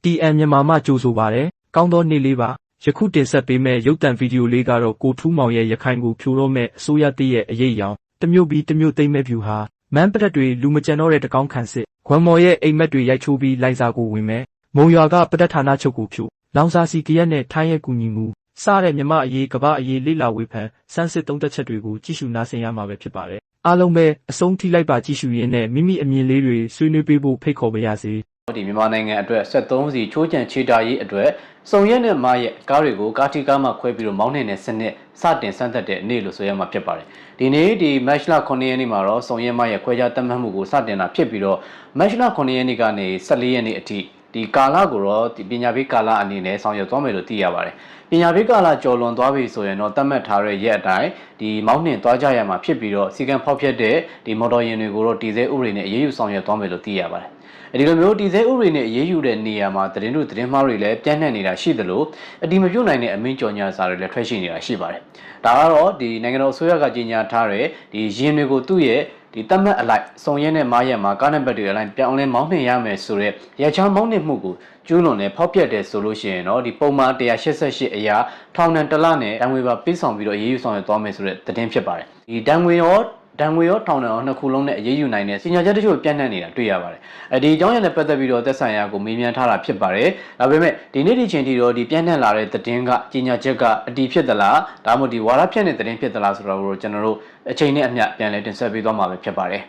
TN မြန်မာမှကြိုဆိုပါတယ်။ကောင်းသောနေ့လေးပါ။ယခုတင်ဆက်ပေးမယ့်ရုပ်သံဗီဒီယိုလေးကတော့ကိုထူးမောင်ရဲ့ရခိုင်ကိုဖြိုတော့မဲ့အစိုးရတရဲ့အရေးအယောင်တမျိုးပြီးတမျိုးသိမ့်မဲ့ဖြူဟာမန်းပရက်တွေလူမကြံတော့တဲ့တကောင်းခံစစ်ခွမ်မော်ရဲ့အိမ်မက်တွေရိုက်ချိုးပြီးလိုင်စာကိုဝင်မဲ့မုံရွာကပဒတ်ဌာနချုပ်ကိုဖြိုလောင်စာစီကရက်နဲ့ထိုင်းရဲ့ကူညီမှုစတဲ့မြမအရေးကပအရေးလိလာဝေဖန်စမ်းစစ်သုံးသက်ချက်တွေကိုကြည့်ရှုနားဆင်ရမှာပဲဖြစ်ပါတယ်။အားလုံးပဲအဆုံးထိလိုက်ပါကြည့်ရှုရင်းနဲ့မိမိအမြင်လေးတွေဆွေးနွေးပေးဖို့ဖိတ်ခေါ်ပါရစေ။ဒီမြန်မာနိုင်ငံအတွက်73စီချိုးချံချေတာရေးအတွက်စုံရက်နဲ့မရဲ့ကားတွေကိုကားတီကားမှခွဲပြီးတော့မောင်းနေတဲ့စနစ်စတင်စမ်းသပ်တဲ့နေ့လို့ဆိုရမှာဖြစ်ပါတယ်။ဒီနေ့ဒီမတ်လ9ရက်နေ့မှာတော့စုံရက်မရဲ့ခွဲခြားသတ်မှတ်မှုကိုစတင်တာဖြစ်ပြီးတော့မတ်လ9ရက်နေ့ကနေ14ရက်နေ့အထိဒီကာလကိုတော့ဒီပညာပေးကာလအနေနဲ့ဆောင်ရွက်သွားမယ်လို့သိရပါတယ်။ပညာပေးကာလကျော်လွန်သွားပြီဆိုရင်တော့သတ်မှတ်ထားတဲ့ရက်အတိုင်းဒီမောင်းနှင်သွားကြရမှာဖြစ်ပြီးတော့စီကံဖောက်ဖျက်တဲ့ဒီမော်တော်ယာဉ်တွေကိုတော့ဒီဇယ်ဥပဒေနဲ့အရေးယူဆောင်ရွက်သွားမယ်လို့သိရပါတယ်။ဒီလိုမျိုးဒီဇယ်ဥပဒေနဲ့အရေးယူတဲ့နေရာမှာသတင်းမှားတွေလည်းပြန့်နှံ့နေတာရှိသလိုအတိမပြုတ်နိုင်တဲ့အမင်းကြော်ညာစာတွေလည်းထွက်ရှိနေတာရှိပါတယ်။ဒါကတော့ဒီနိုင်ငံတော်အစိုးရကကြေညာထားတဲ့ဒီရင်းတွေကိုသူ့ရဲ့ဒီတတ်မှတ်အလိုက်စုံရဲနဲ့မားရက်မှာကားနံပါတ်တွေအလိုက်ပြောင်းလဲမောင်းနှင်ရမယ်ဆိုတဲ့ရချောင်းမောင်းနှင်မှုကိုကျူးလွန်နဲ့ဖောက်ပြက်တယ်ဆိုလို့ရှိရင်တော့ဒီပုံမှန်188အရာထောင်ဒဏ်တစ်လနဲ့တန်ငွေပါပေးဆောင်ပြီးတော့အရေးယူဆောင်ရွက်သွားမယ်ဆိုတဲ့သတင်းဖြစ်ပါတယ်ဒီတန်ငွေရောထောင်ဒဏ်ရောနှစ်ခုလုံးနဲ့အရေးယူနိုင်တဲ့စီညာချက်တချို့ပြန့်နှံ့နေတာတွေ့ရပါတယ်ဒီအကြောင်းအရာနဲ့ပတ်သက်ပြီးတော့သက်ဆိုင်ရာကိုမေးမြန်းထားတာဖြစ်ပါတယ်ဒါပေမဲ့ဒီနေ့ဒီချိန်ထိတော့ဒီပြန့်နှံ့လာတဲ့သတင်းကကြီးညာချက်ကအတီးဖြစ်သလားဒါမှမဟုတ်ဒီဝါဒဖြန့်တဲ့သတင်းဖြစ်သလားဆိုတော့ကျွန်တော်တို့အချိန်နဲ့အမျှပြန်လဲတင်ဆက်ပေးသွားမှာပဲဖြစ်ပါတယ်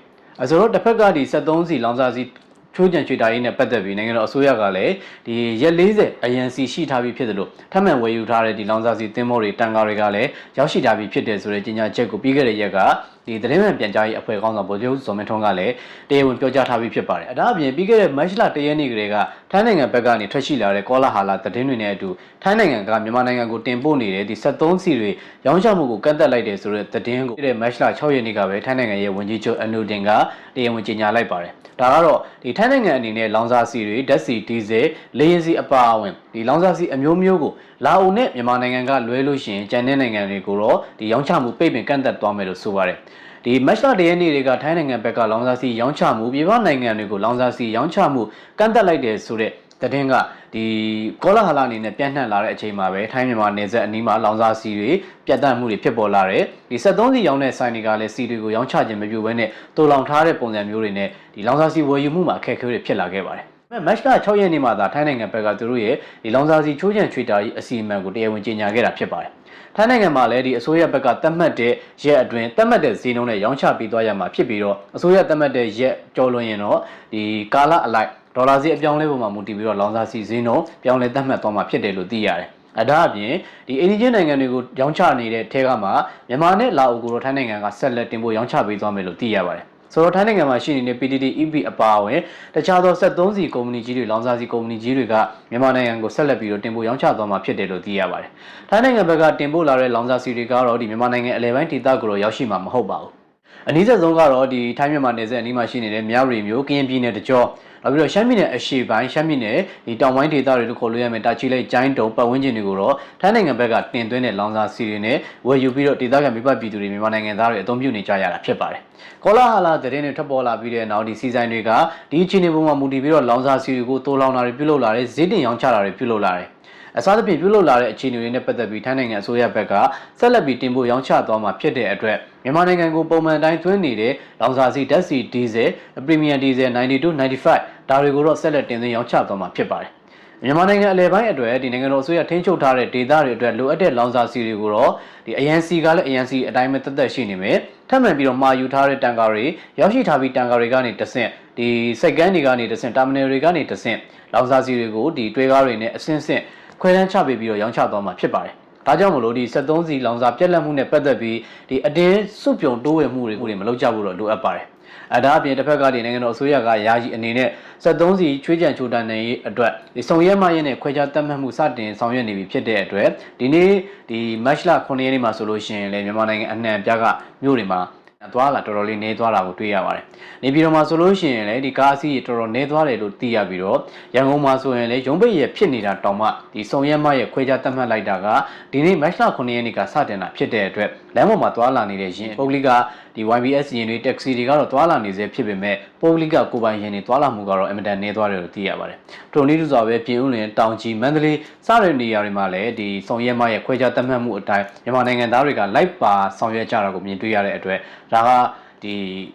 ဆိုတော့တစ်ဖက်ကဒီ73စီလောင်စာစီချိုးကြံချွေတာရေးနဲ့ပတ်သက်ပြီးနိုင်ငံတော်အစိုးရကလည်းဒီရက်40အရန်စီရှိထားပြီးဖြစ်တယ်လို့ထပ်မံဝယ်ယူထားတဲ့ဒီလောင်စာစီသင်းမောတွေတန်ကားတွေကလည်းရောက်ရှိထားပြီးဖြစ်တယ်ဆိုတဲ့ကြေညာချက်ကိုပြီးခဲ့တဲ့ရက်ကဒီသတင်းမှန်ပြန်ကြားရေးအဖွဲ့ကောင်းဆောင်ဗိုလ်ချုပ်ဇော်မင်းထွန်းကလည်းတရားဝင်ပြောကြားထားပြီးဖြစ်ပါတယ်။ဒါအပြင်ပြီးခဲ့တဲ့မတ်လ1ရက်နေ့ကလေးကထိုင်းနိုင်ငံဘက်ကနေထွက်ရှိလာတဲ့ကောလာဟာလာသတင်းတွေနဲ့အတူထိုင်းနိုင်ငံကမြန်မာနိုင်ငံကိုတင်ပို့နေတဲ့ဒီ73စီတွေရောင်းချမှုကိုကန့်သက်လိုက်တယ်ဆိုတဲ့သတင်းကိုပြီးခဲ့တဲ့မတ်လ6ရက်နေ့ကပဲထိုင်းနိုင်ငံရဲ့ဝန်ကြီးချုပ်အနုတင်ကတရားဝင်ကြေညာလိုက်ပါတယ်။ဒါကတော့ဒီထိုင်းနိုင်ငံအနေနဲ့လောင်စာစီတွေဓာတ်ဆီဒီဇယ်လေယာဉ်စီအပါအဝင်ဒီလောင်စာစီအမျိုးမျိုးကိုလာအိုနဲ့မြန်မာနိုင်ငံကလွဲလို့ရှိရင်ကျန်တဲ့နိုင်ငံတွေကိုတော့ဒီရောင်းချမှုပိတ်ပင်ကန့်သက်သွားမယ်လို့ဆိုပါတယ်ဒီမတ်လ1ရက်နေ့တွေကထိုင်းနိုင်ငံဘက်ကလောင်စာစီရောင်းချမှုပြည်ပနိုင်ငံတွေကိုလောင်စာစီရောင်းချမှုကန့်သက်လိုက်တယ်ဆိုတဲ့သတင်းကဒီကောလာဟလအနေနဲ့ပြန့်နှံ့လာတဲ့အချိန်မှာပဲထိုင်းမြန်မာနယ်စပ်အနီးမှာလောင်စာစီတွေပြတ်တက်မှုတွေဖြစ်ပေါ်လာတယ်ဒီ73စီရောင်းတဲ့ဆိုင်တွေကလည်းစီတွေကိုရောင်းချခြင်းမပြုဘဲနဲ့တိုးလောင်ထားတဲ့ပုံစံမျိုးတွေနဲ့ဒီလောင်စာစီဝယ်ယူမှုမှာအခက်အခဲတွေဖြစ်လာခဲ့ပါတယ်မတ်လ6ရက်နေ့မှာသာထိုင်းနိုင်ငံဘက်ကသူတို့ရဲ့ဒီလောင်စာစီချိုးချံချွေတာကြီးအစီအမံကိုတရားဝင်ကြေညာခဲ့တာဖြစ်ပါတယ်ထိုင်းနိုင်ငံမှာလည်းဒီအစိုးရဘက်ကသတ်မှတ်တဲ့ရက်အတွင်းသတ်မှတ်တဲ့ဈေးနှုန်းနဲ့ရောင်းချပေးသွားရမှာဖြစ်ပြီးတော့အစိုးရသတ်မှတ်တဲ့ရက်ကျော်လွန်ရင်တော့ဒီကာလအလိုက်ဒေါ်လာဈေးအပြောင်းလဲပုံမှာမူတည်ပြီးတော့လောင်စာစီဈေးနှုန်းပြောင်းလဲသတ်မှတ်သွားမှာဖြစ်တယ်လို့သိရတယ်ဒါအပြင်ဒီအိန္ဒိယနိုင်ငံတွေကိုရောင်းချနေတဲ့ထဲကမှမြန်မာနဲ့လာအိုကိုတော့ထိုင်းနိုင်ငံကဆက်လက်တင်ပို့ရောင်းချပေးသွားမယ်လို့သိရပါတယ်ဆိုတော့ထိုင်းနိုင်ငံမှာရှိနေတဲ့ PTT EP အပါအဝင်တခြားသော73စီကုမ္ပဏီကြီးတွေလောင်စာစီကုမ္ပဏီကြီးတွေကမြန်မာနိုင်ငံကိုဆက်လက်ပြီးတော့တင်ပို့ရောင်းချသွားမှာဖြစ်တယ်လို့သိရပါတယ်။ထိုင်းနိုင်ငံဘက်ကတင်ပို့လာတဲ့လောင်စာစီတွေကတော့ဒီမြန်မာနိုင်ငံအလဲပိုင်းဒေသကိုတော့ရောက်ရှိမှာမဟုတ်ပါဘူး။အနည်းဆုံးကတော့ဒီထိုင်းမြန်မာနယ်စပ်အနီးမှာရှိနေတဲ့မြဝတီမြို့ကရင်ပြည်နယ်တကြောနောက်ပြီးတော့ရှမ်းပြည်နယ်အရှေ့ပိုင်းရှမ်းပြည်နယ်ဒီတောင်ပိုင်းဒေသတွေလို့ခေါ်လို့ရမယ်တာချီလိတ်ကျိုင်းတုံပတ်ဝန်းကျင်တွေကိုတော့ထိုင်းနိုင်ငံဘက်ကတင်သွင်းတဲ့လောင်စာစီတွေနဲ့ဝယ်ယူပြီးတော့ဒေသခံမိဘပြည်သူတွေမြန်မာနိုင်ငံသားတွေအသုံးပြုနေကြရတာဖြစ်ပါတယ်။ကောလာဟာလာသတင်းတွေထွက်ပေါ်လာပြီးတဲ့နောက်ဒီစီဆိုင်တွေကဒီအခြေအနေပေါ်မှာမူတည်ပြီးတော့လောင်စာစီတွေကိုတိုးလောင်တာတွေပြုလုပ်လာတယ်ဈေးတင်ရောင်းချတာတွေပြုလုပ်လာတယ်အစားသဖြင့်ပြုလုပ်လာတဲ့အခြေအနေတွေနဲ့ပတ်သက်ပြီးထိုင်းနိုင်ငံအစိုးရဘက်ကဆက်လက်ပြီးတင်ပို့ရောင်းချသွားမှာဖြစ်တဲ့အတွက်မြန်မာနိုင်ငံကိုပုံမှန်တိုင်းသွင်းနေတဲ့လောင်စာစီဓာတ်ဆီဒီဇယ်ပရီမီယံဒီဇယ်92 95ဒါတွေကိုတော့ဆက်လက်တင်သွင်းရောင်းချသွားမှာဖြစ်ပါတယ်မြန်မာနိုင်ငံအလဲပိုင်းအတွက်ဒီနိုင်ငံတော်အစိုးရထိန်းချုပ်ထားတဲ့ဒေသတွေအတွက်လိုအပ်တဲ့လောင်စာစီတွေကိုတော့ဒီအရန်စီကလည်းအရန်စီအတိုင်းပဲတက်ရှိနေမယ်ထပ်မံပြီးတော့မှာယူထားတဲ့တန်ကာတွေရောက်ရှိထားပြီးတန်ကာတွေကနေတဆင့်ဒီစိတ်ကန်းတွေကနေတဆင့်တာမနယ်တွေကနေတဆင့်လောင်စာစီတွေကိုဒီတွဲကားတွေနဲ့အဆင့်ဆင့်ခွဲတန်းချပေးပြီးတော့ရောင်းချသွားမှာဖြစ်ပါတယ်။ဒါကြောင့်မလို့ဒီ73စီလောင်စာပြက်လက်မှုနဲ့ပတ်သက်ပြီးဒီအတင်းစုပြုံတိုးဝယ်မှုတွေမလုပ်ကြဘူးတော့လိုအပ်ပါတယ်။ဒါအပြင်တစ်ဖက်ကဒီနိုင်ငံတော်အစိုးရကယာယီအနေနဲ့73စီချွေးကြံချိုးတန်တဲ့အတွက်ဒီစုံရဲမရဲနဲ့ခွဲခြားတတ်မှတ်မှုစတင်ဆောင်ရွက်နေပြီဖြစ်တဲ့အတွက်ဒီနေ့ဒီမတ်လ9ရက်နေ့မှာဆိုလို့ရှိရင်လည်းမြန်မာနိုင်ငံအနှံ့ပြားကမြို့တွေမှာသွားလာတော်တော်လေးနေသွားတာကိုတွေ့ရပါတယ်။နေပြည်တော်မှာဆိုလို့ရှိရင်လည်းဒီကားအစီးတော်တော်နေသွားတယ်လို့သိရပြီးတော့ရန်ကုန်မှာဆိုရင်လည်းရုံးပိတ်ရဖြစ်နေတာတောင်မှဒီစုံရဲမရဲ့ခွဲခြားတတ်မှတ်လိုက်တာကဒီနေ့မတ်လ9ရက်နေ့ကစတင်တာဖြစ်တဲ့အတွက်လမ်းပေါ်မှာသွားလာနေတဲ့ရင်ပုဂ္ဂလိက ဒီ YBS ယာဉ်တွေ taxi တွေကတော့သွာလာနေစေဖြစ်ပေမဲ့ပုဂ္ဂလိကကိုယ်ပိုင်ယာဉ်တွေသွာလာမှုကတော့အင်မတန်နည်းသွားတယ်လို့သိရပါတယ်။ထိုနည်းတူစွာပဲပြင်ဦးလွင်တောင်ကြီးမန္တလေးစတဲ့နေရာတွေမှာလည်းဒီဆောင်ရွက်မှရဲ့ခွဲခြားသတ်မှတ်မှုအတိုင်းမြန်မာနိုင်ငံသားတွေကလိုက်ပါဆောင်ရွက်ကြတာကိုမြင်တွေ့ရတဲ့အတွက်ဒါကဒ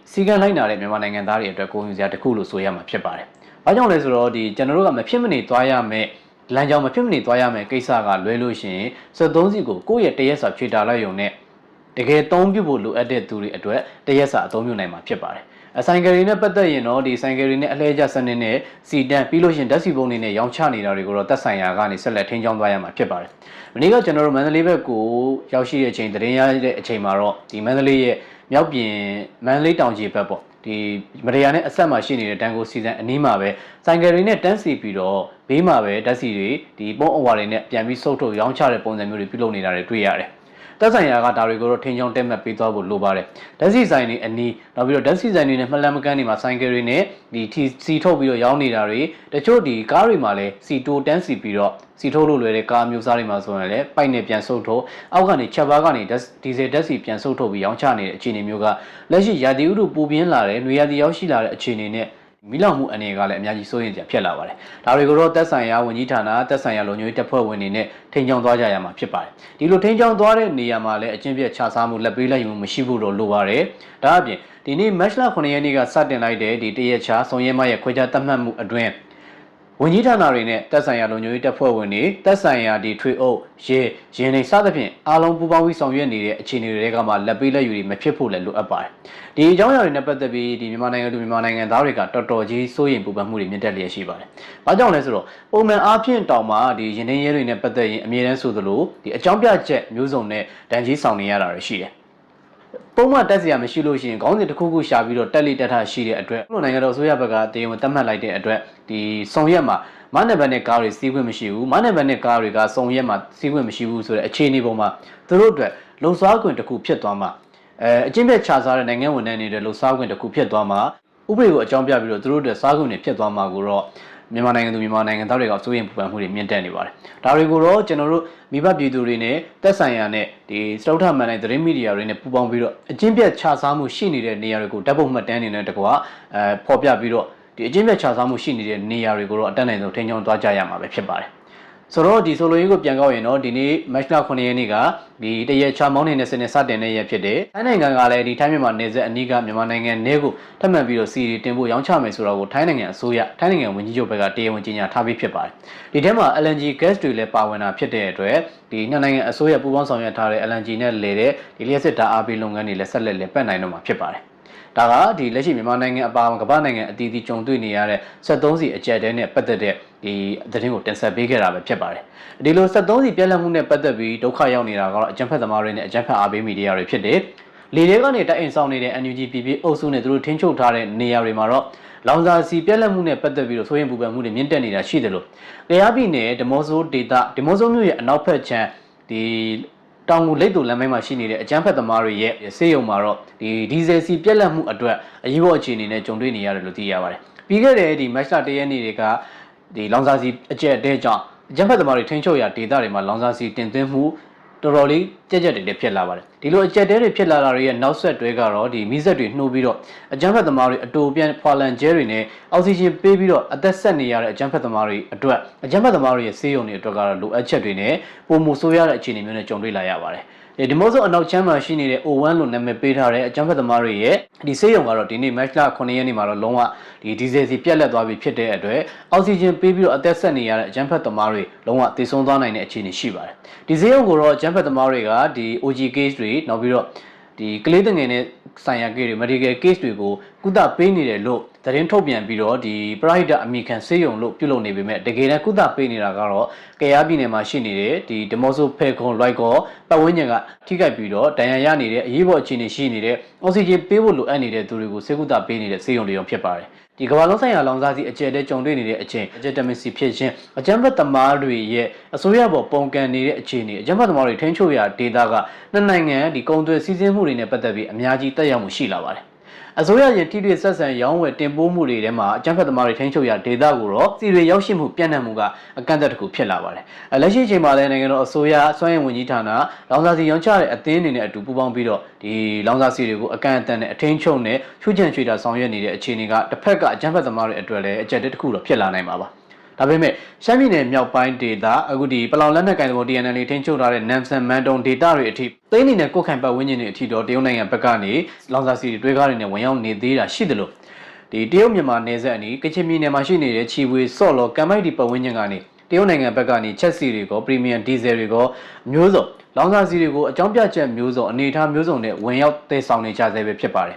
ီစီကံလိုက်နာတဲ့မြန်မာနိုင်ငံသားတွေအတွက်ကိုယ်ယူစရာတစ်ခုလို့ဆိုရမှာဖြစ်ပါတယ်။ဘာကြောင့်လဲဆိုတော့ဒီကျွန်တော်တို့ကမဖြစ်မနေသွားရမယ်လမ်းကြောင်းမဖြစ်မနေသွားရမယ်ကိစ္စကလွဲလို့ရှိရင်73စီကိုကိုယ့်ရဲ့တရက်စာဖြေတာလိုက်ရုံနဲ့တကယ်သုံးပြုဖို့လိုအပ်တဲ့သူတွေအတွက်တရက်စာအသုံးပြုနိုင်မှာဖြစ်ပါတယ်။ဆိုင်ကယ်တွေနဲ့ပတ်သက်ရင်တော့ဒီဆိုင်ကယ်တွေနဲ့အလှည့်ကျစနစ်နဲ့စီတန်းပြီးလို့ရှိရင်ဓာတ်ဆီပုံတွေနဲ့ရောင်းချနေတာတွေကိုတော့သက်ဆိုင်ရာကနေဆက်လက်ထိန်းချောင်းသွားရမှာဖြစ်ပါတယ်။မနေ့ကကျွန်တော်တို့မန္တလေးဘက်ကိုရောက်ရှိတဲ့အချိန်တရင်ရတဲ့အချိန်မှာတော့ဒီမန္တလေးရဲ့မြောက်ပြင်မန္တလေးတောင်ကြီးဘက်ပေါ့ဒီမရယာနဲ့အဆက်မှာရှိနေတဲ့တန်ကိုစီဇန်အနီးမှာပဲဆိုင်ကယ်တွေနဲ့တန်းစီပြီးတော့ဘေးမှာပဲဓာတ်ဆီတွေဒီပုံအဝါတွေနဲ့ပြန်ပြီးစုပ်ထုတ်ရောင်းချတဲ့ပုံစံမျိုးတွေပြုလုပ်နေတာတွေတွေ့ရတယ်။သက်ဆိုင်ရာကဒါတွေကိုတော့ထင်းချောင်းတက်မှတ်ပေးသွားဖို့လိုပါတယ်။ဓာတ်ဆီဆိုင်တွေအနီးနောက်ပြီးတော့ဓာတ်ဆီဆိုင်တွေနဲ့မှလမ်းမကန်းတွေမှာဆိုင်ကယ်တွေနဲ့ဒီစီထုတ်ပြီးတော့ရောင်းနေတာတွေတချို့ဒီကားတွေမှာလည်းစီတိုတန်းစီပြီးတော့စီထုတ်လို့လွယ်တဲ့ကားမျိုးစားတွေမှာဆိုရင်လည်းပိုက်နဲ့ပြန်ဆုပ်ထုတ်အောက်ကနေချက်ပါးကနေဒီဇယ်ဓာတ်ဆီပြန်ဆုပ်ထုတ်ပြီးရောင်းချနေတဲ့အခြေအနေမျိုးကလက်ရှိရာသီဥတုပူပြင်းလာတဲ့နွေရာသီရောက်ရှိလာတဲ့အခြေအနေနဲ့မိလောင်မှုအနေကလည်းအများကြီးစိုးရိမ်စရာဖြစ်လာပါတယ်။ဒါတွေကိုတော့သက်ဆိုင်ရာဝန်ကြီးဌာနသက်ဆိုင်ရာလုံခြုံရေးတပ်ဖွဲ့ဝင်တွေနဲ့ထိန်းချောင်းသွားကြရမှာဖြစ်ပါတယ်။ဒီလိုထိန်းချောင်းသွားတဲ့နေရာမှာလည်းအကျင့်ပြတ်ခြားစားမှုလက်ပေးလက်ယူမှုမရှိဘူးလို့လိုပါတယ်။ဒါအပြင်ဒီနေ့မတ်လ9ရက်နေ့ကစတင်လိုက်တဲ့ဒီတရက်ချာဆောင်ရဲမရဲ့ခွဲခြားသတ်မှတ်မှုအတွင်းဝန်ကြီးဌာနတွေနဲ့သက်ဆိုင်ရာလုံခြုံရေးတပ်ဖွဲ့ဝင်တွေသက်ဆိုင်ရာဒီထွေအုပ်ရဲရင်တွေစသဖြင့်အားလုံးပူးပေါင်းပြီးဆောင်ရွက်နေတဲ့အခြေအနေတွေကမှလက်ပေးလက်ယူတွေမဖြစ်ဖို့လည်းလိုအပ်ပါတယ်။ဒီအကြောင်းအရာတွေနဲ့ပတ်သက်ပြီးဒီမြန်မာနိုင်ငံသူမြန်မာနိုင်ငံသားတွေကတော်တော်ကြီးစိုးရိမ်ပူပန်မှုတွေမြင့်တက်လျက်ရှိပါတယ်။ဘာကြောင့်လဲဆိုတော့ပုံမှန်အားဖြင့်တောင်မှဒီရင်နှင်းရဲတွေနဲ့ပတ်သက်ရင်အမြဲတမ်းဆိုသလိုဒီအကြောင်းပြချက်မျိုးစုံနဲ့ဒဏ်ကြီးဆောင်နေရတာတွေရှိတယ်။ပုံမှန်တက်စရာမရှိလို့ရှိရင်ခေါင်းစဉ်တစ်ခုခုရှာပြီးတော့တက်လိတက်ထရှိတဲ့အတွက်လူနိုင်ငံတော်အစိုးရဘက်ကတရားဝင်သတ်မှတ်လိုက်တဲ့အတွက်ဒီဆောင်ရွက်မှာမနက်ဘက်နဲ့ကားတွေစီးခွင့်မရှိဘူးမနက်ဘက်နဲ့ကားတွေကဆောင်ရွက်မှာစီးခွင့်မရှိဘူးဆိုတဲ့အခြေအနေပေါ်မှာသူတို့အတွက်လုံစားခွင့်တစ်ခုဖြစ်သွားမှာအကျင့်ပြတ်ခြားစားတဲ့နိုင်ငံဝန်ထမ်းတွေလုံစားခွင့်တစ်ခုဖြစ်သွားမှာဥပဒေကိုအကြောင်းပြပြီးတော့သူတို့အတွက်စားခွင့်တွေဖြစ်သွားမှာကိုတော့မြန်မာနိုင်ငံသူမြန်မာနိုင်ငံသားတွေကစိုးရိမ်ပူပန်မှုတွေမြင့်တက်နေပါတယ်။ဒါတွေကိုတော့ကျွန်တော်တို့မိဘပြည်သူတွေနဲ့သက်ဆိုင်ရာနဲ့ဒီစတုထမှန်တဲ့သတင်းမီဒီယာတွေနဲ့ပူးပေါင်းပြီးတော့အကျင့်ပြတ်ခြားစားမှုရှိနေတဲ့နေရာတွေကိုဓာတ်ပုံမှတ်တမ်းတွေနဲ့တကွာဖော်ပြပြီးတော့ဒီအကျင့်ပြတ်ခြားစားမှုရှိနေတဲ့နေရာတွေကိုတော့အတက်နိုင်ဆုံးထိန်းချောင်းသွားကြရမှာပဲဖြစ်ပါတယ်။ဆိုတော့ဒီဆိုလိုရေးကိုပြန်ကောက်ရင်တော့ဒီနေ့မတ်လ9ရက်နေ့ကဒီတရက်ချမောင်းနေတဲ့စနစ်စတင်တဲ့ရက်ဖြစ်တယ်။ထိုင်းနိုင်ငံကလည်းဒီထိုင်းမြန်မာနယ်စပ်အနီးကမြန်မာနိုင်ငံနယ်ကိုထပ်မံပြီးတော့စီရီတင်ဖို့ရောင်းချမယ်ဆိုတော့ကိုထိုင်းနိုင်ငံအစိုးရထိုင်းနိုင်ငံဝန်ကြီးချုပ်ဘက်ကတရားဝင်ကြေညာထားပြီးဖြစ်ပါတယ်။ဒီထဲမှာ LNG gas တွေလည်းပါဝင်တာဖြစ်တဲ့အတွက်ဒီနှစ်နိုင်ငံအစိုးရပူးပေါင်းဆောင်ရွက်ထားတဲ့ LNG နဲ့လေတဲ့ဒီလျှက်စစ်ဓာတ်အားပေးလုပ်ငန်းတွေလည်းဆက်လက်လည်ပတ်နိုင်တော့မှာဖြစ်ပါတယ်။ဒါကဒီလက်ရှိမြန်မာနိုင်ငံအပါအဝင်ကမ္ဘာနိုင်ငံအသီးသီးကြုံတွေ့နေရတဲ့73စီအကြက်တဲနဲ့ပတ်သက်တဲ့ဒီသတင်းကိုတင်ဆက်ပေးခဲ့တာပဲဖြစ်ပါတယ်။ဒီလို73စီပြက်လက်မှုနဲ့ပတ်သက်ပြီးဒုက္ခရောက်နေတာကတော့အကြမ်းဖက်သမားတွေနဲ့အကြမ်းဖက်အားပေးမီဒီယာတွေဖြစ်တယ်။လေတွေကနေတိုက်အိမ်ဆောင်နေတဲ့ NUG PP အုပ်စုနဲ့သူတို့ထင်းချုပ်ထားတဲ့နေရာတွေမှာတော့လောင်စာစီပြက်လက်မှုနဲ့ပတ်သက်ပြီးတော့ဆိုရင်ပူပန်မှုတွေမြင့်တက်နေတာရှိတယ်လို့တရားပြည်နယ်ဒီမော့ဆိုဒေတာဒီမော့ဆိုမြို့ရဲ့အနောက်ဘက်ခြမ်းဒီတောင်ငူလိတ်တူလမ်းပိုင်းမှာရှိနေတဲ့အကြမ်းဖက်သမားတွေရဲ့စေယုံမှာတော့ဒီဇယ်စီပြက်လက်မှုအတွက်အရေးပေါ်အခြေအနေနဲ့ကြုံတွေ့နေရတယ်လို့သိရပါတယ်။ပြီးခဲ့တဲ့ဒီမတ်လ1ရက်နေ့တွေကဒီလောင်စာစီအကျက်တဲကြောင့်အကြမ်းဖက်သမားတွေထိန်းချုပ်ရာဒေသတွေမှာလောင်စာစီတင်သွင်းမှုတော်တော်လေးကြက်တွေလည်းဖြစ်လာပါတယ်။ဒီလိုအကျက်တဲတွေဖြစ်လာတာတွေရဲ့နောက်ဆက်တွဲကတော့ဒီမိဆက်တွေနှိုးပြီးတော့အကြမ်းဖက်သမားတွေအတူပြန်ဖွာလန်ကျဲတွေနဲ့အောက်ဆီဂျင်ပေးပြီးတော့အသက်ဆက်နေရတဲ့အကြမ်းဖက်သမားတွေအတွက်အကြမ်းဖက်သမားတွေရဲ့ဆေးရုံတွေအတွက်ကတော့လိုအပ်ချက်တွေနဲ့ပုံမှုဆိုးရတဲ့အခြေအနေမျိုးနဲ့ကြုံတွေ့လာရပါတယ်။ဒီမို့ဆိုအနောက်ချမ်းမှာရှိနေတဲ့ O1 လို့နာမည်ပေးထားတဲ့အကြမ်းဖက်သမားတွေရဲ့ဒီဆေးရုံကတော့ဒီနေ့မတ်လ9ရက်နေ့မှာတော့လုံးဝဒီဇယ်စီပြက်လက်သွားပြီဖြစ်တဲ့အတွက်အောက်ဆီဂျင်ပေးပြီးတော့အသက်ဆက်နေရတဲ့အကြမ်းဖက်သမားတွေလုံးဝသေဆုံးသွားနိုင်တဲ့အခြေအနေရှိပါတယ်။ဒီဆေးရုံကိုတော့အကြမ်းဖက်သမားတွေကဒီ OG case တွေနောက်ပြီးတော့ဒီကလေးငယ်နဲ့ဆိုင်ရာ case တွေ medical case တွေကိုကုသပေးနေတယ်လို့သတင်းထုတ်ပြန်ပြီးတော့ဒီ private အမိခံဆေးရုံလို့ပြုလုပ်နေပေမဲ့တကယ်တမ်းကုသပေးနေတာကတော့ကယားပြည်နယ်မှာရှိနေတဲ့ဒီဒီမော့ဆိုဖဲခွန်လိုက်ကောပတ်ဝန်းကျင်ကထိခိုက်ပြီးတော့ဒဏ်ရာရနေတဲ့အရေးပေါ်အခြေအနေရှိနေတဲ့အောက်ဆီဂျင်ပေးဖို့လိုအပ်နေတဲ့သူတွေကိုဆေးကုသပေးနေတဲ့ဆေးရုံတွေရောဖြစ်ပါတယ်။ဒီကမ္ဘာလုံးဆိုင်ရာလောင်စာဆီအကျယ်တဲကြုံတွေ့နေတဲ့အချိန်အကျက်တမစီဖြစ်ခြင်းအကြမ်းဖက်သမားတွေရဲ့အစိုးရပေါ်ပုံကန်နေတဲ့အခြေအနေအကြမ်းဖက်သမားတွေထိန်းချုပ်ရာဒေသကနှစ်နိုင်ငံဒီကုန်သွယ်စည်းစိမ်မှုတွေနဲ့ပတ်သက်ပြီးအများကြီးတက်ရောက်မှုရှိလာပါတယ်။ အစိုးရရဲ့ထိတွေ့ဆက်ဆံရောင်းဝယ်တင်ပို့မှုတွေထဲမှာအကြမ်းဖက်သမားတွေထိန်းချုပ်ရာဒေသကိုတော့စီတွေရောက်ရှိမှုပြန့်နှံ့မှုကအကန့်အသတ်တစ်ခုဖြစ်လာပါတယ်လက်ရှိအချိန်မှာလည်းနိုင်ငံတော်အစိုးရစွမ်းရည်ဝန်ကြီးဌာနလောင်စာစီရောင်းချတဲ့အသင်းအနေနဲ့အတူပူးပေါင်းပြီးတော့ဒီလောင်စာစီတွေကိုအကန့်အသတ်နဲ့အထင်းချုပ်နဲ့ချွတ်ချံချွေတာဆောင်ရွက်နေတဲ့အခြေအနေကတစ်ဖက်ကအကြမ်းဖက်သမားတွေအတွက်လည်းအကြက်တစ်ခုတော့ဖြစ်လာနိုင်မှာပါဒါပေမဲ့ရှမ်းပြည်နယ်မြောက်ပိုင်းဒေသအခုဒီပလောင်လက်နက်ကိုင်သဘော TNL ထိန်းချုပ်ထားတဲ့နမ်ဆန်မန်တုံဒေသတွေအထိသိန်းနေတဲ့ကိုယ်ခိုင်ပတ်ဝန်းကျင်တွေအထိတော့တရုတ်နိုင်ငံဘက်ကနေလောင်စာစီတွေတွဲကားတွေနဲ့ဝင်ရောက်နေသေးတာရှိတယ်လို့ဒီတရုတ်မြန်မာနယ်စပ်အနီးကချင်ပြည်နယ်မှာရှိနေတဲ့ချီဝေစော့လော်ကမ်မိုက်ဒီပတ်ဝန်းကျင်ကနေတရုတ်နိုင်ငံဘက်ကနေချက်စီတွေကိုပရီမီယံဒီဇယ်တွေကိုမျိုးစုံလောင်စာစီတွေကိုအကြောင်းပြချက်မျိုးစုံအနေအထားမျိုးစုံနဲ့ဝင်ရောက်သယ်ဆောင်နေကြဆဲပဲဖြစ်ပါတယ်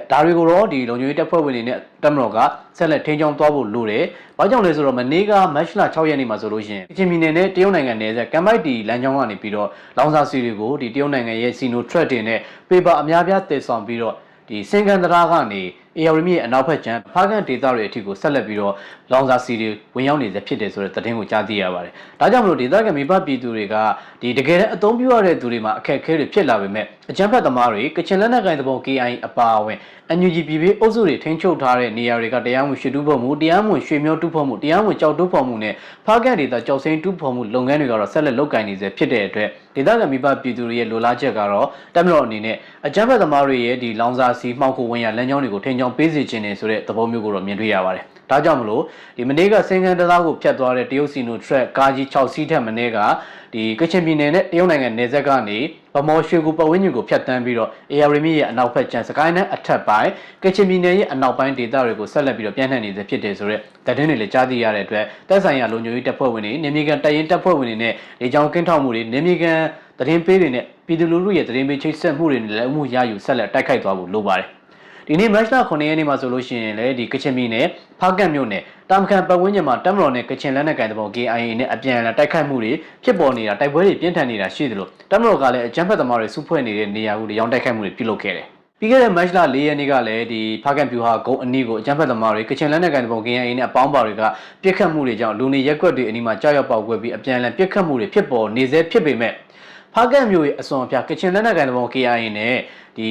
ဒါတွေကိုတော့ဒီလုံခြုံရေးတပ်ဖွဲ့ဝင်တွေနဲ့တပ်မတော်ကဆက်လက်ထိန်းချုပ်သွားဖို့လိုတယ်။ဘာကြောင့်လဲဆိုတော့မနေ့ကမတ်လ6ရက်နေ့မှာဆိုလို့ရှိရင်ကချင်ပြည်နယ်နဲ့တရုတ်နိုင်ငံနယ်စပ်ကမ်မိုက်တီလမ်းကြောင်းကနေပြီးတော့လောင်စာစီတွေကိုဒီတရုတ်နိုင်ငံရဲ့စီနိုထရက်တွေနဲ့ပေပါအများပြားသယ်ဆောင်ပြီးတော့ဒီစင်ကန်တရာကနေအေယာရီမြစ်အနောက်ဘက်ကျန်းဖားကန်ဒေသတွေအထိကိုဆက်လက်ပြီးတော့လောင်စာစီတွေဝင်ရောက်နေစေဖြစ်တယ်ဆိုတဲ့သတင်းကိုကြားသိရပါတယ်။ဒါကြောင့်မလို့ဒေသခံမိဘပြည်သူတွေကဒီတကယ်အသုံးပြုရတဲ့သူတွေမှာအခက်အခဲတွေဖြစ်လာပေမဲ့အကြမ်းဖက်သမားတွေကချင်လက်နက်ကိုင်သဘော KI အပါအဝင်NUG ပြည်ပြည်အုပ်စုတွေထိန်းချုပ်ထားတဲ့နေရာတွေကတရားဝင်ရွှေတူးဖော်မှုတရားဝင်ရွှေမျိုးတူးဖော်မှုတရားဝင်ကြောက်တူးဖော်မှုနဲ့ဖားကန်ဒေသကြောက်စိမ်းတူးဖော်မှုလုပ်ငန်းတွေကတော့ဆက်လက်လုပ်ကိုင်နေစေဖြစ်တဲ့အတွက်ဒေသခံမိဘပြည်သူတွေရဲ့လိုလားချက်ကတော့တပ်မတော်အနေနဲ့အကြမ်းဖက်သမားတွေရဲ့ဒီလောင်စာစီမှောက်ခိုဝင်ရလမ်းကြောင်းတွေကိုထိန်းချုပ်ပေးစေခြင်းနဲ့ဆိုတဲ့သဘောမျိုးကိုတော့မြင်တွေ့ရပါတယ်။ဒါကြောင့်မလို့ဒီမနေ့ကစင်ကန်တသားကိုဖျက်သွားတဲ့တရုတ်စီနိုထရက်ကားကြီး6စီးထက်မနေ့ကဒီကချင်ပြည်နယ်နဲ့တရုတ်နိုင်ငံနယ်စပ်ကနေဗမော်ရွှေကူပတ်ဝန်းကျင်ကိုဖျက်တမ်းပြီးတော့အေယာရီမီရဲ့အနောက်ဘက်ကျန်စကိုင်းနဲ့အထက်ပိုင်းကချင်ပြည်နယ်ရဲ့အနောက်ပိုင်းဒေသတွေကိုဆက်လက်ပြီးတော့ပြန့်နှံ့နေစေဖြစ်တယ်ဆိုတဲ့သတင်းတွေလည်းကြားသိရတဲ့အတွက်တပ်ဆိုင်ရာလုံခြုံရေးတပ်ဖွဲ့ဝင်တွေနေမြေကန်တပ်ရင်းတပ်ဖွဲ့ဝင်တွေနဲ့လေကြောင်းကင်းထောက်မှုတွေနေမြေကန်သတင်းပေးတွေနဲ့ပြည်သူလူထုရဲ့သတင်းပေးချိတ်ဆက်မှုတွေနဲ့လည်းအမှုရယူဆက်လက်တိုက်ခိုက်သွားဖို့လိုပါတယ်ဒီနေ့မတ်လ9ရက်နေ့မှာဆိုလို့ရှိရင်လည်းဒီကချင်ပြည်နယ်ဖားကန့်မြို့နယ်တာမခန်ပတ်ဝန်းကျင်မှာတပ်မတော်နဲ့ကချင်လက်နက်ကိုင်သဘော KIA နဲ့အပြန်အလှန်တိုက်ခိုက်မှုတွေဖြစ်ပေါ်နေတာတိုက်ပွဲတွေပြင်းထန်နေတာရှိသလိုတပ်မတော်ကလည်းအကြမ်းဖက်သမားတွေစုဖွဲ့နေတဲ့နေရာကိုရောင်းတိုက်ခိုက်မှုတွေပြုလုပ်ခဲ့တယ်။ပြီးခဲ့တဲ့မတ်လ4ရက်နေ့ကလည်းဒီဖားကန့်ပြူဟာဂုံအနီးကိုအကြမ်းဖက်သမားတွေကချင်လက်နက်ကိုင်သဘော KIA နဲ့အပေါင်းပါတွေကပြစ်ခတ်မှုတွေကြောင့်လူနေရက်ွက်တွေအနီးမှာကြောက်ရွံ့ပေါက်ကွဲပြီးအပြန်အလှန်ပြစ်ခတ်မှုတွေဖြစ်ပေါ်နေစေဖြစ်ပေမဲ့ဖားကန့်မြို့ရဲ့အစွန်အဖျားကချင်လက်နက်ကိုင်သဘော KIA နဲ့ဒီ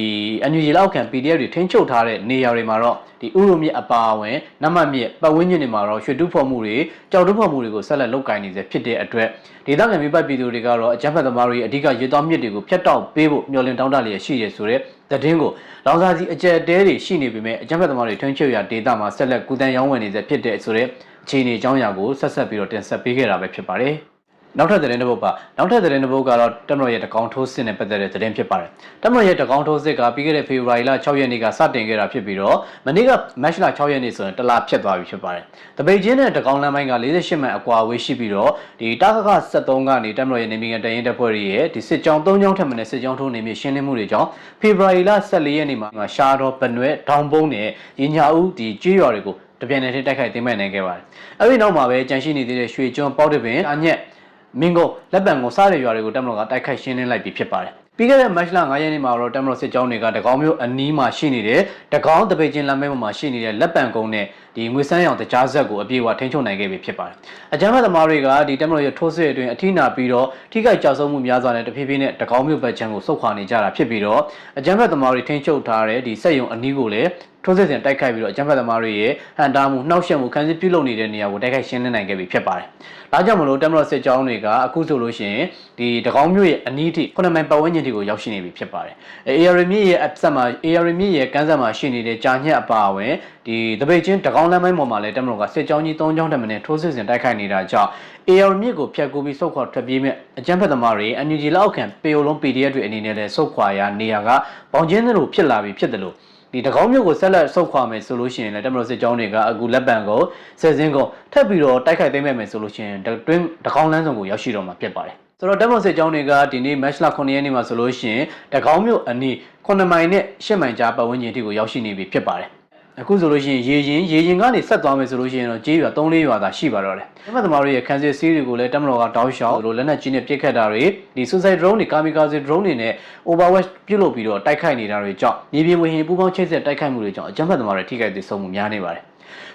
NUG လောက်ခံ PDF တွေထိန်းချုပ်ထားတဲ့နေရာတွေမှာတော့ဒီဥရုမြစ်အပါအဝင်နမတ်မြစ်ပတ်ဝန်းကျင်တွေမှာတော့ရွှေတူးဖော်မှုတွေကြောက်တူးဖော်မှုတွေကိုဆက်လက်လုပ်ကိုင်နေစေဖြစ်တဲ့အတွက်ဒေသခံမိဘပြည်သူတွေကတော့အကြမ်းဖက်သမားတွေအဓိကရေတောမြစ်တွေကိုဖျက်တောက်ပေးဖို့မျှော်လင့်တောင်းတလျက်ရှိတယ်ဆိုတဲ့သတင်းကိုလောင်စာစီအကြက်တဲတွေရှိနေပေမဲ့အကြမ်းဖက်သမားတွေထိန်းချုပ်ရာဒေသမှာဆက်လက်ကူတန်းရောင်းဝယ်နေစေဖြစ်တဲ့ဆိုတဲ့အခြေအနေအကြောင်းအရာကိုဆက်ပြီးတော့တင်ဆက်ပေးခဲ့တာပဲဖြစ်ပါတယ်နောက်ထပ်သတင်းတစ်ပုဒ်ကတော့တပ်မတော်ရဲ့တကောင်ထိုးစစ်နဲ့ပတ်သက်တဲ့သတင်းဖြစ်ပါတယ်။တပ်မတော်ရဲ့တကောင်ထိုးစစ်ကပြီးခဲ့တဲ့ဖေဖော်ဝါရီလ6ရက်နေ့ကစတင်ခဲ့တာဖြစ်ပြီးတော့မနေ့ကမတ်လ6ရက်နေ့ဆိုရင်တလဖြစ်သွားပြီဖြစ်ပါတယ်။တပိတ်ချင်းနဲ့တကောင်လမ်းပိုင်းက48မိုင်အကွာအဝေးရှိပြီးတော့ဒီတာခခ73ကနေတပ်မတော်ရဲ့နေမြေကန်တရင်တပ်ဖွဲ့ရဲ့ဒီစစ်ကြောင်း3ကြောင်းထက်မနည်းစစ်ကြောင်းထိုးနေမြေရှင်းလင်းမှုတွေကြောင့်ဖေဖော်ဝါရီလ14ရက်နေ့မှာရှားတော်ပနွဲဒေါင်ပုံးနဲ့ရင်းညာဦးဒီကြေးရွာတွေကိုတပြိုင်နက်တည်းတိုက်ခိုက်သိမ်းပိုက်နိုင်ခဲ့ပါတယ်။အဲဒီနောက်မှာပဲကြန့်ရှိနေသေးတဲ့ရွှေကျွန်းပေါက်တပင်အညက်မင်းကုန်းလက်ပံကိုစားတဲ့ရွာတွေကိုတပ်မတော်ကတိုက်ခိုက်ရှင်းလင်းလိုက်ပြီးဖြစ်ပါတယ်။ပြီးခဲ့တဲ့မတ်လ9ရက်နေ့မှာတော့တပ်မတော်စစ်ကြောင်းတွေကတကောင်းမျိုးအနီးမှာရှိနေတဲ့တကောင်းတပိတ်ချင်းလမ်းမဲပေါ်မှာရှိနေတဲ့လက်ပံကုန်းနဲ့ဒီငွေစမ်းရောင်တကြားဆက်ကိုအပြည့်အဝထိန်းချုပ်နိုင်ခဲ့ပြီဖြစ်ပါတယ်။အကြမ်းဖက်သမားတွေကဒီတပ်မတော်ရဲ့ထိုးစစ်အတွင်းအထိနာပြီးတော့ထိခိုက်ကြဆုံးမှုများစွာနဲ့တဖြည်းဖြည်းနဲ့တကောင်းမျိုးဘက်ချမ်းကိုဆုတ်ခွာနေကြတာဖြစ်ပြီးတော့အကြမ်းဖက်သမားတွေထိန်းချုပ်ထားတဲ့ဒီစက်ရုံအနီးကိုလည်းထိုးစစ်ဆင်တိုက်ခိုက်ပြီးတော့အကြမ်းဖက်သမားတွေရဲ့ဟန်တာမှုနှောက်ယှက်မှုခံစစ်ပြုလုပ်နေတဲ့နေရာကိုတိုက်ခိုက်ရှင်းလင်းနိုင်ခဲ့ပြီဖြစ်ပါတယ်။ဒါကြောင့်မလို့တပ်မတော်စစ်ကြောင်းတွေကအခုဆိုလို့ရှိရင်ဒီတကောင်းမျိုးရဲ့အနီးထိ9မိုင်ပတ်ဝန်းကျင်ထိကိုရောက်ရှိနေပြီဖြစ်ပါတယ်။ AR မြစ်ရဲ့အဆက်မှာ AR မြစ်ရဲ့ကမ်းစပ်မှာရှိနေတဲ့ကြာညက်အပါအဝင်ဒီတပိတ်ချင်းတကောင်းလမ်းပိုင်းပေါ်မှာလည်းတပ်မတော်ကစစ်ကြောင်းကြီး3ကြောင်းတက်မနဲ့ထိုးစစ်ဆင်တိုက်ခိုက်နေတာကြောင့် AR မြစ်ကိုဖျက်ကူပြီးဆုတ်ခွာထွက်ပြေးမဲ့အကြမ်းဖက်သမားတွေ NUG လောက်ခံပေယိုလုံး PDF တွေအနေနဲ့လည်းဆုတ်ခွာရာနေရာကပေါင်ကျင်းတွေလိုဖြစ်လာပြီဖြစ်တယ်လို့ဒီတကောင်းမျိုးကိုဆက်လက်ဆုတ်ခွာမယ်ဆိုလို့ရှိရင်လည်းတပ်မတော်စစ်ကြောင်းတွေကအခုလက်ပံကိုဆယ်စင်းကိုထပ်ပြီးတော့တိုက်ခိုက်သိမ်းမဲ့မယ်ဆိုလို့ရှိရင်တွင်းတကောင်းလမ်းဆောင်ကိုရောက်ရှိတော့မှာဖြစ်ပါတယ်ဆိုတော့တပ်မတော်စစ်ကြောင်းတွေကဒီနေ့မတ်လ9ရက်နေ့မှာဆိုလို့ရှိရင်တကောင်းမျိုးအနီး9မိုင်နဲ့10မိုင်ကြားပတ်ဝန်းကျင်ထိကိုရောက်ရှိနေပြီဖြစ်ပါတယ်အခုဆိုလို့ရှိရင်ရေရင်ကနေဆက်သွားမယ်ဆိုလို့ရှိရင်တော့ကြေးရွာ3-4ရွာသာရှိပါတော့တယ်။တပ်မတော်တွေရဲ့ခံစစ်စီးတွေကိုလည်းတပ်မတော်ကတောင်းလျှောက်လို့လက်နက်ကြီးနဲ့ပစ်ခတ်တာတွေဒီ suicide drone တွေ kamikaze drone တွေနဲ့ overwatch ပြုတ်လုပ်ပြီးတော့တိုက်ခိုက်နေတာတွေကြောင့်မြေပြင်ဝေဟင်ပူးပေါင်းချိတ်ဆက်တိုက်ခိုက်မှုတွေကြောင့်အကြမ်းဖက်သမားတွေထိခိုက်ဒေဆုံးမှုများနေပါတယ်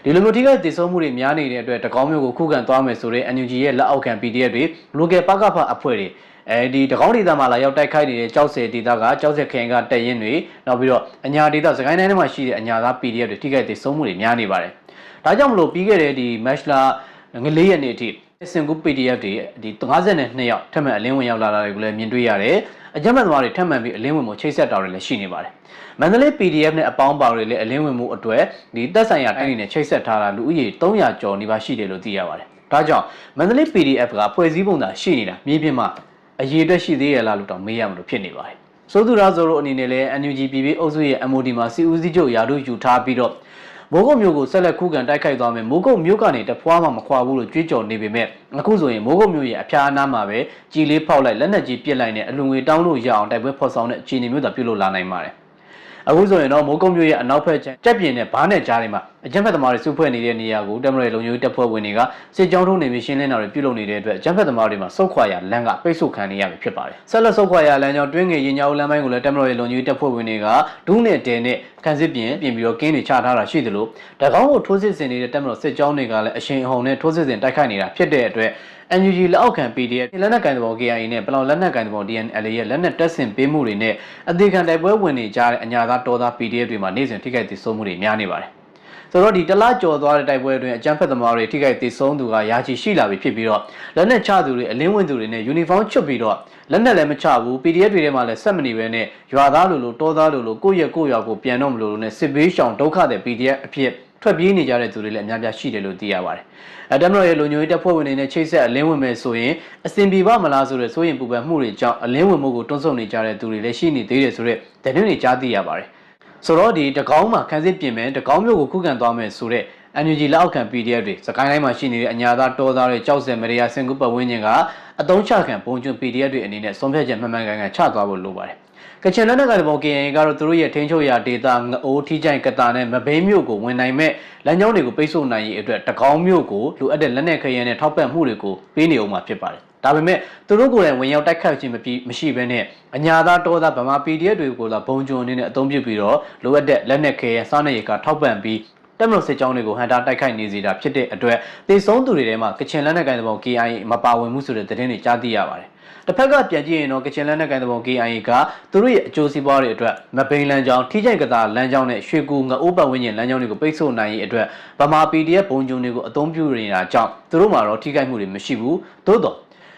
ဒီလိုမျိုးထိခိုက်ဒေဆုံးမှုတွေများနေတဲ့အတွက်တကောင်းမျိုးကိုခုခံသွားမယ်ဆိုတဲ့ NUG ရဲ့လက်အောက်ခံ PDF တွေ local ပကဖအဖွဲ့တွေဒီတကောင်းဒေသမှာလာရောက်တိုက်ခိုက်နေတဲ့ကြောက်စဲဒေသကကြောက်စဲခရင်ကတက်ရင်တွေနောက်ပြီးတော့အညာဒေသစကိုင်းတိုင်းထဲမှာရှိတဲ့အညာသား PDF တွေထိခိုက်ဒေဆုံးမှုတွေများနေပါတယ်ဒါကြောင့်မလို့ပြီးခဲ့တဲ့ဒီ match လာ4ရက်နေ့အထိစင်ကူ PDF တွေဒီ52ယောက်ထပ်မံအလင်းဝင်ရောက်လာတာတွေကိုလည်းမြင်တွေ့ရတယ်အကြမ်းဖက်သမားတွေထပ်မံပြီးအလင်းဝင်မှုချိတ်ဆက်တာတွေလည်းရှိနေပါတယ်မန္တလေး PDF နဲ့အပေါင်းပါတွေလည်းအလင်းဝင်မှုအတွက်ဒီတက်ဆိုင်ရာတိုင်းတွေနဲ့ချိတ်ဆက်ထားတာလူဦးရေ300ကျော်နေပါရှိတယ်လို့သိရပါတယ်ဒါကြောင့်မန္တလေး PDF ကဖွဲ့စည်းပုံသာရှိနေတာမြေပြင်မှာအရေးအတွက်ရှိသေးရလားလို့တောင်မေးရမလို့ဖြစ်နေပါတယ်ဆိုသူရာဇိုတို့အနေနဲ့လည်း NUG ပြည်ပြည်အုပ်စုရဲ့ MOD မှာစီဦးစီးချုပ်ယာတို့ယူထားပြီးတော့မိုးကုတ်မျိုးကိုဆက်လက်ခုခံတိုက်ခိုက်သွားမယ်မိုးကုတ်မျိုးကနေတဖွာမှမခွာဘူးလို့ကြွေးကြော်နေပေမဲ့အခုဆိုရင်မိုးကုတ်မျိုးရဲ့အဖျားအနားမှာပဲကြီးလေးဖောက်လိုက်လက်နက်ကြီးပစ်လိုက်နဲ့အလွန်ငွေတောင်းလို့ရအောင်တိုက်ပွဲဖော်ဆောင်တဲ့အခြေအနေမျိုးသာပြုလုပ်လာနိုင်ပါတယ်အခုဆိုရင်တော့မိုးကုတ်မျိုးရဲ့အနောက်ဘက်ကြက်ပြင်းနဲ့ဘားနဲ့ကြားတွေမှာအကြမ်းဖက်သမားတွေစုဖွဲ့နေတဲ့နေရာကိုတမရလုံခြုံရေးတပ်ဖွဲ့ဝင်တွေကစစ်ကြောင်းထုံးနေပြီးရှင်းလင်းတာတွေပြုလုပ်နေတဲ့အတွက်အကြမ်းဖက်သမားတွေမှာစုတ်ခွာရလမ်းကပိတ်ဆို့ခံနေရပြီဖြစ်ပါတယ်ဆက်လက်စုတ်ခွာရလမ်းကြောင့်တွင်းငယ်ရင်ညာဦးလမ်းပိုင်းကိုလည်းတမရလုံခြုံရေးတပ်ဖွဲ့ဝင်တွေကဒူးနဲ့တဲနဲ့ခံစစ်ပြင်ပြီးတော့ကင်းတွေချထားတာရှိသလိုတကောင်းကိုထိုးစစ်ဆင်နေတဲ့တမရစစ်ကြောင်းတွေကလည်းအရှင်အဟုန်နဲ့ထိုးစစ်ဆင်တိုက်ခိုက်နေတာဖြစ်တဲ့အတွက်NUG လက်အောက်ခံ PDF လက်နက်ကင်သဘော KIA နဲ့ပလောင်လက်နက်ကင်သဘော DNL ရဲ့လက်နက်တပ်ဆင်ပေးမှုတွေနဲ့အသေးခံတိုက်ပွဲဝင်နေကြတဲ့အညာသားတော်သား PDF တွေမှာနေ့စဉ်ထိခိုက်ဒေဆုံးမှုတွေများနေပါတယ်။ဆိုတော့ဒီတလားကျော်သွားတဲ့တိုက်ပွဲအတွင်းအကြမ်းဖက်သမားတွေထိခိုက်ဒေဆုံးသူကရာချီရှိလာပြီဖြစ်ပြီးတော့လက်နက်ချသူတွေအလင်းဝင်သူတွေနဲ့ယူနီဖောင်းချွတ်ပြီးတော့လက်နက်လည်းမချဘူး PDF တွေထဲမှာလည်းဆက်မနေပဲနဲ့ရွာသားလိုလိုတောသားလိုလိုကိုယ့်ရဲ့ကိုယ့်ရွာကိုပြန်တော့မလို့လို့နဲ့စစ်ဘေးရှောင်ဒုက္ခတဲ့ PDF အဖြစ်ထွက်ပြေးနေကြတဲ့သူတွေလည်းအများပြားရှိတယ်လို့သိရပါတယ်။တမတော်ရဲ့လုံခြုံရေးတပ်ဖွဲ့ဝင်တွေနဲ့ချိတ်ဆက်အလင်းဝင်မယ်ဆိုရင်အစင်ပြေပါမလားဆိုတဲ့စိုးရင်ပူပန်မှုတွေကြောင့်အလင်းဝင်မှုကိုတွန်းဆုတ်နေကြတဲ့သူတွေလည်းရှိနေသေးတယ်ဆိုတဲ့သတင်းတွေကြားသိရပါတယ်။ဆိုတော့ဒီတကောင်းမှာခန်းစစ်ပြင်မယ်တကောင်းမျိုးကိုခုခံသွားမယ်ဆိုတဲ့ NUG လက်အောက်ခံ PDF တွေစကိုင်းတိုင်းမှာရှိနေတဲ့အညာသားတောသားတွေကြောက်စဲမရေယာစင်ကူပတ်ဝန်းကျင်ကအတုံးချခံပုံကျွန်း PDF တွေအနေနဲ့ဆုံးဖြတ်ချက်မှန်မှန်ကန်ကန်ချသွားဖို့လိုပါတယ်။ကချင်လက်နက်ကဘော KIA ကတော့သူတို့ရဲ့ထိန်းချုပ်ရာဒေသငအိုးထီးချိုင်ကတာနဲ့မဘိန်းမြို့ကိုဝင်နိုင်မဲ့လမ်းကြောင်းတွေကိုပိတ်ဆို့နိုင်ရေးအတွက်တကောင်းမြို့ကိုလိုအပ်တဲ့လက်နက်ခဲယမ်းနဲ့ထောက်ပံ့မှုတွေကိုပေးနေအောင်မှာဖြစ်ပါတယ်။ဒါပေမဲ့သူတို့ကိုယ်တိုင်ဝင်ရောက်တိုက်ခတ်ခြင်းမရှိဘဲနဲ့အညာသားတောသားဗမာ PDF တွေကိုသာဘုံကျုံအနေနဲ့အသုံးပြုပြီးတော့လိုအပ်တဲ့လက်နက်ခဲယမ်းစားနပ်ရိက္ခာထောက်ပံ့ပြီးတက်မလို့စစ်ကြောင်းတွေကိုဟန်တာတိုက်ခိုက်နေစေတာဖြစ်တဲ့အတွက်တေဆုံးသူတွေထဲမှာကချင်လက်နက်ကိုင်သဘော KIA မပါဝင်မှုဆိုတဲ့သတင်းတွေကြားသိရပါတယ်။တစ်ဖက်ကပြန်ကြည့်ရင်တော့ကချင်လက်နက်ကိုင်သဘော KIA ကသူတို့ရဲ့အကျိုးစီးပွားတွေအတွက်မဘိန်းလမ်းကြောင်းထိကြိုက်ကတာလမ်းကြောင်းနဲ့ရွှေကူငအိုးပတ်ဝန်းကျင်လမ်းကြောင်းတွေကိုပိတ်ဆို့နိုင်ရေးအတွက်ဗမာ PDF ဘုံကျုံတွေကိုအသုံးပြုနေတာကြောင့်သူတို့မှာတော့ထိခိုက်မှုတွေမရှိဘူး။သို့တော့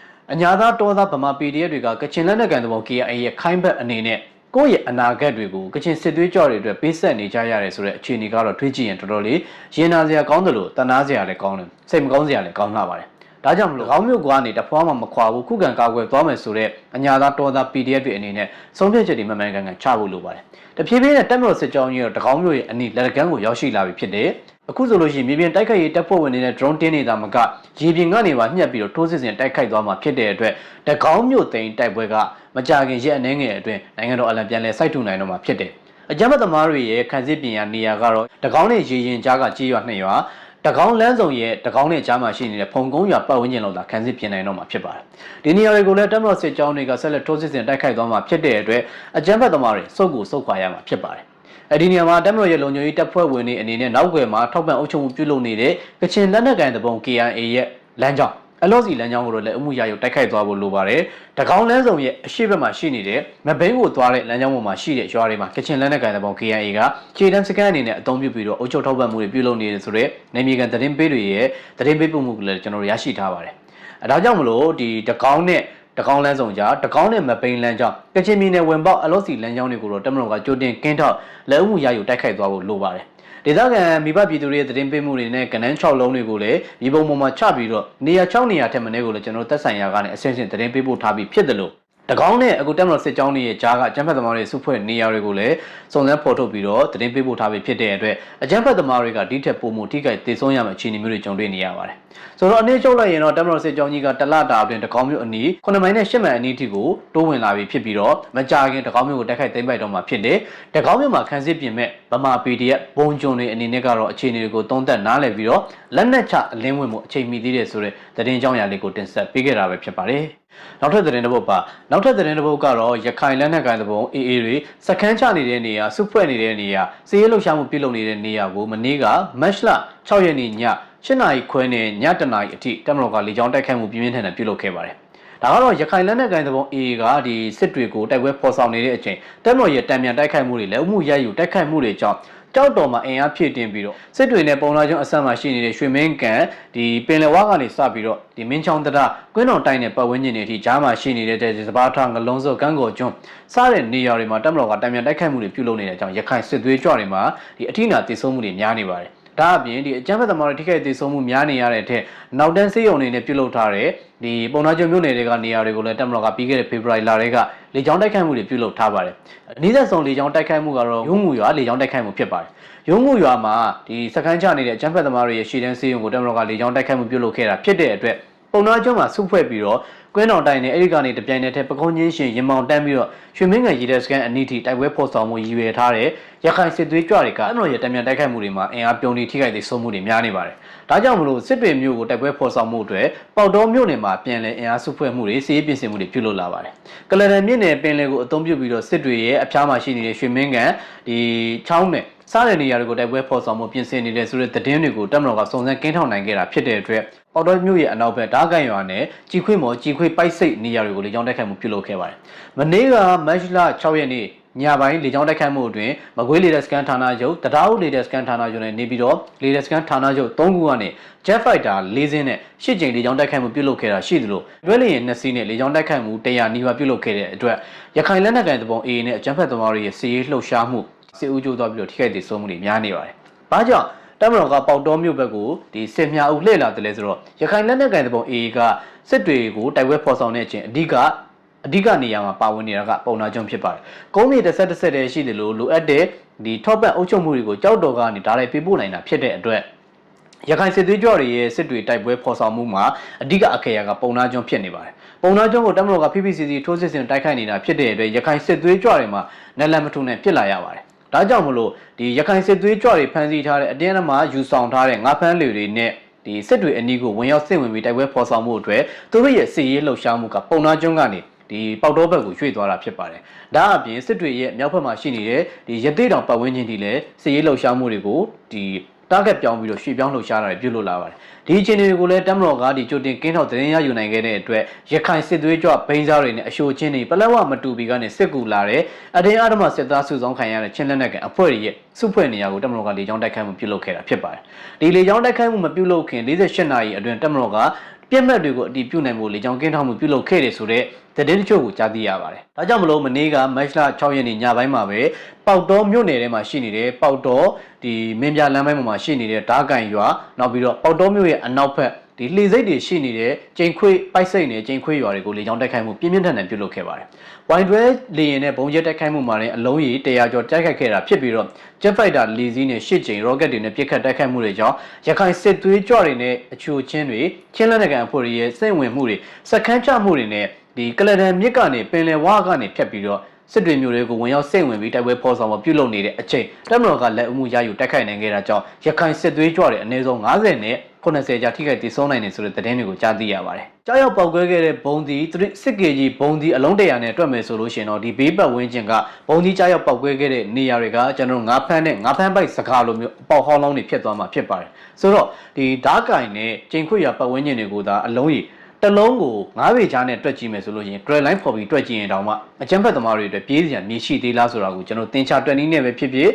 အညာသားတောသားဗမာ PDF တွေကကချင်လက်နက်ကိုင်သဘော KIA ရဲ့ခိုင်းဘက်အနေနဲ့ကိုယ့်ရဲ့အနာဂတ်တွေကိုကချင်စစ်သွေးကြောတွေအတွက်ပေးဆက်နေကြရတယ်ဆိုတဲ့အခြေအနေကတော့တွေးကြည့်ရင်တော်တော်လေးရင်နာစရာကောင်းတယ်လို့တနာစရာလည်းကောင်းတယ်စိတ်မကောင်းစရာလည်းကောင်းလာပါတယ်ဒါကြောင့်မလို့ခေါင်းမျိုးကွာနေတဖွားမှမခွာဘူးခုခံကာကွယ်သွားမယ်ဆိုတဲ့အညာသားတော်သား PDF တွေအနေနဲ့ဆုံးဖြတ်ချက်တွေမှန်မှန်ကန်ကန်ချဖို့လိုပါတယ်တဖြည်းဖြည်းနဲ့တက်မတော်စစ်ကြောင်းကြီးတော့တကောင်းမျိုးရဲ့အနီးလက်ကမ်းကိုရောက်ရှိလာပြီဖြစ်တယ်အခုဆိုလို့ရှိရင်မြေပြင်တိုက်ခိုက်ရေးတပ်ဖွဲ့ဝင်တွေနဲ့ drone တင်းနေတာမကရေပြင်ကနေပါညှက်ပြီးတော့ထိုးစစ်ဆင်တိုက်ခိုက်သွားမှာဖြစ်တဲ့အတွက်တကောင်းမျိုးသိမ်းတိုက်ပွဲကမကြခင်ရက်အနှဲငယ်အတွင်းနိုင်ငံတော်အလံပြန်လဲစိုက်ထူနိုင်တော့မှာဖြစ်တယ်အကြမ်းဖက်သမားတွေရဲ့ခံစစ်ပြင်ရာနေရာကတော့တကောင်းနဲ့ရေရင်ကြားကကြီးရွာ2ရွာတကောင်းလမ်းဆောင်ရဲ့တကောင်းနဲ့ကြားမှာရှိနေတဲ့ဖုံကုန်းရွာပတ်ဝန်းကျင်လောက်သာခံစစ်ပြင်နိုင်တော့မှာဖြစ်ပါတယ်ဒီနေရာတွေကိုလည်းတပ်မတော်စစ်ကြောင်းတွေကဆက်လက်ထိုးစစ်ဆင်တိုက်ခိုက်သွားမှာဖြစ်တဲ့အတွက်အကြမ်းဖက်သမားတွေစုပ်ကိုစုပ်ခွာရမှာဖြစ်ပါတယ်ဒီနေရာမှာတပ်မတော်ရဲ့လုံခြုံရေးတပ်ဖွဲ့ဝင်တွေအနေနဲ့နောက်ွယ်မှာထောက်ပံ့အုပ်ချုပ်မှုပြုလုပ်နေတဲ့ကချင်လက်နက်ကိုင်တပုံ KIA ရဲ့လမ်းကြောင်းအလော့စီလမ်းကြောင်းကိုလည်းအမှုရရုပ်တိုက်ခိုက်သွားဖို့လိုပါတယ်။တကောင်းလမ်းဆောင်ရဲ့အရှိတ်ဘက်မှာရှိနေတဲ့မဘိန်းကိုသွားတဲ့လမ်းကြောင်းပေါ်မှာရှိတဲ့ရွာတွေမှာကချင်လက်နက်ကိုင်တပုံ KIA ကခြေတန်းစကန်အနေနဲ့အသုံးပြုပြီးတော့အုပ်ချုပ်ထောက်ပံ့မှုတွေပြုလုပ်နေတယ်ဆိုတော့နေမြေကန်သတင်းပေးတွေရဲ့သတင်းပေးပို့မှုကိုလည်းကျွန်တော်တို့ရရှိထားပါတယ်။ဒါကြောင့်မလို့ဒီတကောင်းနဲ့တကောင်းလမ်းဆောင်ကြားတကောင်းနဲ့မဘိန်းလမ်းကြောင်းကချင်ပြည်နယ်ဝင်ပေါက်အလော့စီလမ်းကြောင်းတွေကိုတော့တမတော်ကကြိုတင်ကင်းထောက်လက်အမှုရရုပ်တိုက်ခိုက်သွားဖို့လိုပါတယ်။ဒေသခံမိဘပြည်သူတွေရဲ့သတင်းပေးမှုတွေနဲ့ကနန်း6လုံးတွေကိုလည်းဒီပုံပေါ်မှာချပြီးတော့နေရာ6နေရာထက်မနည်းကိုလည်းကျွန်တော်သက်ဆိုင်ရာကနေအဆင့်ဆင့်သတင်းပေးပို့ထားပြီးဖြစ်တယ်လို့တကောင်းနဲ့အခုတက်မတော်စစ်ကြောင်းတွေရဲ့ကြားကအကြမ်းဖက်သမားတွေစုဖွဲ့နေရာတွေကိုလည်းစုံစမ်းဖော်ထုတ်ပြီးတော့သတင်းပေးပို့ထားပြီးဖြစ်တဲ့အတွက်အကြမ်းဖက်သမားတွေကဒီထက်ပိုမိုထိခိုက်ဒေဆုံးရမယ့်အခြေအနေမျိုးတွေကြုံတွေ့နေရပါတယ်။ဆိုတော့အနေချုပ်လိုက်ရင်တော့တက်မတော်စစ်ကြောင်းကြီးကတလတာအတွင်းတကောင်းမျိုးအနီး9မိုင်နဲ့10မိုင်အနီးထိကိုတိုးဝင်လာပြီးဖြစ်ပြီးတော့မကြာခင်တကောင်းမျိုးကိုတိုက်ခိုက်သိမ်းပိုက်တော့မှာဖြစ်တယ်။တကောင်းမျိုးမှာခန်းစစ်ပြင်မဲ့ဗမာ PDF ဘုံကျုံတွေအနေနဲ့ကတော့အခြေအနေတွေကိုသုံးသပ်နားလည်ပြီးတော့လက်နက်ချအလင်းဝင်မှုအချိန်မီသေးတယ်ဆိုတဲ့သတင်းကြောင်းရာလေးကိုတင်ဆက်ပေးခဲ့တာပဲဖြစ်ပါတယ်။ နောက်ထပ်သတင်းတစ်ပုဒ်ပါနောက်ထပ်သတင်းတစ်ပုဒ်ကတော့ရခိုင်လက်နက်ကိုင်သဘုံ AA တွေစခန်းချနေတဲ့နေရာစုဖွဲ့နေတဲ့နေရာစီးရဲလှုပ်ရှားမှုပြုလုပ်နေတဲ့နေရာကိုမနေ့ကမတ်လ6ရက်နေ့ည8နာရီခွဲနဲ့ည1နာရီအထိတပ်မတော်ကလေကြောင်းတိုက်ခိုက်မှုပြင်းပြင်းထန်ထန်ပြုလုပ်ခဲ့ပါတယ်ဒါကတော့ရခိုင်လက်နက်ကိုင်သဘုံ AA ကဒီစစ်တွေကိုတိုက်ပွဲဖော်ဆောင်နေတဲ့အချိန်တပ်မတော်ရဲ့တံမြန်တိုက်ခိုက်မှုတွေလက်မှုရယူတိုက်ခိုက်မှုတွေကြောင့်ကြောက်တော်မှာအင်အားဖြည့်တင်ပြီးတော့စစ်တွေနဲ့ပုံလာကျွန်းအဆက်မှာရှိနေတဲ့ရွှေမင်းကန်ဒီပင်လယ်ဝါကနေစပြီးတော့ဒီမင်းချောင်းတရကွင်းတော်တိုင်းနဲ့ပတ်ဝန်းကျင်တွေအထိကြားမှာရှိနေတဲ့စပါးထောင်ငလုံးစုပ်ကန်းကိုကျွန်းစတဲ့နေရာတွေမှာတပ်မတော်ကတံမြန်တိုက်ခိုက်မှုတွေပြုလုပ်နေတဲ့အကြောင်းရခိုင်စစ်သွေးကြွတွေမှာဒီအထိနာတည်ဆုံမှုတွေများနေပါတယ်ဒါအပြင်ဒီအကြမ်းဖက်သမားတွေထိခိုက်ဒေဆုံးမှုများနေရတဲ့အထက်နောက်တန်းစေးရုံတွေနဲ့ပြုလုပ်ထားတဲ့ဒီပုံနာကျွန်းမြို့နယ်တွေကနေရာတွေကိုလည်းတပ်မတော်ကပြီးခဲ့တဲ့ဖေဖော်ဝါရီလတွေကလေကြောင်းတိုက်ခိုက်မှုတွေပြုလုပ်ထားပါတယ်။အနည်းဆုံးလေကြောင်းတိုက်ခိုက်မှုကတော့ရုံးငူရွာလေကြောင်းတိုက်ခိုက်မှုဖြစ်ပါတယ်။ရုံးငူရွာမှာဒီစခန်းချနေတဲ့အကြမ်းဖက်သမားတွေရဲ့ရှေ့တန်းစေးရုံကိုတပ်မတော်ကလေကြောင်းတိုက်ခိုက်မှုပြုလုပ်ခဲ့တာဖြစ်တဲ့အတွက်ပုံနာကျွန်းမှာစုဖွဲ့ပြီးတော့ကွင်းတော်တိုင်းနဲ့အဲဒီကနေတပြိုင်နက်တည်းပကုံးချင်းရှင်ရင်မောင်တန်းပြီးတော့ရွှေမင်းငယ်ရေတပ်စကန်အနီးထိတိုက်ပွဲဖော်ဆောင်မှုရည်ရွယ်ထားတဲ့ရခိုင်စစ်သွေးကြွတွေကတပ်မတော်ရဲ့တံမြန်တိုက်ခိုက်မှုတွေမှာအင်အားပြုံးထိခိုက်သေးဆုံးမှုတွေများနေပါတယ်။ဒါကြောင့်မလို့စစ်တွေမျိုးကိုတိုက်ပွဲဖော်ဆောင်မှုအတွက်ပေါက်တော်မြို့နယ်မှာပြန်လည်အင်အားစုဖွဲ့မှုတွေစီးရေးပြင်ဆင်မှုတွေပြုလုပ်လာပါတယ်။ကလရန်မြင့်နယ်ပင်လယ်ကိုအသုံးပြုပြီးတော့စစ်တွေရဲ့အဖျားမှာရှိနေတဲ့ရွှေမင်းကန်ဒီချောင်းနဲ့စားတဲ့နေရာတွေကိုတိုက်ပွဲဖော်ဆောင်မှုပြင်ဆင်နေတဲ့ဆိုတဲ့သတင်းတွေကိုတပ်မတော်ကစုံစမ်းကင်းထောက်နိုင်ခဲ့တာဖြစ်တဲ့အတွက်ပေါတော်မြို့ရဲ့အနောက်ဘက်ဓာကန်ရွာနဲ့ကြီးခွေမော်ကြီးခွေပိုက်စိတ်နေရာတွေကိုလေကြောင်းတိုက်ခိုက်မှုပြုလုပ်ခဲ့ပါတယ်။မနေ့ကမတ်လ6ရက်နေ့ညပိုင်းလေကြောင်းတိုက်ခိုက်မှုအတွင်းမကွေးလေတပ်စကန်ဌာနချုပ်တရာဦးလေတပ်စကန်ဌာနချုပ်နဲ့နေပြီးတော့လေတပ်စကန်ဌာနချုပ်3ခုကနေ Jet Fighter 4စင်းနဲ့8ကြိမ်လေကြောင်းတိုက်ခိုက်မှုပြုလုပ်ခဲ့တာရှိသလိုတွဲလေရင်2စီးနဲ့လေကြောင်းတိုက်ခိုက်မှု100နီးပါးပြုလုပ်ခဲ့တဲ့အတွက်ရခိုင်လက်နက်ကိုင်သဘုံ AA နဲ့အကြမ်းဖက်သမားတွေရဲ့စီးရေးလှုပ်ရှားမှုစစ်ဦးကျိုးသွားပြီးတော့ထိခိုက်ဒေဆုံးမှုတွေများနေပါတယ်။ဘာကြောင့်တပ်မတော်ကပေါက်တော်မြို့ဘက်ကိုဒီစစ်မြာဦးလှည့်လာတယ်လဲဆိုတော့ရခိုင်လက်နက်ကိုင်သဘုံ AA ကစစ်တွေကိုတိုက်ပွဲဖော်ဆောင်တဲ့အချိန်အဓိကနေရာမှာပါဝင်နေတာကပုံနာကျွန်းဖြစ်ပါတယ်။ကုန်းမြေတစ်ဆက်တည်းရှိတယ်လို့လိုအပ်တဲ့ဒီထောက်ပံ့အုပ်ချုပ်မှုတွေကိုကြောက်တော်ကနေဒါလိုက်ပြပို့နိုင်တာဖြစ်တဲ့အတွက်ရခိုင်စစ်သွေးကြွတွေရဲ့စစ်တွေတိုက်ပွဲဖော်ဆောင်မှုမှာအဓိကအခေယာကပုံနာကျွန်းဖြစ်နေပါတယ်။ပုံနာကျွန်းကိုတပ်မတော်က PPCC ထိုးစစ်ဆင်တိုက်ခိုက်နေတာဖြစ်တဲ့အတွက်ရခိုင်စစ်သွေးကြွတွေမှာနယ်လန်မထုံနဲ့ဖြစ်လာရပါတယ်။ဒါကြောင့်မလို့ဒီရခိုင်စစ်သွေးကြွတွေဖမ်းဆီးထားတဲ့အတင်းအဓမ္မယူဆောင်ထားတဲ့ငါးဖမ်းလူတွေနဲ့ဒီစစ်တွေအနီးကိုဝင်ရောက်စစ်ဝင်ပြီးတိုက်ပွဲဖော်ဆောင်မှုအတွက်သူတို့ရဲ့စစ်ရေးလှုပ်ရှားမှုကပုံနာကျွန်းကနေဒီပေါက်တော်ဘက်ကိုရွှေ့သွားတာဖြစ်ပါတယ်။ဒါအပြင်စစ်တွေရဲ့မြောက်ဘက်မှာရှိနေတဲ့ဒီရသေးတောင်ပတ်ဝန်းကျင်တွေလည်းစစ်ရေးလှုပ်ရှားမှုတွေကိုဒီtarget ပြောင်းပြီးတော့ရွှေ့ပြောင်းလှုပ်ရှားတာတွေပြုလုပ်လာပါတယ်။ဒီအခြေအနေတွေကိုလည်းတပ်မတော်ကဒီကြိုတင်ကင်းထောက်သတင်းရယူနိုင်ခဲ့တဲ့အတွက်ရခိုင်စစ်သွေးကြွဘိန်းစားတွေနဲ့အရှိုချင်းတွေပလက်ဝမတူပီကနေစစ်ကူလာတဲ့အတင်းအဓမ္မစစ်သားစုဆောင်ခံရတဲ့ချင်းလက်နက်ကန်အဖွဲ့တွေရဲ့စုဖွဲ့နေရာကိုတပ်မတော်ကလေကြောင်းတိုက်ခိုက်မှုပြုလုပ်ခဲ့တာဖြစ်ပါတယ်။ဒီလေကြောင်းတိုက်ခိုက်မှုမပြုလုပ်ခင်48နာရီအတွင်းတပ်မတော်ကပြက်မှတ်တွေကိုအတီးပြုတ်နိုင်မှုလေကြောင်းကင်းထောက်မှုပြုလုပ်ခဲ့တယ်ဆိုတဲ့သတင်းတချို့ကိုကြားသိရပါတယ်။ဒါကြောင့်မလို့မနေ့ကမတ်လ6ရက်နေ့ညပိုင်းမှာပဲပေါက်တော်မြို့နယ်ထဲမှာရှိနေတဲ့ပေါက်တော်ဒီမင်းပြလမ်းပိုင်းမှာရှိနေတဲ့ဓာကန်ရွာနောက်ပြီးတော့ပေါက်တော်မြို့ရဲ့အနောက်ဘက်ဒီလှေစိတ်တွေရှိနေတဲ့ကျိန်ခွေပိုက်စိတ်နဲ့ကျိန်ခွေရွာတွေကိုလေကြောင်းတိုက်ခိုက်မှုပြင်းပြင်းထန်ထန်ပြုလုပ်ခဲ့ပါတယ်။ဝိုင်တွဲလေရင်နဲ့ဘုံကျဲတိုက်ခိုက်မှုမှာလည်းအလုံးကြီး100ကျော်တိုက်ခိုက်ခဲ့တာဖြစ်ပြီးတော့ Jet Fighter ၄စီးနဲ့8ကြိမ် rocket တွေနဲ့ပစ်ခတ်တိုက်ခိုက်မှုတွေကြောင့်ရခိုင်စစ်သွေးကြွတွေနဲ့အချိုချင်းတွေချင်းလက်နက်ကန်အဖွဲ့တွေရဲ့စိတ်ဝင်မှုတွေစက္ကန့်ချမှုတွေနဲ့ဒီကလဒန်မြစ်ကနေပင်လယ်ဝါကနေဖြတ်ပြီးတော့စစ်တွေမျိုးတွေကိုဝင်ရောက်စိတ်ဝင်ပြီးတိုက်ပွဲဖော်ဆောင်မှုပြုလုပ်နေတဲ့အချိန်တပ်မတော်ကလက်အမှုရယူတိုက်ခိုက်နိုင်ခဲ့တာကြောင့်ရခိုင်စစ်သွေးကြွတွေအနည်းဆုံး90နဲ့80ကြာထိခိုက်တည်ဆုံးနိုင်တယ်ဆိုတဲ့သတင်းတွေကိုကြားသိရပါတယ်။ကြောက်ရောက်ပေါက်ကွဲခဲ့တဲ့ဘုံဒီစစ်ကေကြီးဘုံဒီအလုံး100နဲ့တွက်မယ်ဆိုလို့ရှိရင်တော့ဒီဘေးပတ်ဝန်းကျင်ကဘုံဒီကြောက်ရောက်ပေါက်ကွဲခဲ့တဲ့နေရာတွေကကျွန်တော်ငါးဖမ်းပိုက်စကားလိုမျိုးအပေါက်ဟောင်းလောင်းတွေဖြစ်သွားမှာဖြစ်ပါတယ်။ဆိုတော့ဒီဓာကင်နဲ့ကျိန်ခွေရပတ်ဝန်းကျင်တွေကိုသာအလုံးကြီးတလုံးကို9ပေချားနဲ့တွက်ကြည့်မယ်ဆိုလို့ရှိရင် trail line ဖော်ပြီးတွက်ကြည့်ရင်တောင်မှအကြမ်းဖက်သမားတွေအတွက်ပြေးစရာမြေရှိသေးလားဆိုတာကိုကျွန်တော်သင်ချတွက်နည်းနဲ့ပဲဖြစ်ဖြစ်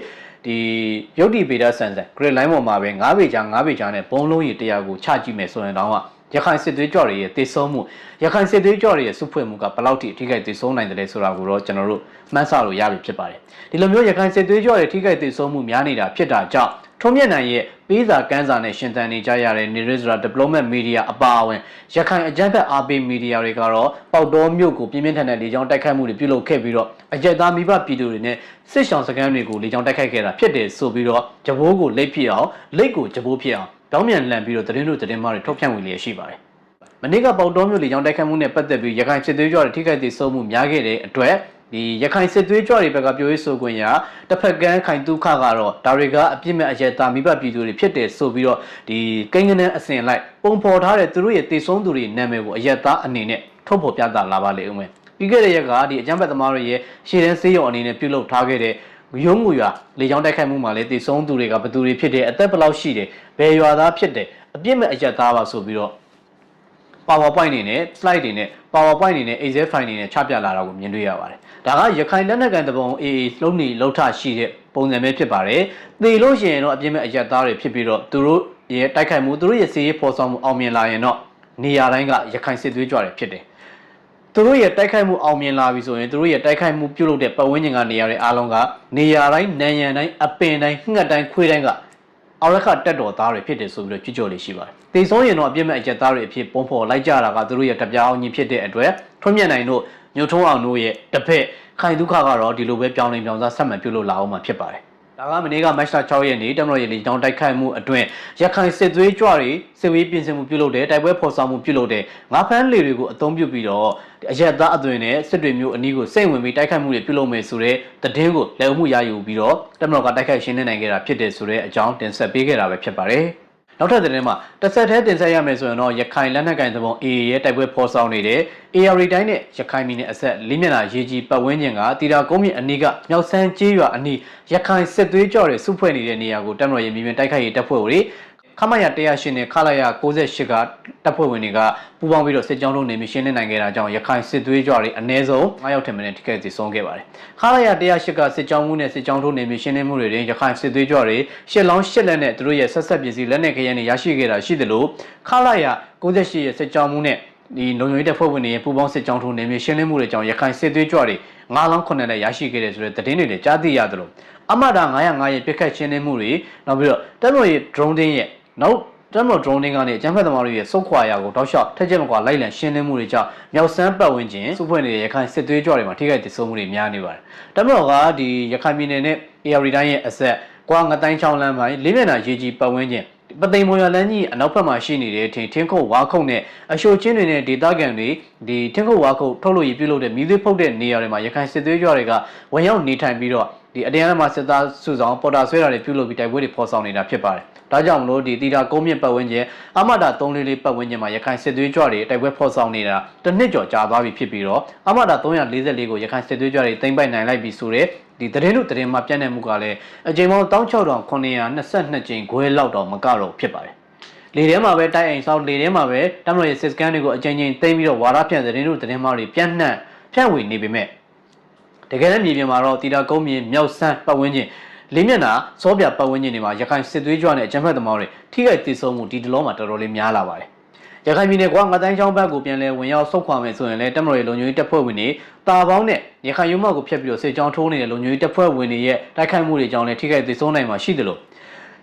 ဒီရုပ်တီဗေဒဆန်ဆန် grid line ပေါ်မှာပဲ9ပေချာနဲ့ဘုံလုံးကြီး100ကိုချကြည့်မယ်ဆိုရင်တောင်မှရခိုင်စစ်သွေးကြွတွေရဲ့တေဆုံးမှုရခိုင်စစ်သွေးကြွတွေရဲ့စုဖွဲ့မှုကဘယ်လောက်ထိအထိခိုက်တေဆုံးနိုင်တယ်ဆိုတာကိုတော့ကျွန်တော်တို့မှန်းဆလို့ရပြီဖြစ်ပါတယ်ဒီလိုမျိုးရခိုင်စစ်သွေးကြွတွေထိခိုက်တေဆုံးမှုများနေတာဖြစ်တာကြောင့်ထုံးမြင့်နိုင်ရဲ့ပေးစာကမ်းစာနဲ့ရှင်သန်နေကြရတဲ့နေရစ်ဆိုတာ diplomat media အပါအဝင်ရခိုင်အကြမ်းဖက်အားပေး media တွေကတော့ပေါက်တော်မြို့ကိုပြင်းပြင်းထန်ထန်လေကြောင်းတိုက်ခိုက်မှုတွေပြုလုပ်ခဲ့ပြီးတော့အကြက်သားမိဘပြည်သူတွေနဲ့စစ်ဆောင်စခန်းတွေကိုလေကြောင်းတိုက်ခိုက်ခဲ့တာဖြစ်တယ်ဆိုပြီးတော့ဂျဘိုးကိုလိတ်ဖြစ်အောင်လိတ်ကိုဂျဘိုးဖြစ်အောင်တောင်းမြန်လှန်ပြီးတော့သတင်းမှားတွေထုတ်ပြန်ဝင်လျက်ရှိပါတယ်မနေ့ကပေါက်တော်မြို့လေကြောင်းတိုက်ခိုက်မှုနဲ့ပတ်သက်ပြီးရခိုင်စစ်သွေးကြွတွေထိခိုက်ဒေဆုံးမှုများခဲ့တဲ့အတွက်ဒီရခိုင်စစ်သွေးကြွတွေဘက်ကပြောရေးဆိုခွင့်ရတစ်ဖက်ကန်းခိုင်တုခကတော့ဒါတွေကအပြစ်မဲ့အရက်သားမိဘပြည်သူတွေဖြစ်တယ်ဆိုပြီးတော့ဒီကိန်းကနန်းအစဉ်လိုက်ပုံဖော်ထားတဲ့သူတို့ရဲ့တေဆုံးသူတွေနာမည်ကိုအရက်သားအနေနဲ့ ထုတ်ဖော်ပြသလာပါလေဦးမယ်ပြီးခဲ့တဲ့ရက်ကဒီအကြမ်းဖက်သမားတွေရဲ့ရှေ့တန်းစေးရုံအနေနဲ့ပြုလုပ်ထားခဲ့တဲ့ရုံးငွေရွာလေကြောင်းတိုက်ခိုက်မှုမှာလည်းတည်ဆုံးသူတွေကဘယ်သူတွေဖြစ်တယ်အသက်ဘယ်လောက်ရှိတယ်ဘယ်ရွာသားဖြစ်တယ်အပြစ်မဲ့အရက်သားပါဆိုပြီးတော့ PowerPoint တွေနဲ့ slide တွေနဲ့ PowerPoint တွေနဲ့ Excel file တွေနဲ့ချပြလာတာကိုမြင်တွေ့ရပါတယ်ဒါကရခိုင်လက်နက်ကန်တပုံ AA လုံးနေလောက်ထရှိတဲ့ပုံစံပဲဖြစ်ပါတယ်သေလို့ရှိရင်တော့အပြစ်မဲ့အရက်သားတွေဖြစ်ပြီးတော့သူတို့ရဲ့တိုက်ခိုက်မှုသူတို့ရဲ့စီးရေးဖော်ဆောင်မှုအောင်မြင်လာရင်တော့နေရာတိုင်းကရခိုင်စစ်သွေးကြွတွေဖြစ်တယ်သူတို့ရဲ့တိုက်ခိုက်မှုအောင်မြင်လာပြီဆိုရင်သူတို့ရဲ့တိုက်ခိုက်မှုပြုလုပ်တဲ့ပတ်ဝန်းကျင်ကနေရာတွေအားလုံးကနေရာတိုင်းနံရံတိုင်းအပင်တိုင်းငှက်တိုင်းခွေးတိုင်းကအော်ရခတက်တော်သားတွေဖြစ်တယ်ဆိုပြီးတော့ကြွကြော်လေးရှိပါတယ်။တေဆုံးရင်တော့အပြစ်မဲ့အကျက်သားတွေအဖြစ်ပုံဖော်လိုက်ကြတာကသူတို့ရဲ့တပြားအောင်ကြီးဖြစ်တဲ့အတွက်ထွန်းမြတ်နိုင်တို့ညိုထုံးအောင်တို့ရဲ့တစ်ဖက်ခိုင်ဒုက္ခကတော့ဒီလိုပဲပြောင်းလဲပြောင်းစားဆက်မှန်ပြုလုပ်လာအောင်မှာဖြစ်ပါတယ်။ဒါကမနေ့ကမတ်လ6ရက်နေ့တမတော်ရဲ့လေကြောင်းတိုက်ခိုက်မှုအတွင်းရခိုင်စစ်သွေးကြွတွေစစ်ဝေးပြင်ဆင်မှုပြုလုပ်တဲ့တိုက်ပွဲဖော်ဆောင်မှုပြုလုပ်တဲ့ငါးဖမ်းလေတွေကိုအသုံးပြုပြီးတော့အရက်သားအသွင်နဲ့စစ်တွေမျိုးအနီးကိုစိတ်ဝင်ပြီးတိုက်ခိုက်မှုတွေပြုလုပ်မယ်ဆိုတဲ့သတင်းကိုလက်ဦးမှုရယူပြီးတော့တမတော်ကတိုက်ခိုက်ရှင်းနေနိုင်ခဲ့တာဖြစ်တယ်ဆိုတဲ့အကြောင်းတင်ဆက်ပေးခဲ့တာပဲဖြစ်ပါတယ်။နောက်ထပ်သတင်းမှာတစ်ဆက်တည်းတင်ဆက်ရမယ်ဆိုရင်တော့ရခိုင်လက်နက်ကိုင်သဘော AA ရဲ့တိုက်ပွဲဖော်ဆောင်နေတဲ့ AR တိုင်းနဲ့ရခိုင်ပြည်နယ်အဆက်လေးမျက်နှာရေးကြီးပတ်ဝန်းကျင်ကတီတာကုန်းမြင့်အနီးကမြောက်ဆန်းကျေးရွာအနီးရခိုင်စစ်သွေးကြော်တွေစုဖွဲ့နေတဲ့နေရာကိုတမတော်ရဲ့မြေပြင်တိုက်ခိုက်ရေးတပ်ဖွဲ့တွေခမရ108နဲ့ခလာရ68ကတပ်ဖွဲ့ဝင်တွေကပူးပေါင်းပြီးတော့စစ်ကြောင်းလုံးနေမရှင်းနေနိုင်ခဲ့တာကြောင့်ရခိုင်စစ်သွေးကြွတွေအ ਨੇ ဆုံး9ယောက်ထက်မနည်းထိခိုက်သေဆုံးခဲ့ပါတယ်။ခလာရ108ကစစ်ကြောင်းမှုနဲ့စစ်ကြောင်းလုံးနေမရှင်းနေမှုတွေတွင်ရခိုင်စစ်သွေးကြွတွေရှစ်လောင်းရှစ်လက်နဲ့သူတို့ရဲ့ဆက်ဆက်ပစ္စည်းလက်နက်ခဲယမ်းတွေရရှိခဲ့တာရှိသလိုခလာရ68ရဲ့စစ်ကြောင်းမှုနဲ့ဒီလုံခြုံရေးတပ်ဖွဲ့ဝင်တွေရဲ့ပူးပေါင်းစစ်ကြောင်းထုံးနေမြေရှင်းလင်းမှုတွေကြောင့်ရခိုင်စစ်သွေးကြွတွေ9လောင်း9လက်ရရှိခဲ့တဲ့ဆိုတဲ့သတင်းတွေလည်းကြားသိရတယ်လို့အမတာ905ရဲ့ပြစ်ခတ်ရှင်းလင်းမှုတွေနောက်ပြီးတော့တပ်မတော်ရဲ့ drone တင်းရဲ့နောက်တမတော် drone တင်းကနေအကြမ်းဖက်သမားတွေရဲ့စုခွာရာကိုတောက်လျှောက်ထက်ချက်မကွာလိုက်လံရှင်းလင်းမှုတွေကြောင့်မြောက်စမ်းပတ်ဝန်းကျင်စုဖွဲ့နေတဲ့ရခိုင်စစ်သွေးကြွတွေမှာထိခိုက်ဒေဆုံးမှုတွေများနေပါတယ်တမတော်ကဒီရခိုင်ပြည်နယ်နဲ့ AR တိုင်းရဲ့အဆက်ကွာငတိုင်းချောင်းလမ်းပိုင်းလေးမျက်နှာရေးကြီးပတ်ဝန်းကျင်ပသိမ်မော်ရလန်းကြီးအနောက်ဘက်မှာရှိနေတဲ့အထင်ထင်းခုတ်ဝါခုတ်နဲ့အရှိုချင်းတွေနဲ့ဒေသခံတွေဒီထင်းခုတ်ဝါခုတ်ထုတ်လို့ရပြုလုပ်တဲ့မြည်သွေးဖုတ်တဲ့နေရာတွေမှာရခိုင်စစ်သွေးကြွတွေကဝင်ရောက်နေထိုင်ပြီးတော့ဒီအတရားမှာစစ်သားစုဆောင်ပေါ်တာဆွဲတာတွေပြုလုပ်ပြီးတိုက်ပွဲတွေဖော်ဆောင်နေတာဖြစ်ပါတယ်။ဒါကြောင့်မလို့ဒီတီတာကုန်းမြင့်ပတ်ဝန်းကျင်အမတာ344ပတ်ဝန်းကျင်မှာရခိုင်စစ်သွေးကြွတွေတိုက်ပွဲဖော်ဆောင်နေတာတစ်နှစ်ကျော်ကြာသွားပြီဖြစ်ပြီးတော့အမတာ344ကိုရခိုင်စစ်သွေးကြွတွေသိမ်းပိုက်နိုင်လိုက်ပြီဆိုတဲ့ဒီသတင်းတို့သတင်းမှာပြန့်နှံ့မှုကလည်းအကြိမ်ပေါင်း16922ကြိမ်ခွဲလောက်တော့မကတော့ဖြစ်ပါတယ်။လေထဲမှာပဲတိုက်အိမ်ဆောက်လေထဲမှာပဲတမတော်ရဲ့စစ်စကန်တွေကိုအကြိမ်ကြိမ်သိမ်းပြီးတော့ဝါရဖြန့်သတင်းတို့သတင်းမှာတွေပြန့်နှံ့ဖြန့်ဝေနေပေမဲ့တကယ်လည်းမြေပြင်မှာတော့တီတာကုန်းမြေမြောက်ဆန်းပတ်ဝန်းကျင်လေးမျက်နှာစောပြပတ်ဝန်းကျင်တွေမှာရခိုင်စစ်သွေးကြွနဲ့အကြမ်းဖက်သမားတွေထိခိုက်ဒေဆုံးမှုဒီတလုံးမှာတော်တော်လေးများလာပါတယ်။ရခိုင်ပြည်နယ်ကငတိုင်းချောင်းဘက်ကိုပြန်လဲဝင်ရောက်ဆုတ်ခွာမယ်ဆိုရင်လည်းတမတော်ရဲ့လုံခြုံရေးတပ်ဖွဲ့ဝင်တွေတာပေါင်းနဲ့ရခိုင်ရုံးမကိုဖျက်ပြီးတော့စစ်ကြောင်းထိုးနေတဲ့လုံခြုံရေးတပ်ဖွဲ့ဝင်တွေရဲ့တိုက်ခိုက်မှုတွေကြောင့်လည်းထိခိုက်ဒေဆုံးနိုင်မှာရှိတယ်လို့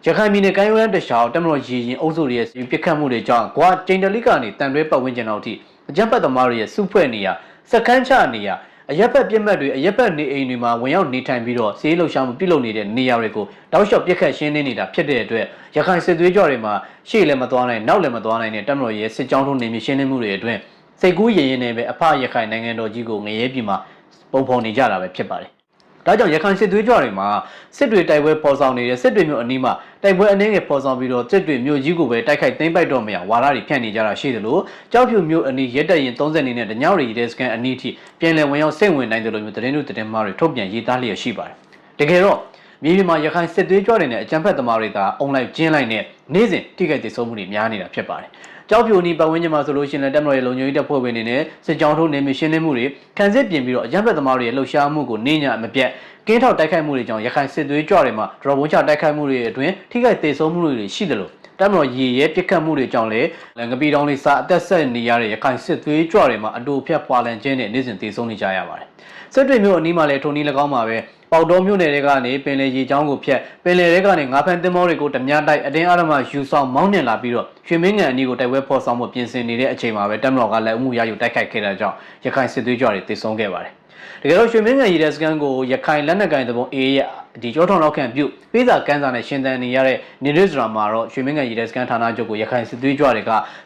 ရခိုင်ပြည်နယ်ကမ်းရိုးတန်းတခြားတမတော်ရည်ရင်အုပ်စုတွေရဲ့ပြစ်ခတ်မှုတွေကြောင့်ကွာကျိန်တလိကနေတန်တွဲပတ်ဝန်းကျင်တော်ထိအကြမ်းဖက်သမားတွေရဲ့စုဖွဲ့နေရစကန်းချနေရအရက်ဖက်ပြစ်မှတ်တွေအရက်ဖက်နေအိမ်တွေမှာဝင်ရောက်နေထိုင်ပြီးတော့စီးလှုပ်ရှားမှုပြုလုပ်နေတဲ့နေရာတွေကိုတောက်လျှောက်ပြစ်ခတ်ရှင်းနေတာဖြစ်တဲ့အတွက်ရခိုင်စစ်သွေးကြွတွေမှာရှေ့လည်းမသွားနိုင်နောက်လည်းမသွားနိုင်တဲ့တမတော်ရဲ့စစ်ကြောင်းထုံးနေမြေရှင်းလင်းမှုတွေအတွင်းစိတ်ကူးရင်ရင်နဲ့ပဲအဖရခိုင်နိုင်ငံတော်ကြီးကိုငရဲပြည်မှာပုံဖော်နေကြတာပဲဖြစ်ပါတယ်။ဒါကြောင့်ရခိုင်စစ်သွေးကြွတွေမှာစစ်တွေတိုက်ပွဲပေါ်ဆောင်နေတဲ့စစ်တွေမျိုးအနီးမှာတိုက်ပွဲအနေငယ်ပေါ်ဆောင်ပြီးတော့စစ်တွေမျိုးကြီးကိုပဲတိုက်ခိုက်သိမ်းပိုက်တော့မရဝါရတွေဖြန့်နေကြတာရှိသလိုကြောက်ဖြူမျိုးအနီးရက်တက်ရင်30နေနဲ့တညောင်ရီရဲစကန်အနီးထိပြန်လည်ဝင်ရောက်စိတ်ဝင်နိုင်တယ်လို့မျိုးသတင်းတို့သတင်းမှားတွေထုတ်ပြန်ရေးသားလျက်ရှိပါတယ်။တကယ်တော့မြေပြင်မှာရခိုင်စစ်သွေးကြွတွေနဲ့အကြမ်းဖက်သမားတွေကအုံလိုက်ကျင်းလိုက်နဲ့နေ့စဉ်ထိခိုက်ဒေဆုံးမှုတွေများနေတာဖြစ်ပါတယ်။ကြောက်ဖြူနီပတ်ဝန်းကျင်မှာဆိုလို့ရှိရင်လည်းတပ်မတော်ရဲ့လုံခြုံရေးတပ်ဖွဲ့ဝင်တွေနဲ့စစ်ကြောင်းထိုးနေမရှင်းလင်းမှုတွေခံစစ်ပြင်ပြီးတော့အကြမ်းဖက်သမားတွေရဲ့လှုပ်ရှားမှုကိုနေညမပြတ်ကင်းထောက်တိုက်ခိုက်မှုတွေကြောင့်ရခိုင်စစ်သွေးကြွတွေမှာဒရော်ဘုံချတိုက်ခိုက်မှုတွေအတွင်းထိခိုက်ဒေဆုံးမှုတွေရှိတယ်လို့တပ်မတော်ရည်ရဲပြစ်ခတ်မှုတွေကြောင့်လည်းငပီတောင်လေးစာအသက်ဆက်နေရတဲ့ရခိုင်စစ်သွေးကြွတွေမှာအတူဖြတ်ဖွာလန်ခြင်းနဲ့နေ့စဉ်ဒေဆုံးနေကြရပါတယ်။စစ်တွေမျိုးအနီးမှာလည်းထုံနီ၎င်းမှာပဲပေါတော်မြို့နယ်တွေကနေပင်လယ်ရေချောင်းကိုဖြတ်ပင်လယ်တွေကနေငါးဖန်သင်္ဘောတွေကိုဓမြတိုက်အတင်းအဓမ္မယူဆောင်မောင်းနှင်လာပြီးတော့ရွှေမင်းငံအနီးကိုတိုက်ပွဲဖော်ဆောင်မှုပြင်ဆင်နေတဲ့အချိန်မှာပဲတပ်မတော်ကလည်းအမှုရယူတိုက်ခိုက်ခဲ့တဲ့ကြောင့်ရခိုင်စစ်သွေးကြွတွေဒေဆုံးခဲ့ပါတယ်။တကယ်တော့ရွှေမင်းငံရေတပ်စခန်းကိုရခိုင်လက်နက်ကိုင်သဘော AA ရဲ့ဒီကြောထောင်လောက်ခံပြုပေးစာကန်းစာနဲ့ရှင်သန်နေရတဲ့နေရစ်စရာမှာတော့ရွှေမင်းငံရေတပ်စခန်းဌာနချုပ်ကိုရခိုင်စစ်သွေးကြွတွေ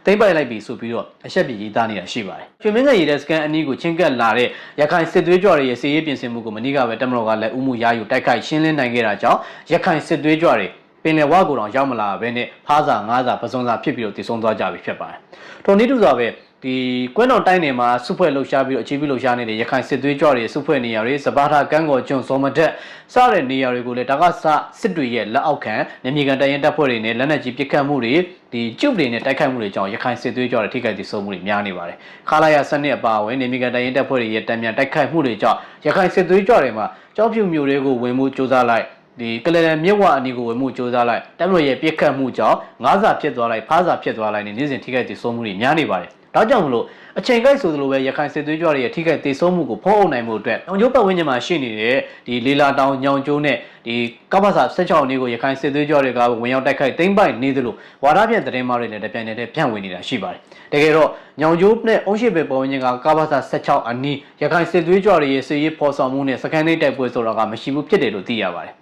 ကသိမ်းပိုက်လိုက်ပြီးဆိုပြီးတော့အဆက်ပြေးရေးသားနေတာရှိပါတယ်။ရွှေမင်းငံရေတပ်စခန်းအနီးကိုချင်းကပ်လာတဲ့ရခိုင်စစ်သွေးကြွတွေရဲ့စီးရေးပြင်ဆင်မှုကိုမနေ့ကပဲတပ်မတော်ကလည်းဥမှုရယူတိုက်ခိုက်ရှင်းလင်းနိုင်ခဲ့တာကြောင့်ရခိုင်စစ်သွေးကြွတွေပင်လယ်ဝါကိုတောင်ရောက်မလာဘဲနဲ့ဖားစာငါးစာပစွန်စာဖြစ်ပြီးတော့တည်ဆုံသွားကြပြီဖြစ်ပါတယ်။ထိုနည်းတူစွာပဲ ဒီကွင်းတော်တိုင်းနယ်မှာစုဖွဲ့လှုပ်ရှားပြီးတော့အခြေပြုလှုပ်ရှားနေတဲ့ရခိုင်စစ်သွေးကြွတွေစုဖွဲ့နေရတွေစပါးထားကန်းကော်ကျွန်းစောမတက်စတဲ့နေရာတွေကိုလည်းဒါကစစ်တွေရဲ့လက်အောက်ခံနေမြေကန်တရင်တပ်ဖွဲ့တွေနဲ့လက်နက်ကြီးပစ်ခတ်မှုတွေဒီကျုပ်တွေနဲ့တိုက်ခိုက်မှုတွေကြောင့်ရခိုင်စစ်သွေးကြွတွေထိခိုက်ဒေဆုံးမှုတွေများနေပါတယ်ခါလာရစနစ်အပါအဝင်နေမြေကန်တရင်တပ်ဖွဲ့တွေရဲ့တံမြန်တိုက်ခိုက်မှုတွေကြောင့်ရခိုင်စစ်သွေးကြွတွေမှာကြောက်ဖြူမျိုးတွေကိုဝင်မှုစ조사လိုက်ဒီကလလန်မြစ်ဝအနီကိုဝင်မှုစ조사လိုက်တပ်မတော်ရဲ့ပြစ်ခတ်မှုကြောင့်ငါးစာဖြစ်သွားလိုက်ဖားစာဖြစ်သွားလိုက်နေနေ့စဉ်ထိခိုက်ဒေဆုံးမှုတွေများနေပါတယ်ဒါကြောင့်မလို့အချိန်ကိုက်ဆိုသလိုပဲရခိုင်စစ်သွေးကြွတွေရဲ့ထိခိုက်ဒေဆုံးမှုကိုဖုံးအုပ်နိုင်မှုအတွက်ညောင်ကျိုးပတ်ဝန်းကျင်မှာရှိနေတဲ့ဒီလေလာတောင်ညောင်ကျိုးနဲ့ဒီကပ္ပစာ16အနည်းကိုရခိုင်စစ်သွေးကြွတွေကဝင်ရောက်တိုက်ခိုက်သိမ်းပိုက်နေသလိုဝါဒပြန်သတင်းမားတွေလည်းတပြိုင်နက်တည်းဖြန့်ဝေနေတာရှိပါတယ်တကယ်တော့ညောင်ကျိုးနဲ့အုံးရှိပဲပတ်ဝန်းကျင်ကကပ္ပစာ16အနည်းရခိုင်စစ်သွေးကြွတွေရဲ့စစ်ရေးဖော်ဆောင်မှုနဲ့စကန်သိမ်းတိုက်ပွဲဆိုတာကမရှိဘူးဖြစ်တယ်လို့သိရပါတယ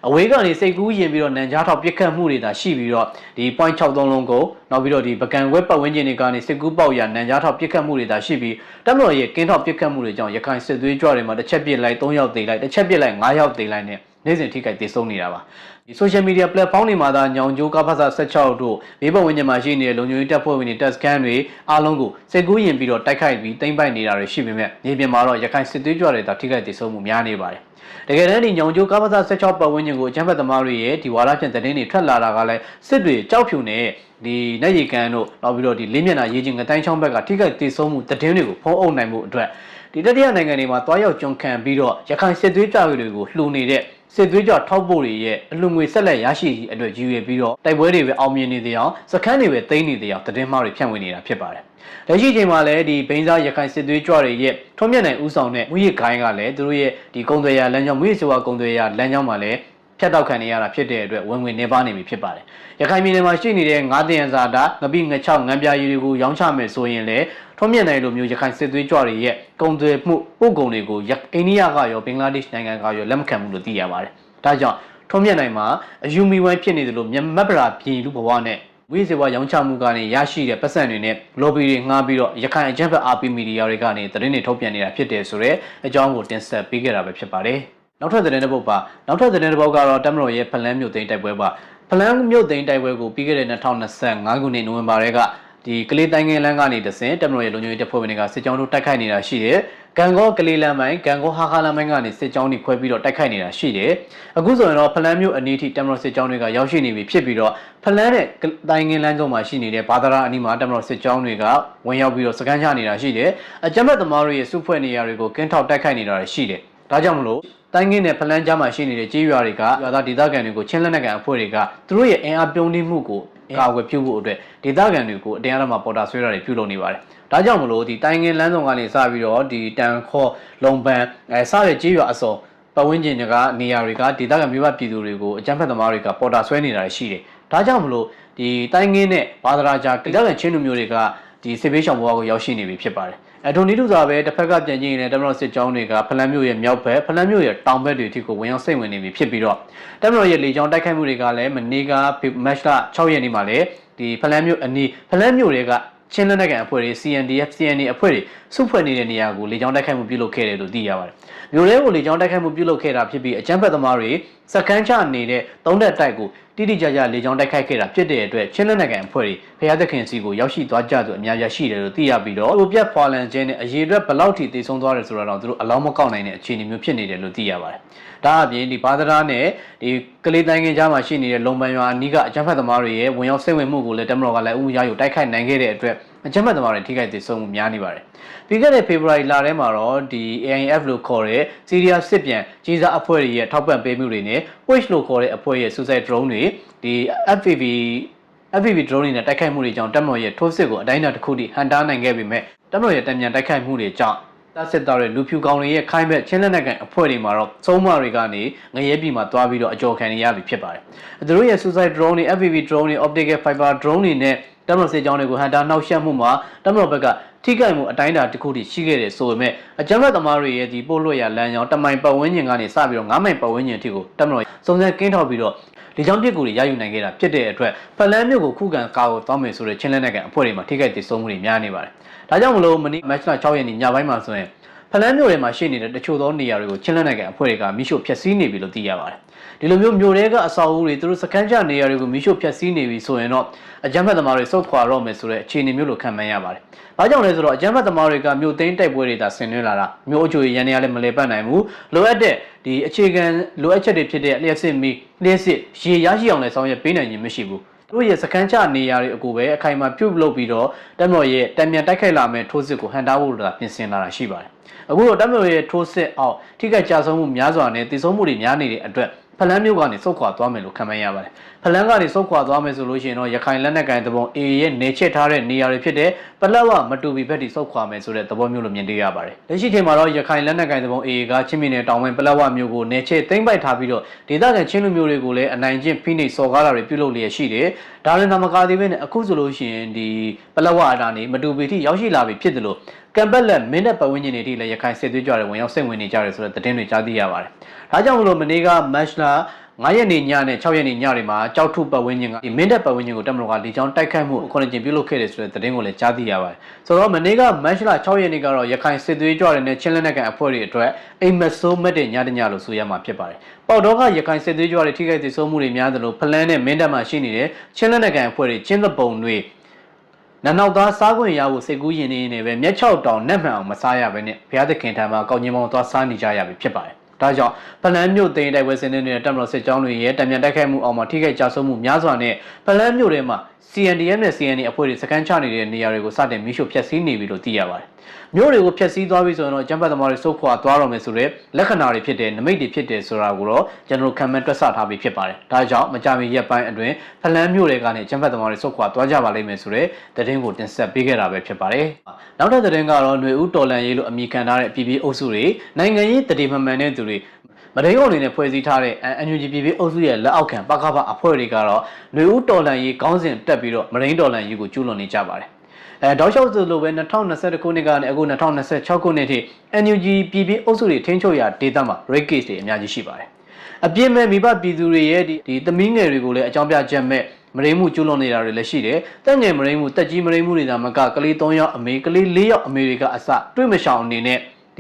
်အဝေးကနေစိတ်ကူးရင်ပြီးတော့နန်ကြားထောက်ပစ်ခတ်မှုတွေသာရှိပြီးတော့ဒီ .63 လုံးကိုနောက်ပြီးတော့ဒီပကံဝက်ပတ်ဝန်းကျင်တွေကနေစိတ်ကူးပေါက်ရနန်ကြားထောက်ပစ်ခတ်မှုတွေသာရှိပြီးတပ်မတော်ရဲ့ကင်းထောက်ပစ်ခတ်မှုတွေကြောင့်ရခိုင်စစ်သွေးကြွတွေမှာတစ်ချက်ပစ်လိုက်3ယောက်သေလိုက်တစ်ချက်ပစ်လိုက်5ယောက်သေလိုက်နဲ့နေ့စဉ်ထိခိုက်ဒေဆုံးနေတာပါဒီ social media platform တွေမှာသာညောင်ကျိုးကဖဆာ16တို့ဘေးပတ်ဝန်းကျင်မှာရှိနေတဲ့လုံခြုံရေးတပ်ဖွဲ့ဝင်တွေတက်စကန်တွေအားလုံးကိုစိတ်ကူးရင်ပြီးတော့တိုက်ခိုက်ပြီးသိမ်းပိုက်နေတာတွေရှိပေမဲ့မြေပြင်မှာတော့ရခိုင်စစ်သွေးကြွတွေသာထိခိုက်ဒေဆုံးမှုများနေပါတယ်တကယ်တမ်းဒီညောင်ကျိုးကပ္ပစာ16ပတ်ဝန်းကျင်ကိုအကြမ်းဖက်သမားတွေရဲ့ဒီဝါဒဖြန့်သတင်းတွေထွက်လာတာကလည်းစစ်တွေကြောက်ဖြူနဲ့ဒီနိုင်ရီကန်တို့နောက်ပြီးတော့ဒီလေးမျက်နှာရေးချင်းငတိုင်းချောင်းဘက်ကထိခိုက်ဒေဆုံးမှုသတင်းတွေကိုဖုံးအုပ်နိုင်မှုအတွက်ဒီတတိယနိုင်ငံတွေမှာတွားရောက်ကြုံခံပြီးတော့ရခိုင်စစ်သွေးကြွတွေကိုလှူနေတဲ့စစ်သွေးကြွထောက်ပို့တွေရဲ့အလူငွေဆက်လက်ရရှိရေးအတွက်ရည်ရွယ်ပြီးတော့တိုက်ပွဲတွေပဲအောင်မြင်နေသေးအောင်စခန်းတွေပဲသိမ်းနေသေးအောင်သတင်းမှားတွေဖြန့်ဝေနေတာဖြစ်ပါတယ်လက်ရှိချိန်မှာလည်းဒီဘိန်းစားရခိုင်စစ်သွေးကြွတွေရဲ့ထွန်းမြတ်နိုင်ဦးဆောင်တဲ့မူရစ်ခိုင်းကလည်းသူတို့ရဲ့ဒီကုံသွေရလမ်းကြောင်းမူရစ်စွာကုံသွေရလမ်းကြောင်းမှာလည်းဖြတ်တောက်ခံနေရတာဖြစ်တဲ့အတွက်ဝင်ငွေနေပါနေပြီဖြစ်ပါတယ်ရခိုင်ပြည်နယ်မှာရှိနေတဲ့ငါးတယံဇာတာငပိငချောက်ငန်းပြားရည်တွေကိုရောင်းချမယ်ဆိုရင်လည်းထွန်းမြတ်နိုင်လိုမျိုးရခိုင်စစ်သွေးကြွတွေရဲ့ကုံသွေမှုပို့ကုန်တွေကိုအိန္ဒိယကရောဘင်္ဂလားဒေ့ရှ်နိုင်ငံကရောလက်မခံဘူးလို့သိရပါတယ်ဒါကြောင့်ထွန်းမြတ်နိုင်မှာအယူမီဝိုင်းဖြစ်နေတယ်လို့မက်ပရာပြည်လူဘဝနဲ့ဝိဇေဝရောင်းချမှုကနေရရှိတဲ့ပတ်စံတွေနဲ့ lobby တွေငှားပြီးတော့ရခိုင်အကြမ်းဖက် RP မီဒီယာတွေကနေသတင်းတွေထုတ်ပြန်နေတာဖြစ်တယ်ဆိုတော့အကြောင်းကိုတင်ဆက်ပေးခဲ့တာပဲဖြစ်ပါတယ်။နောက်ထပ်သတင်းတစ်ပုဒ်ပါနောက်ထပ်သတင်းတစ်ပုဒ်ကတော့တပ်မတော်ရဲ့ဖလန်းမြို့သိမ်းတိုက်ပွဲပါဖလန်းမြို့သိမ်းတိုက်ပွဲကိုပြီးခဲ့တဲ့2025ခုနှစ်နိုဝင်ဘာထဲကဒီကလေးတိုင်းငယ်လန်းကနေတဆင်တပ်မတော်ရဲ့လုံခြုံရေးတပ်ဖွဲ့ဝင်တွေကစစ်ကြောင်းတို့တိုက်ခိုက်နေတာရှိတယ်။ဂံကောကလေးလမ်းပိုင်းဂံကောဟာခါလမ်းပိုင်းကနေစစ်ကြောင်းတွေခွဲပြီးတော့တိုက်ခိုက်နေတာရှိတယ်။အခုဆိုရင်တော့ဖလန်းမြို့အနီးထိတပ်မတော်စစ်ကြောင်းတွေကရောက်ရှိနေပြီဖြစ်ပြီးတော့ဖလန်းနဲ့တိုင်းငယ်လမ်းကြောင်းမှာရှိနေတဲ့ဘာသာရာအနီးမှာတပ်မတော်စစ်ကြောင်းတွေကဝင်ရောက်ပြီးတော့စကန်ချနေတာရှိတယ်။အကြမ်းဖက်သမားတွေရဲ့စုဖွဲ့နေရာတွေကိုကင်းထောက်တိုက်ခိုက်နေတာရှိတယ်။ဒါကြောင့်မလို့တိုင်းငင်းနဲ့ဖလန်းကြားမှာရှိနေတဲ့ကြေးရွာတွေကရွာသားဒေသခံတွေကိုချင်းလက်နက်ကန်အဖွဲ့တွေကသူတို့ရဲ့အင်အားပြုံးတိမှုကိုကာကွယ်ပြုဖို့အတွက်ဒေသခံတွေကိုအတရားတော်မှာပေါ်တာဆွဲတာတွေပြုလုပ်နေပါတယ်။ဒါကြောင့်မလို့ဒီတိုင်းငင်းလမ်းဆောင်ကနေစပြီးတော့ဒီတန်ခေါ်လုံပန်းစတဲ့ကြေးရွာအစုံပတ်ဝန်းကျင်တွေကနေရာတွေကဒေသခံမြို့ပတ်ပြည်သူတွေကိုအကြမ်းဖက်သမားတွေကပေါ်တာဆွဲနေတာရှိတယ်။ဒါကြောင့်မလို့ဒီတိုင်းငင်းနဲ့ဘာသာရာကြားဒေသခံချင်းလူမျိုးတွေကဒီစစ်ဘေးရှောင်ဘဝကိုရောက်ရှိနေပြီဖြစ်ပါတယ်။ထိုနည်းတူစွာပဲတစ်ဖက်ကပြန်ကြည့်ရင်လည်းတမတော်စစ်ကြောင်းတွေကဖလန်းမြို့ရဲ့မြောက်ဘက်ဖလန်းမြို့ရဲ့တောင်ဘက်တွေအထိကိုဝင်ရောက်စိတ်ဝင်နေပြီဖြစ်ပြီးတော့တမတော်ရဲ့လေကြောင်းတိုက်ခိုက်မှုတွေကလည်းမနေ့ကမတ်လ6ရက်နေ့မှာလည်းဒီဖလန်းမြို့အနီးဖလန်းမြို့တွေကချင်းလက်နက်ကန်အဖွဲ့တွေ CNDF CNA အဖွဲ့တွေစုဖွဲ့နေတဲ့နေရာကိုလေကြောင်းတိုက်ခိုက်မှုပြုလုပ်ခဲ့တယ်လို့သိရပါတယ်။မြို့ထဲကိုလေကြောင်းတိုက်ခိုက်မှုပြုလုပ်ခဲ့တာဖြစ်ပြီးအကြမ်းဖက်သမားတွေစကန်းချနေတဲ့သုံးတက်တိုက်ကိုတိတိကျကျလေကြောင်းတိုက်ခိုက်ခဲ့တာဖြစ်တဲ့အတွက်ချင်းလက်နက်ကန်အဖွဲ့တွေဖျားသခင်စီကိုရောက်ရှိသွားကြသူအများကြီးရှိတယ်လို့သိရပြီးတော့ဟိုပြတ်ဖွာလန်ခြင်းနဲ့အရေးအတွက်ဘလောက်ထိတည်ဆုံးသွားတယ်ဆိုတော့သူတို့အလောင်းမကောက်နိုင်တဲ့အခြေအနေမျိုးဖြစ်နေတယ်လို့သိရပါတယ်။ဒါအပြင်ဒီဘာသာရာနဲ့ဒီကလေးတိုင်းငင်းကြားမှာရှိနေတဲ့လုံပန်ရွာအနီးကအကြမ်းဖက်သမားတွေရဲ့ဝင်ရောက်စိတ်ဝင်မှုကိုလည်းတမတော်ကလည်းဥမရယူတိုက်ခိုက်နိုင်ခဲ့တဲ့အတွက်အကြမ်းဖက်သမားတွေထိခိုက်ဒေဆုံးမှုများနေပါတယ်။ပြီးခဲ့တဲ့ဖေဖော်ဝါရီလထဲမှာတော့ဒီ AIF လို့ခေါ်တဲ့စီးရီးယားစစ်ပြန်ကြီးစားအဖွဲ့တွေရဲ့ထောက်ပံ့ပေးမှုတွေနဲ့ Wish လို့ခေါ်တဲ့အဖွဲ့ရဲ့ suicide drone တွေဒီ FPV drone တွေနဲ့တိုက်ခိုက်မှုတွေကြောင့်တပ်မတော်ရဲ့ထိုးစစ်ကိုအတိုင်းအတာတစ်ခုထိဟန်တားနိုင်ခဲ့ပေမဲ့တပ်မတော်ရဲ့တံမြန်တိုက်ခိုက်မှုတွေကြောင့်တပ်စစ်သားတွေလူဖြူကောင်တွေရဲ့ခိုင်းဘက်ချင်းလက်နက်ကန်အဖွဲ့တွေမှာတော့သုံးမတွေကနေငရဲပြည်မှာတွားပြီးတော့အကြော်ခံနေရပြီဖြစ်ပါတယ်။သူတို့ရဲ့ suicide drone တွေ FPV drone တွေ optical fiber drone တွေနဲ့တပ်မတော်စစ်ကြောင်းတွေကိုဟန်တာနှောက်ယှက်မှုမှာတပ်မတော်ဘက်ကထိခိုက်မှုအတိုင်းအတာတစ်ခုထိရှိခဲ့တယ်ဆိုပေမဲ့အကြမ်းဖက်သမားတွေရဲ့ဒီပို့လွှတ်ရလမ်းကြောင်းတမိုင်ပတ်ဝန်းကျင်ကနေစပြီးတော့9မိုင်ပတ်ဝန်းကျင်အထိကိုတပ်မတော်စုံစမ်းကင်းထောက်ပြီးတော့လေကြောင်းပစ်ကူတွေရယူနိုင်ခဲ့တာဖြစ်တဲ့အတွက်ဖလန်းမြို့ကိုခုခံကာကွယ်သွားမယ်ဆိုတဲ့ချင်းလက်နက်ကန်အဖွဲ့တွေမှာထိခိုက်ဒေဆုံးမှုတွေများနေပါတယ်။ဒါကြောင့်မလို့မနေ့မတ်လ6ရက်နေ့ညပိုင်းမှာဆိုရင် ဖလန်းမြို့ထဲမှာရှိနေတဲ့တချို့သောနေရာတွေကိုချင်းလက်နိုင်ငံအဖွဲ့တွေကမိရှို့ဖျက်ဆီးနေပြီလို့သိရပါတယ်ဒီလိုမျိုးမြို့တွေကအဆောက်အဦတွေသူတို့စကန်ကျနေရာတွေကိုမိရှို့ဖျက်ဆီးနေပြီဆိုရင်တော့အကြမ်းဖက်သမားတွေစုခွာတော့မယ်ဆိုတဲ့အခြေအနေမျိုးလိုခံမှန်းရပါတယ်ဘာကြောင့်လဲဆိုတော့အကြမ်းဖက်သမားတွေကမြို့သိမ်းတိုက်ပွဲတွေသာဆင်နွှဲလာတာမြို့အချို့ရန်နေရလည်းမလဲပတ်နိုင်ဘူးလိုအပ်တဲ့ဒီအခြေခံလိုအပ်ချက်တွေဖြစ်တဲ့လျှက်စစ်မီလျှက်စစ်ရေရရှိအောင်လည်းဆောင်ရွက်ပေးနိုင်ခြင်းမရှိဘူးသူတို့ရဲ့စကန်ချနေရာတွေအကူပဲအခိုင်အမာပြုတ်လုပ်ပြီးတော့တက်မော်ရဲ့တံမြန်တိုက်ခိုက်လာမဲ့ထိုးစစ်ကိုဟန်တာဖို့လာပြင်ဆင်လာတာရှိပါတယ်အခုတော့တက်မော်ရဲ့ထိုးစစ်အောက်ထိခိုက်ကြဆုံးမှုများစွာနဲ့တည်ဆုံမှုတွေများနေတဲ့အတွက်ဖလန်းမြို့ကနေစုတ်ခွာသွားမယ်လို့ခန့်မှန်းရပါတယ်ဖလန်းကနေစုတ်ခွာသွားမယ်ဆိုလို့ရှိရင်တော့ရခိုင်လက်နက်ကိုင်တပုံ AA ရဲ့နေချစ်ထားတဲ့နေရာတွေဖြစ်တဲ့ပလက်ဝမတူပီဘက်တီစုတ်ခွာမယ်ဆိုတဲ့သဘောမျိုးလိုမြင်တွေ့ရပါတယ်လက်ရှိချိန်မှာတော့ရခိုင်လက်နက်ကိုင်တပုံ AA ကချင်းပြည်နယ်တောင်ပိုင်းပလက်ဝမြို့ကိုနေချစ်သိမ်းပိုက်ထားပြီးတော့ဒေသခံချင်းလူမျိုးတွေကိုလည်းအနိုင်ကျင့်ဖိနှိပ်စော်ကားတာတွေပြုလုပ်လျက်ရှိတယ်ဒါလည်းမကသေးဘဲနဲ့အခုဆိုလို့ရှိရင်ဒီပလက်ဝအတားနေမတူပီထိရောက်ရှိလာပြီဖြစ်တယ်လို့ကံပက်လက်မင်းနဲ့ပတ်ဝန်းကျင်တွေထိလည်းရခိုင်စစ်သွေးကြွတွေဝင်ရောက်စိတ်ဝင်နေကြတယ်ဆိုတဲ့သတင်းတွေကြားသိရပါတယ်ဒါကြောင့်မလို့မနေ့ကမတ်လ9ရက်နေ့ညနဲ့6ရက်နေ့ညတွေမှာကြောက်ထုပတ်ဝန်းကျင်ကဒီမင်းတပ်ပတ်ဝန်းကျင်ကိုတက်မလို့ကလေချောင်းတိုက်ခိုက်မှုအခုနှစ်ကျင်ပြုလုပ်ခဲ့တယ်ဆိုတဲ့သတင်းကိုလည်းကြားသိရပါတယ်ဆိုတော့မနေ့ကမတ်လ6ရက်နေ့ကတော့ရခိုင်စစ်သွေးကြွတွေနဲ့ချင်းလက်နက်ကန်အဖွဲ့တွေအတွက်အိမ်မဆိုးမက်တဲ့ညတညလို့ဆိုရမှာဖြစ်ပါတယ်ပေါတော့ကရခိုင်စစ်သွေးကြွတွေထိခိုက်သေဆုံးမှုတွေများသလိုဖလန်းနဲ့မင်းတပ်မှာရှိနေတဲ့ချင်းလက်နက်ကန်အဖွဲ့တွေချင်းသပုံတွေနနောက်သားစားခွင့်ရဖို့စိတ်ကူးရင်နေပဲမျက်ချောက်တောင်နှက်မှန်အောင်မစားရဘဲနဲ့ဘုရားသခင်ထံမှာကောင်းကြီးမောင်းသွားစားနေကြရပြီဖြစ်ပါတယ်ဒါကြောင့်ဖလန်းမြို့သိမ်းတိုက်ပွဲစင်းနေတဲ့တပ်မတော်စစ်ကြောင်းတွေရဲ့တံမြန်တိုက်ခိုက်မှုအောင်မှာထိခိုက်ကြဆုံးမှုများစွာနဲ့ဖလန်းမြို့ထဲမှာ CNDF နဲ့ CNA အဖွဲ့တွေစကန်ချနေတဲ့နေရာတွေကိုစတင်မိရှုဖျက်ဆီးနေပြီလို့သိရပါတယ်။မြို့တွေကိုဖျက်ဆီးသွားပြီဆိုရင်တော့ကျန်းဖတ်သမားတွေစုခွာသွားတော့မယ်ဆိုတဲ့လက္ခဏာတွေဖြစ်တဲ့နမိတ်တွေဖြစ်တဲ့ဆိုတာကိုတော့ကျွန်တော်ခံမှန်းတွက်ဆထားပြီးဖြစ်ပါတယ်။ဒါကြောင့်မကြာမီရက်ပိုင်းအတွင်းဖလန်းမြို့တွေကနေကျန်းဖတ်သမားတွေစုခွာသွားကြပါလိမ့်မယ်ဆိုတဲ့သတင်းကိုတင်ဆက်ပေးခဲ့တာပဲဖြစ်ပါတယ်။နောက်ထပ်သတင်းကတော့ຫນွေဦးတော်လန်ရေးလို့အမည်ခံထားတဲ့ပြည်ပြည်အုပ်စုတွေနိုင်ငံရေးတည်တည်မှန်မှန်တဲ့သူတွေမဒိန်းအောင်တွေနဲ့ဖွဲ့စည်းထားတဲ့ NUG ပြည်ပြည်အုပ်စုရဲ့လက်အောက်ခံပကပအဖွဲ့တွေကတော့ຫນွေဦးတော်လန်ရေးခေါင်းစဉ်တက်ပြီးတော့မဒိန်းတော်လန်ရေးကိုကျူးလွန်နေကြပါတယ်။တောက်လျှောက်ဆိုလိုပဲ2021ခုနှစ်ကနေအခု2026ခုနှစ်ထိ NUG ပြည်ပြည်အုပ်စုတွေထိန်းချုပ်ရာဒေသမှာ rate case တွေအများကြီးရှိပါတယ်။အပြစ်မဲ့မိဘပြည်သူတွေရဲ့ဒီသမီးငယ်တွေကိုလည်းအကြောင်းပြချက်မဲ့မရိမှုကျူးလွန်နေတာတွေလည်းရှိတယ်။တက်ငယ်မရိမှုတက်ကြီးမရိမှုတွေဒါမှကကလေး3ယောက်အမေကလေး4ယောက်အမေတွေကအစတွေးမရှောင်အနေနဲ့ဒ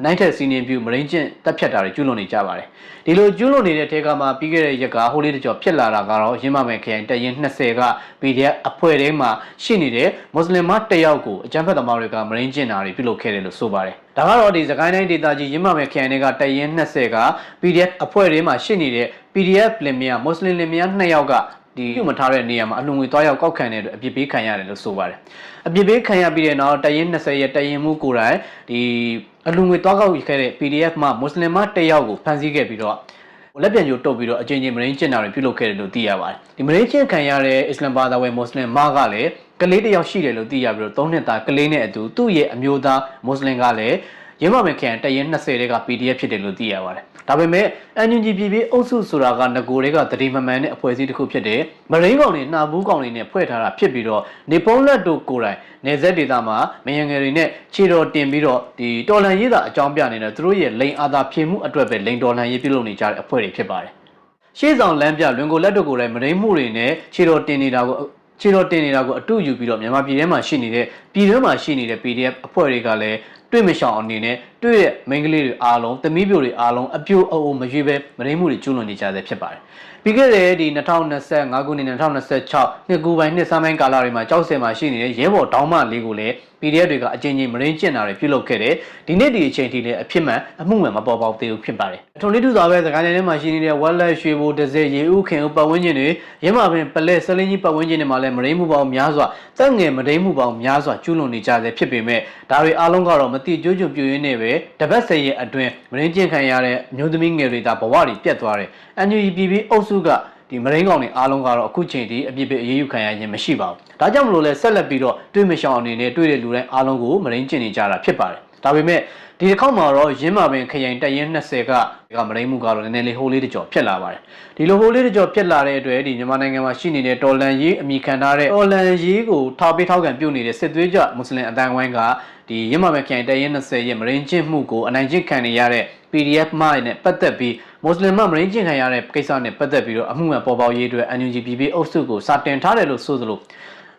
ီနိုင်တဲ့စီနီယံပြူမရင်းချင်းတက်ဖြတ်တာတွေကျူးလွန်နေကြပါတယ်ဒီလိုကျူးလွန်နေတဲ့ထဲကမှပြီးခဲ့တဲ့ရက်ကဟိုလေးတကြောဖြစ်လာတာကတော့ရင်းမမယ်ခရိုင်တရင်20က PDF အဖွဲ့ထဲမှာရှိနေတဲ့မွတ်စလင်မတယောက်ကိုအကြမ်းဖက်သမားတွေကမရင်းချင်းတာတွေပြုလုပ်ခဲ့တယ်လို့ဆိုပါတယ်ဒါကတော့ဒီစကိုင်းတိုင်းဒေသကြီးရင်းမမယ်ခရိုင်တွေကတရင်20က PDF အဖွဲ့ထဲမှာရှိနေတဲ့ PDF လင်မယားမွတ်စလင်လင်မယား2ယောက်ကဒီပြုမထားတဲ့နေရာမှာအလှငွေသွားရောက်ကောက်ခံတဲ့အတွက်အပြစ်ပေးခံရတယ်လို့ဆိုပါတယ်အပြစ်ပေးခံရပြီးတဲ့နောက်တရင်20ရဲ့တရင်မှုကိုယ်တိုင်ဒီအလှငွေသွားကောက်ခဲ့တဲ့ PDF မှာမွတ်စလင်မတယောက်ကိုဖမ်းဆီးခဲ့ပြီးတော့လက်ပြန်ကြိုတုပ်ပြီးတော့အချင်းချင်းမရင်းကျင့်တာတွေပြုလုပ်ခဲ့တယ်လို့သိရပါတယ်ဒီမရင်းကျင့်ခံရတဲ့အစ္စလမ်ဘာသာဝင်မွတ်စလင်မကလည်းကလေးတယောက်ရှိတယ်လို့သိရပြီးတော့3နှစ်သားကလေးနဲ့အတူသူ့ရဲ့အမျိုးသားမွတ်စလင်ကလည်းရင်းမမယ်ခရိုင်တရင်20တဲက PDF ဖြစ်တယ်လို့သိရပါတယ်ဒါပေမဲ့ NUG ပြည်ပြည်အုပ်စုဆိုတာကငကိုတွေကတတိမမှန်တဲ့အဖွဲ့အစည်းတစ်ခုဖြစ်တယ်မရင်းကောင်တွေနှာဘူးကောင်တွေနဲ့ဖွဲ့ထားတာဖြစ်ပြီးတော့နေပုံးလက်တို့ကိုယ်တိုင်နေဆက်ဒေသမှာမယံငယ်တွေနဲ့ခြေတော်တင်ပြီးတော့ဒီတော်လန်ရေးသာအကြောင်းပြနေတဲ့သူတို့ရဲ့လိန်အာသာဖြေမှုအတွက်ပဲလိန်တော်လန်ရေးပြုလုပ်နေကြတဲ့အဖွဲ့တွေဖြစ်ပါတယ်ရှေ့ဆောင်လမ်းပြလွင်ကိုလက်တို့ကိုယ်တိုင်မရင်းမှုတွေနဲ့ခြေတော်တင်နေတာကိုအတူယူပြီးတော့မြန်မာပြည်ထဲမှာရှိနေတဲ့ပြည်တွင်းမှာရှိနေတဲ့ PDF အဖွဲ့တွေကလည်းတွေ့မရှောင်အနေနဲ့တွေ့တဲ့မိန်းကလေးတွေအားလုံးသမီးပြိုတွေအားလုံးအပြိုအအိုမရွေးပဲမရင်းမှုတွေကျူးလွန်နေကြတဲ့ဖြစ်ပါတယ်ပြီးခဲ့တဲ့ဒီ2025ခုနှစ်2026နှစ်ကူပိုင်းနှစ်စပိုင်းကာလတွေမှာကြောက်စင်မှာရှိနေတဲ့ရဲဘော်တောင်းမလေးကိုလည်း PDF တွေကအချင်းချင်းမရင်းကျင့်တာတွေပြုလုပ်ခဲ့တယ်ဒီနေ့ဒီအချိန်ထိလည်းအဖြစ်မှန်အမှုမှန်မပေါ်ပေါက်သေးဘူးဖြစ်ပါတယ်အထုံလေးတူစွာပဲစကိုင်းတိုင်းထဲမှာရှိနေတဲ့ဝက်လက်ရွှေဘိုဒဇယ်ရေဦးခင်ဦးပတ်ဝန်းကျင်တွေရင်းမာပင်ပလက်ဆလင်းကြီးပတ်ဝန်းကျင်တွေမှာလည်းမရင်းမှုပေါင်းများစွာတက်ငယ်မရင်းမှုပေါင်းများစွာကျူးလွန်နေကြတဲ့ဖြစ်ပေမဲ့ဒါတွေအားလုံးကတော့မတိကျကျပြွေရင်းနဲ့ပဲတပတ်ဆက်ရဲ့အတွင်းမရင်းကျင့်ခံရတဲ့မျိုးသမီးငယ်တွေဒါဘဝတွေပြတ်သွားတယ် NUG ပြည်ပြည်အုပ်စုကဒီမရင်းကောင်တွေအားလုံးကတော့အခုချိန်ထိအပြစ်ပေးအရေးယူခံရခြင်းမရှိပါဘူး။ဒါကြောင့်မလို့လဲဆက်လက်ပြီးတော့တွေးမရှောင်အနေနဲ့တွေးတဲ့လူတိုင်းအားလုံးကိုမရင်းကျင်နေကြတာဖြစ်ပါတယ်။ဒါပေမဲ့ဒီတစ်ခေါက်မှာတော့ရင်းမာပင်ခရိုင်တရင်20ကမရင်းမှုကတော့နည်းနည်းလေးဟိုးလေးတကြောဖြစ်လာပါတယ်။ဒီလိုဟိုးလေးတကြောဖြစ်လာတဲ့အတွက်ဒီမြန်မာနိုင်ငံမှာရှိနေတဲ့တော်လန်ရေးအမိခံထားတဲ့တော်လန်ရေးကိုထောက်ပေးထောက်ခံပြုနေတဲ့စစ်သွေးကြမွတ်စလင်အတိုင်းဝိုင်းကဒီရင်းမာပင်ခရိုင်တရင်20ရဲ့မရင်းကျင့်မှုကိုအနိုင်ကျင့်ခံနေရတဲ့ PDF မိုင်းနဲ့ပတ်သက်ပြီးမွတ်စလင်မရင်းကျင့်ခံရတဲ့ကိစ္စနဲ့ပတ်သက်ပြီးတော့အမှုမှန်ပေါ်ပေါက်ရေးအတွက် NUG ပြည်ပြည်အုပ်စုကိုစာတင်ထားတယ်လို့ဆိုသလို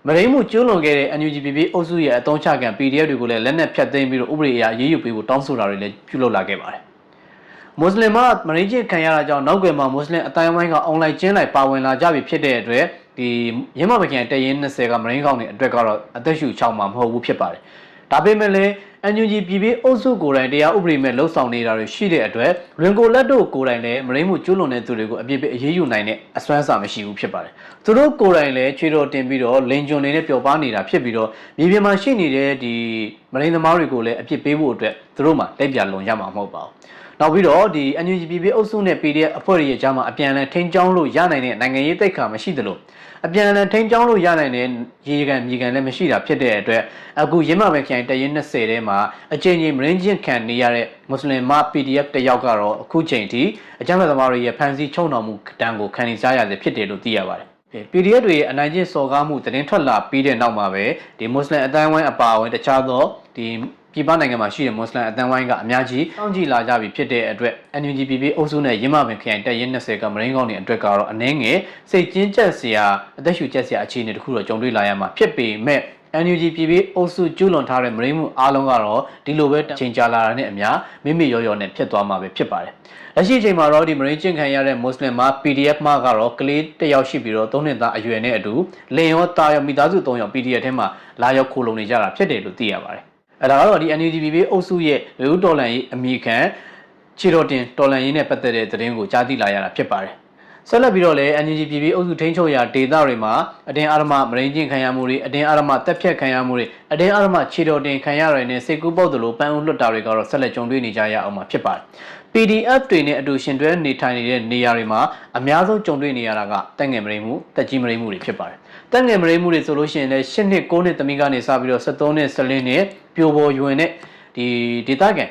မရိမှုကျူးလွန်ခဲ့တဲ့ NUGPP အုပ်စုရဲ့အသုံးချခံ PDF တွေကိုလည်းလက်နက်ဖြတ်သိမ်းပြီးတော့ဥပဒေအရအရေးယူပေးဖို့တောင်းဆိုတာတွေလည်းပြုလုပ်လာခဲ့ပါတယ်။မွတ်စလင်မှမရိချင်းခံရတာကြောင့်နောက်ွယ်မှာမွတ်စလင်အတိုင်းဝိုင်းကအွန်လိုင်းကျင်းလိုက်ပါဝင်လာကြပြီဖြစ်တဲ့အတွက်ဒီရင်းမမခင်တရင်20ကမရိကောင်းတွေအတွက်ကတော့အသက်ရှူချောင်းမှာမဟုတ်ဘူးဖြစ်ပါတယ်။ဒါပေမဲ့လည်း NUGPP အုပ်စုကိုယ်တိုင်တရားဥပဒေမဲ့လှုပ်ဆောင်နေတာတွေရှိတဲ့အတွက်လွင်ကိုလက်တို့ကိုယ်တိုင်လည်းမရိမှုကျူးလွန်တဲ့သူတွေကိုအပြစ်ပေးအရေးယူနိုင်တဲ့အစွမ်းစာမရှိဘူးဖြစ်ပါတယ်။သူတို့ကိုယ်တိုင်လည်းခြေတော်တင်ပြီးတော့လင်ဂျွန်တွေနဲ့ပျော်ပါနေတာဖြစ်ပြီးတော့မြေပြင်မှာရှိနေတဲ့ဒီမရိသမားတွေကိုလည်းအပြစ်ပေးဖို့အတွက်သူတို့မှလက်ပြလွန်ရမှာမဟုတ်ပါဘူး။နောက်ပြီးတော့ဒီ NUGPP အုပ်စုနဲ့ PDF အဖွဲ့တွေရဲ့ကြားမှာအပြန်အလှန်ထိန်းကျောင်းလို့ရနိုင်တဲ့နိုင်ငံရေးတိုက်ခါမရှိသလိုအပြန်အလှန်ထိန်းကျောင်းလို့ရနိုင်တဲ့ရေကန်မြေကန်လည်းမရှိတာဖြစ်တဲ့အတွက်အခုရင်းမပဲခိုင်တရင်20ထဲမှာအချိန်ကြီးမရင်းချင်းခံနေရတဲ့မွတ်စလင်မ PDF တယောက်ကတော့အခုချိန်ထိအကြမ်းဖက်သမားတွေရဲ့ဖမ်းဆီးချုံနှောင်မှုတန်းကိုခံနေကြရစေဖြစ်တယ်လို့သိရပါတယ်။ PDF တွေရဲ့အနိုင်ကျင့်စော်ကားမှုသတင်းထွက်လာပြီးတဲ့နောက်မှာပဲဒီမွတ်စလင်အတိုင်းဝိုင်းအပါအဝင်တခြားသောဒီပြည်ပနိုင်ငံမှာရှိတဲ့မွတ်စလင်အတန်းဝိုင်းကအများကြီးစောင့်ကြည့်လာကြပြီဖြစ်တဲ့အတွက် NUGPP အုပ်စုနဲ့ရင်းမပင်ခရိုင်တပ်ရင်း20ကမရင်းကောင်းတွေအတွက်ကတော့အနည်းငယ်စိတ်ကျဉ်ကျက်စရာအသက်ရှူကျက်စရာအခြေအနေတခုတော့ကြုံတွေ့လာရမှာဖြစ်ပေမဲ့ NUGPP အုပ်စုကျူးလွန်ထားတဲ့မရင်းမှုအားလုံးကတော့ဒီလိုပဲချိန်ကြာလာတာနဲ့အမျှမိမိရောနဲ့ဖြစ်သွားမှာပဲဖြစ်ပါတယ်။လက်ရှိအချိန်မှာတော့ဒီမရင်းချင်းခံရတဲ့မွတ်စလင်မှာ PDF မှာကတော့ကလေးတစ်ယောက်ရှိပြီးတော့3နှစ်သားအရွယ်နဲ့အတူလင်ရောတာရောမိသားစု3ယောက် PDF ထဲမှာလာရောက်ခိုလုံနေကြတာဖြစ်တယ်လို့သိရပါတယ်။အဲဒါကတော့ဒီ NUGPP အုပ်စုရဲ့လူဦးတော်လှန်ရေးအမိခံခြေတော်တင်တော်လှန်ရေးနဲ့ပတ်သက်တဲ့သတင်းကိုကြားသိလာရတာဖြစ်ပါတယ်။ဆက်လက်ပြီးတော့လည်း NUGPP အုပ်စုထိန်းချုပ်ရာဒေသတွေမှာအတင်းအာရမမရင်းချင်းခံရမှုတွေအတင်းအာရမတက်ဖြတ်ခံရမှုတွေအတင်းအာရမခြေတော်တင်ခံရတဲ့နဲ့စိတ်ကူးပေါက်သလိုပန်းဦးလွတ်တာတွေကတော့ဆက်လက်ကြုံတွေ့နေကြရအောင်မှာဖြစ်ပါတယ်။ PDF တွေနဲ့အတူရှင်တွဲနေထိုင်နေတဲ့နေရာတွေမှာအများဆုံးကြုံတွေ့နေရတာကတက်ငယ်မရင်းမှုတက်ကြီးမရင်းမှုတွေဖြစ်ပါတယ်။တက်ငယ်မရင်းမှုတွေဆိုလို့ရှိရင်လည်း10နှစ်9နှစ်သမီးကနေစပြီးတော့73နှစ်14နှစ်ပြိုပေါ်ရွင်နဲ့ဒီဒေသခံ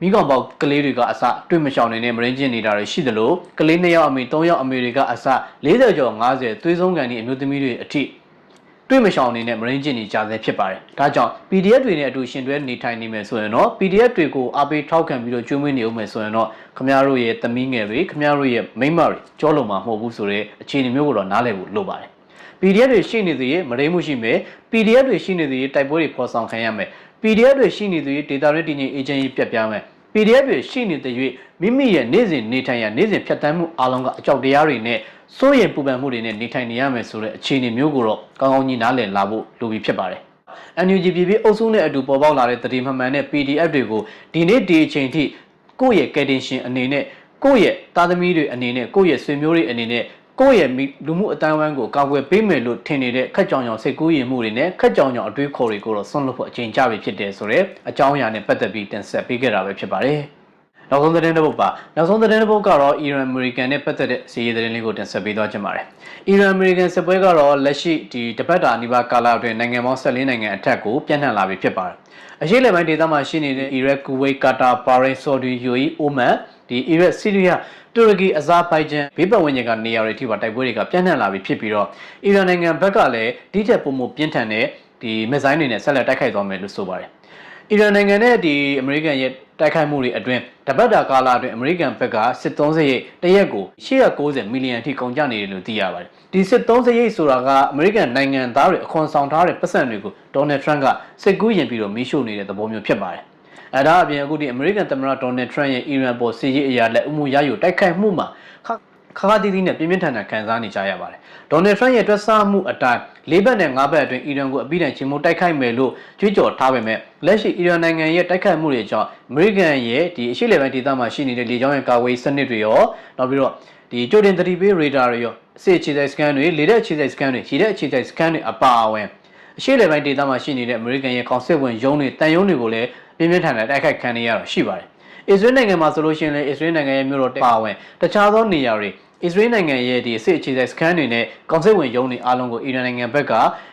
မိကောင်ပေါက်ကလေးတွေကအစတွေ့မရှောင်နေတဲ့မရင်းကျင်နေတာတွေရှိသလိုကလေး2ယောက်အမေ3ယောက်အမေတွေကအစ40ကျော်50သွေးဆုံးကန်ဒီအမျိုးသမီးတွေအထိတွေ့မရှောင်နေတဲ့မရင်းကျင်နေကြဆဲဖြစ်ပါတယ်။ဒါကြောင့် PDF တွေနဲ့အတူရှင်တွဲနေထိုင်နေမယ်ဆိုရင်တော့ PDF တွေကိုအားပေးထောက်ခံပြီးတော့ကျွေးမွေးနေအောင်မယ်ဆိုရင်တော့ခမရတို့ရဲ့သမီးငယ်တွေခမရတို့ရဲ့မိန်းမတွေကြောလုံးမှာမဟုတ်ဘူးဆိုတဲ့အခြေအနေမျိုးကိုတော့နားလည်ဖို့လိုပါတယ်။ PDF တွေရှိနေသေးရဲ့မရင်းမှုရှိမယ် PDF တွေရှိနေသေးရဲ့တိုက်ပွဲတွေဖော်ဆောင်ခံရမယ် PDF တွေရှိနေသေးရဲ့ဒေတာရင်းတည်ငြိမ်အေဂျင့်ကြီးပြတ်ပြားမယ် PDF တွေရှိနေတဲ့၍မိမိရဲ့နေ့စဉ်နေထိုင်ရနေ့စဉ်ဖြတ်တန်းမှုအားလုံးကအကြောက်တရားတွေနဲ့စိုးရိမ်ပူပန်မှုတွေနဲ့နေထိုင်နေရမယ်ဆိုတဲ့အခြေအနေမျိုးကိုတော့ကောင်းကောင်းကြီးနားလည်လာဖို့လိုပြီဖြစ်ပါတယ်။ NUGPP အုပ်စုနဲ့အတူပေါ်ပေါက်လာတဲ့တတိမှန်မှန်တဲ့ PDF တွေကိုဒီနေ့ဒီအချိန်ထိကိုယ့်ရဲ့ကယ်တင်ရှင်အနေနဲ့ကိုယ့်ရဲ့သားသမီးတွေအနေနဲ့ကိုယ့်ရဲ့ဆွေမျိုးတွေအနေနဲ့ကိုယ့်ရဲ့လူမှုအတိုင်းအဝိုင်းကိုကာကွယ်ပေးမယ်လို့ထင်နေတဲ့ခက်ကြောင်ကြောင်စိတ်ကူးယဉ်မှုတွေနဲ့ခက်ကြောင်ကြောင်အတွေးခေါ်တွေကိုတော့ဆွန့်လွတ်ဖို့အချိန်ကျပြီဖြစ်တယ်ဆိုတော့အကြောင်းအရာနဲ့ပတ်သက်ပြီးတင်ဆက်ပေးခဲ့တာပဲဖြစ်ပါတယ်။နောက်ဆုံးသတင်းတစ်ပုဒ်ပါနောက်ဆုံးသတင်းတစ်ပုဒ်ကတော့အီရန်အမေရိကန်နဲ့ပတ်သက်တဲ့စီးရီးသတင်းလေးကိုတင်ဆက်ပေးသွားချင်ပါတယ်။အီရန်အမေရိကန်စစ်ပွဲကတော့လက်ရှိဒီတပတ်တာအနိဗ္ဗာန်ကာလအတွင်းနိုင်ငံပေါင်း14နိုင်ငံအထက်ကိုပြန့်နှံ့လာပြီဖြစ်ပါတယ်။အရှေ့လက်ပိုင်းဒေသမှာရှိနေတဲ့အီရတ်ကူဝိတ်ကာတာဘာရိန်းဆော်ဒီယူအေအိုမန်ဒီအီရတ်ဆီးရီးယားတူရကီအဇာဘိုင်ဂျန်ဘေးပတ်ဝန်းကျင်ကနေရာတွေထိပါတိုက်ပွဲတွေကပြန့်နှံ့လာပြီဖြစ်ပြီးတော့အီရန်နိုင်ငံဘက်ကလည်းဒီထက်ပိုမိုပြင်းထန်တဲ့ဒီမစ်ဇိုင်းတွေနဲ့ဆက်လက်တိုက်ခိုက်သွားမယ်လို့ဆိုပါတယ်။အီရန်နိုင်ငံနဲ့ဒီအမေရိကန်ရဲ့တိုက်ခိုက်မှုတွေအတွင်းတပတ်တာကာလအတွင်းအမေရိကန်ဘက်ကစစ်သုံးစရိတ်တရက်ကို890မီလီယံထိကုန်ကျနေတယ်လို့သိရပါတယ်။ဒီစစ်သုံးစရိတ်ဆိုတာကအမေရိကန်နိုင်ငံသားတွေအခွန်ဆောင်ထားတဲ့ပတ်စံတွေကိုဒေါ်နယ်ထရန့်ကစိတ်ကူးယဉ်ပြီးတော့မီးရှို့နေတဲ့သဘောမျိုးဖြစ်ပါတယ်။အဲဒါအပြင်အခုဒီအမေရိကန်သမ္မတဒေါ်နယ်ထရန့်ရဲ့အီရန်ပေါ်စစ်ရေးအရာလက်ဦးမှုရယူတိုက်ခိုက်မှုမှာခါတီးတီးနဲ့ပြင်းပြင်းထန်ထန်ခံစားနေကြရပါတယ်။ဒေါ်နယ်ထရန့်ရဲ့တွက်ဆမှုအတိုင်း၄ဘက်နဲ့၅ဘက်အတွင်းအီရန်ကိုအပြီးတိုင်ချင်းမိုးတိုက်ခိုက်မယ်လို့ကြွေးကြော်ထားပေမဲ့လက်ရှိအီရန်နိုင်ငံရဲ့တိုက်ခိုက်မှုတွေကြောင့်အမေရိကန်ရဲ့ဒီအရှေ့လေပိုင်းဒေသမှာရှိနေတဲ့လေကြောင်းရန်ကာကွယ်စနစ်တွေရောနောက်ပြီးတော့ဒီကြိုတင်သတိပေးရေဒါတွေရောအစစ်အခြေစိုက်စကန်တွေလေတဲ့အခြေစိုက်စကန်တွေခြေတဲ့အခြေစိုက်စကန်တွေအပါအဝင်အရှေ့လေပိုင်းဒေသမှာရှိနေတဲ့အမေရိကန်ရဲ့ကောင်စစ်ဝင်ရုံးတွေတန်ရုံးတွေကိုလည်းပြင်းပြင်းထန်ထန်တိုက်ခိုက်ခံနေရတာရှိပါတယ်။အစ္စရေးနိုင်ငံမှာဆိုလို့ရှိရင်လည်းအစ္စရေးနိုင်ငံရဲ့မြို့တော်ပါဝင်တခြားသောနေရာတွေအစ္စရေးနိုင်ငံရဲ့ဒီစစ်အခြေစိုက်စခန်းတွေနဲ့ကောင်စစ်ဝင်ရုံးတွေအားလုံးကိုအီရန်နိုင်ငံဘက်က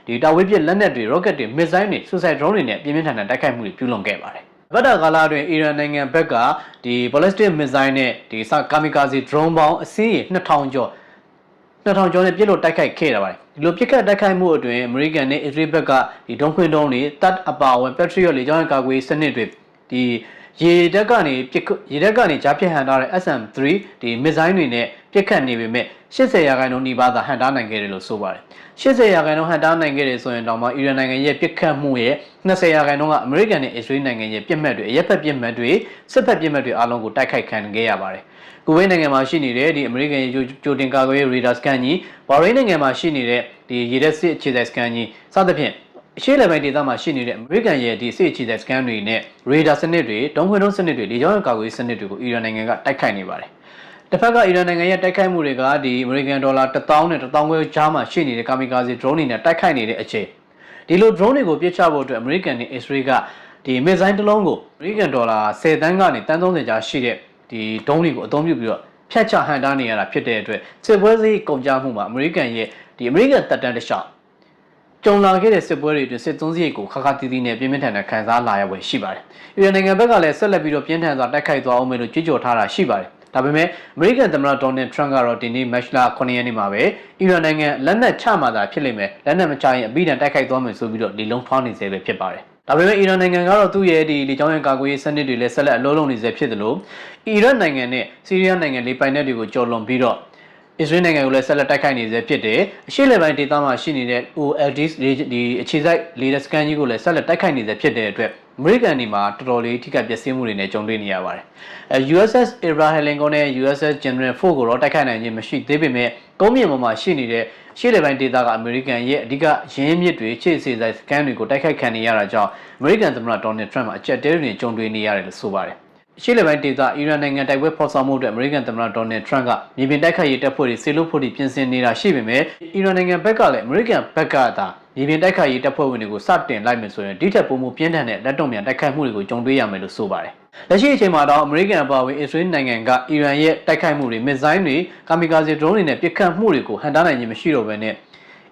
ဒီတာဝေးပစ်လက်နက်တွေ rocket တွေ missile တွေ suicide drone တွေနဲ့ပြင်းပြင်းထန်ထန်တိုက်ခိုက်မှုတွေပြုလုပ်ခဲ့ပါတယ်။ဗတ်တာကာလအတွင်းအီရန်နိုင်ငံဘက်ကဒီ ballistic missile နဲ့ဒီ kamikaze drone ပေါင်းအစင်းရေ2000ကျော်နဲ့ပြစ်လို့တိုက်ခိုက်ခဲ့တာပါတယ်။ဒီလိုပြစ်ခတ်တိုက်ခိုက်မှုအတွင်းအမေရိကန်နဲ့အစ္စရေးဘက်ကဒီဒုံးခွင်းဒုံးတွေတပ်အပါအဝင် Patriot လေကြောင်းကာကွယ်စနစ်တွေဒီရေတပ်ကနေကြားဖြတ်ဟန်ထားတဲ့ SM3 ဒီ missile တွေနဲ့ ပြစ်ခတ်နေပေမဲ့80ရာခိုင်နှုန်းနီးပါးသာဟန်တားနိုင်ခဲ့တယ်လို့ဆိုပါတယ်80ရာခိုင်နှုန်းဟန်တားနိုင်ခဲ့တယ်ဆိုရင်တောင်မှအီရန်နိုင်ငံရဲ့ပြစ်ခတ်မှုရဲ့20ရာခိုင်နှုန်းကအမေရိကန်နဲ့အစ္စရေးနိုင်ငံရဲ့ပြစ်မှတ်တွေအရက်ဖက်ပြစ်မှတ်တွေစစ်ဖက်ပြစ်မှတ်တွေအားလုံးကိုတိုက်ခိုက်ခံခဲ့ရပါတယ်ကူဝိတ်နိုင်ငံမှာရှိနေတဲ့ဒီအမေရိကန်ရဲ့ကြိုတင်ကာကွယ်ရေးရေဒါစကန်ကြီးဘာရိန်းနိုင်ငံမှာရှိနေတဲ့ဒီရေဒါစစ်အခြေစိုက်စကန်ကြီးစသဖြင့်အရှေ့လက်ပိုင်းဒေသမှာရှိနေတဲ့အမေရိကန်ရဲ့ဒီစစ်အခြေစိုက်စကန်တွေနဲ့ရေဒါစနစ်တွေဒုံးခွင်းဒုံးစနစ်တွေလေကြောင်းကာကွယ်ရေးစနစ်တွေကိုအီရန်နိုင်ငံကတိုက်ခိုက်နေပါတယ်တစ်ဖက်ကအီရန်နိုင်ငံရဲ့တိုက်ခိုက်မှုတွေကဒီအမေရိကန်ဒေါ်လာ1000နဲ့1000ခွဲကြားမှာရှိနေတဲ့ကာမီကာဇီ drone တွေနဲ့တိုက်ခိုက်နေတဲ့အချိန်ဒီလို drone တွေကိုပြစ်ချဖို့အတွက်အမေရိကန်နဲ့အစ္စရေးကဒီမစ်ဇိုင်းတစ်လုံးကိုအမေရိကန်ဒေါ်လာ10တန်းကနေတန်း30ကြားရှိတဲ့ဒီ drone တွေကိုအသုံးပြုပြီးတော့ဖြတ်ချဟန်တားနေရတာဖြစ်တဲ့အတွက်စစ်ပွဲစည်းကုန်ကြမှုမှာအမေရိကန်ရဲ့ဒီအမေရိကန်တပ်တန်းတစ်လျှောက်ကြုံလာခဲ့တဲ့စစ်ပွဲတွေအတွင်းစစ်သုံးစရိတ်ကိုခါခါတီးတီးနဲ့ပြင်းပြင်းထန်ထန်ခံစားလာရပွဲရှိပါတယ်။အီရန်နိုင်ငံဘက်ကလည်းဆက်လက်ပြီးတော့ပြင်းထန်စွာတိုက်ခိုက်သွားအောင်မယ်လို့ကြွေးကြော်ထားတာရှိပါတယ်။ဒါပေမဲ့အမေရိကန်သမ္မတဒေါ်နယ်ထရန့်ကတော့ဒီနေ့မတ်လ9ရက်နေ့မှာပဲအီရန်နိုင်ငံလက်နက်ချမှသာဖြစ်လိမ့်မယ်။လက်နက်မချရင်အပြီးတန်တိုက်ခိုက်သွားမယ်ဆိုပြီးတော့လေလုံးထွားနေစေပဲဖြစ်ပါတယ်။ဒါပေမဲ့အီရန်နိုင်ငံကတော့သူ့ရဲ့ဒီလေကြောင်းရန်ကာကွယ်ရေးစနစ်တွေလည်းဆက်လက်အလုံးလုံးနေစေဖြစ်တယ်လို့အီရတ်နိုင်ငံနဲ့ဆီးရီးယားနိုင်ငံလေပိုင်နက်တွေကိုကျော်လွန်ပြီးတော့အစ္စရေးနိုင်ငံကိုလည်းဆက်လက်တိုက်ခိုက်နေစေဖြစ်တယ်။အရှေ့လေပိုင်းဒေသမှာရှိနေတဲ့ OLDs ဒီအခြေစိုက်လေဒစကန်ကြီးကိုလည်းဆက်လက်တိုက်ခိုက်နေစေဖြစ်တဲ့အတွက်အမေရိကန်ဒီမှာတော်တော်လေးထိခိုက်ပျက်စီးမှုတွေနဲ့ကြုံတွေ့နေရပါတယ်။ USS Abraham Lincoln နဲ့ USS General Ford ကိုတော့တိုက်ခိုက်နိုင်ခြင်းမရှိသေးပေမဲ့ကုန်းမြေပေါ်မှာရှိနေတဲ့ရှေ့လေပိုင်းဒေသကအမေရိကန်ရဲ့အဓိကရင်းမြစ်တွေခြေစေဆိုင်စကန်တွေကိုတိုက်ခိုက်ခံနေရတာကြောင့်အမေရိကန်သမ္မတဒေါ်နယ်ထရန့်ကအကြက်တဲတွေကြုံတွေ့နေရတယ်လို့ဆိုပါတယ်။ရှေ့လေပိုင်းဒေသအီရန်နိုင်ငံတိုက်ပွဲဖော်ဆောင်မှုအတွက်အမေရိကန်သမ္မတဒေါ်နယ်ထရန့်ကမြေပြင်တိုက်ခိုက်ရေးတပ်ဖွဲ့တွေဆေလွတ်ဖို့ပြင်ဆင်နေတာရှိပေမဲ့အီရန်နိုင်ငံဘက်ကလည်းအမေရိကန်ဘက်ကသာမြေပြင်တိုက်ခိုက်ရေးတပ်ဖွဲ့ဝင်တွေကိုစတင်လိုက်မယ်ဆိုရင်ဒီထက်ပိုမိုပြင်းထန်တဲ့လက်တုံ့ပြန်တိုက်ခိုက်မှုတွေကိုကြုံတွေ့ရမယ်လို့ဆိုပါတယ်။လက်ရှိအချိန်မှာတော့အမေရိကန်အပါအဝင်အစ္စရေးနိုင်ငံကအီရန်ရဲ့တိုက်ခိုက်မှုတွေမစ်ဇိုင်းတွေကာမီကာဇီ drone တွေနဲ့ပစ်ခတ်မှုတွေကိုဟန်တားနိုင်ခြင်းမရှိတော့ဘဲနဲ့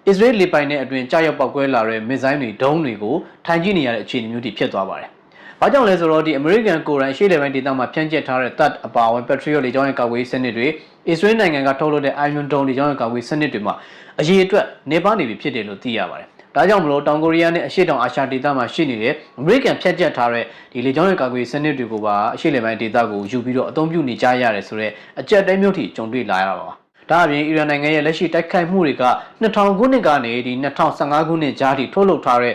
အစ္စရေးလေပိုင်တဲ့အတွင်းကြာရောက်ပောက်ကွဲလာတဲ့မစ်ဇိုင်းတွေဒုံးတွေကိုထိုင်ကြည့်နေရတဲ့အခြေအနေမျိုးတွေဖြစ်သွားပါတယ်။ဘာကြောင့်လဲဆိုတော့ဒီအမေရိကန်ကိုယ်တိုင်ရှေ့လေပိုင်းဒေသမှာဖြန့်ကျက်ထားတဲ့ THAAD အပါအဝင် Patriot လေကြောင်းရန်ကာကွယ်ရေးစနစ်တွေအစ္စရေးနိုင်ငံကထုတ်လုပ်တဲ့ Iron Dome လေကြောင်းရန်ကာကွယ်ရေးစနစ်တွေမှာအရေးအတွက်နေပါနေပြီဖြစ်တယ်လို့သိရပါတယ်။ဒါကြောင့်မလို့တောင်ကိုရီးယားနဲ့အရှေ့တောင်အာရှဒေသမှာရှိနေတဲ့အမေရိကန်ဖြန့်ကျက်ထားတဲ့ဒီလေကြောင်းရန်ကာကွယ်ရေးစနစ်တွေကိုပါအရှေ့လေပိုင်းဒေသကိုယူပြီးတော့အသုံးပြုနေကြရတယ်ဆိုတော့အကြက်တဲမျိုးထိကြုံတွေ့လာရပါပါ။ဒါအပြင်အီရန်နိုင်ငံရဲ့လက်ရှိတိုက်ခိုက်မှုတွေက2000ခုနှစ်ကနေဒီ2015ခုနှစ်ကြားထိထုတ်လုပ်ထားတဲ့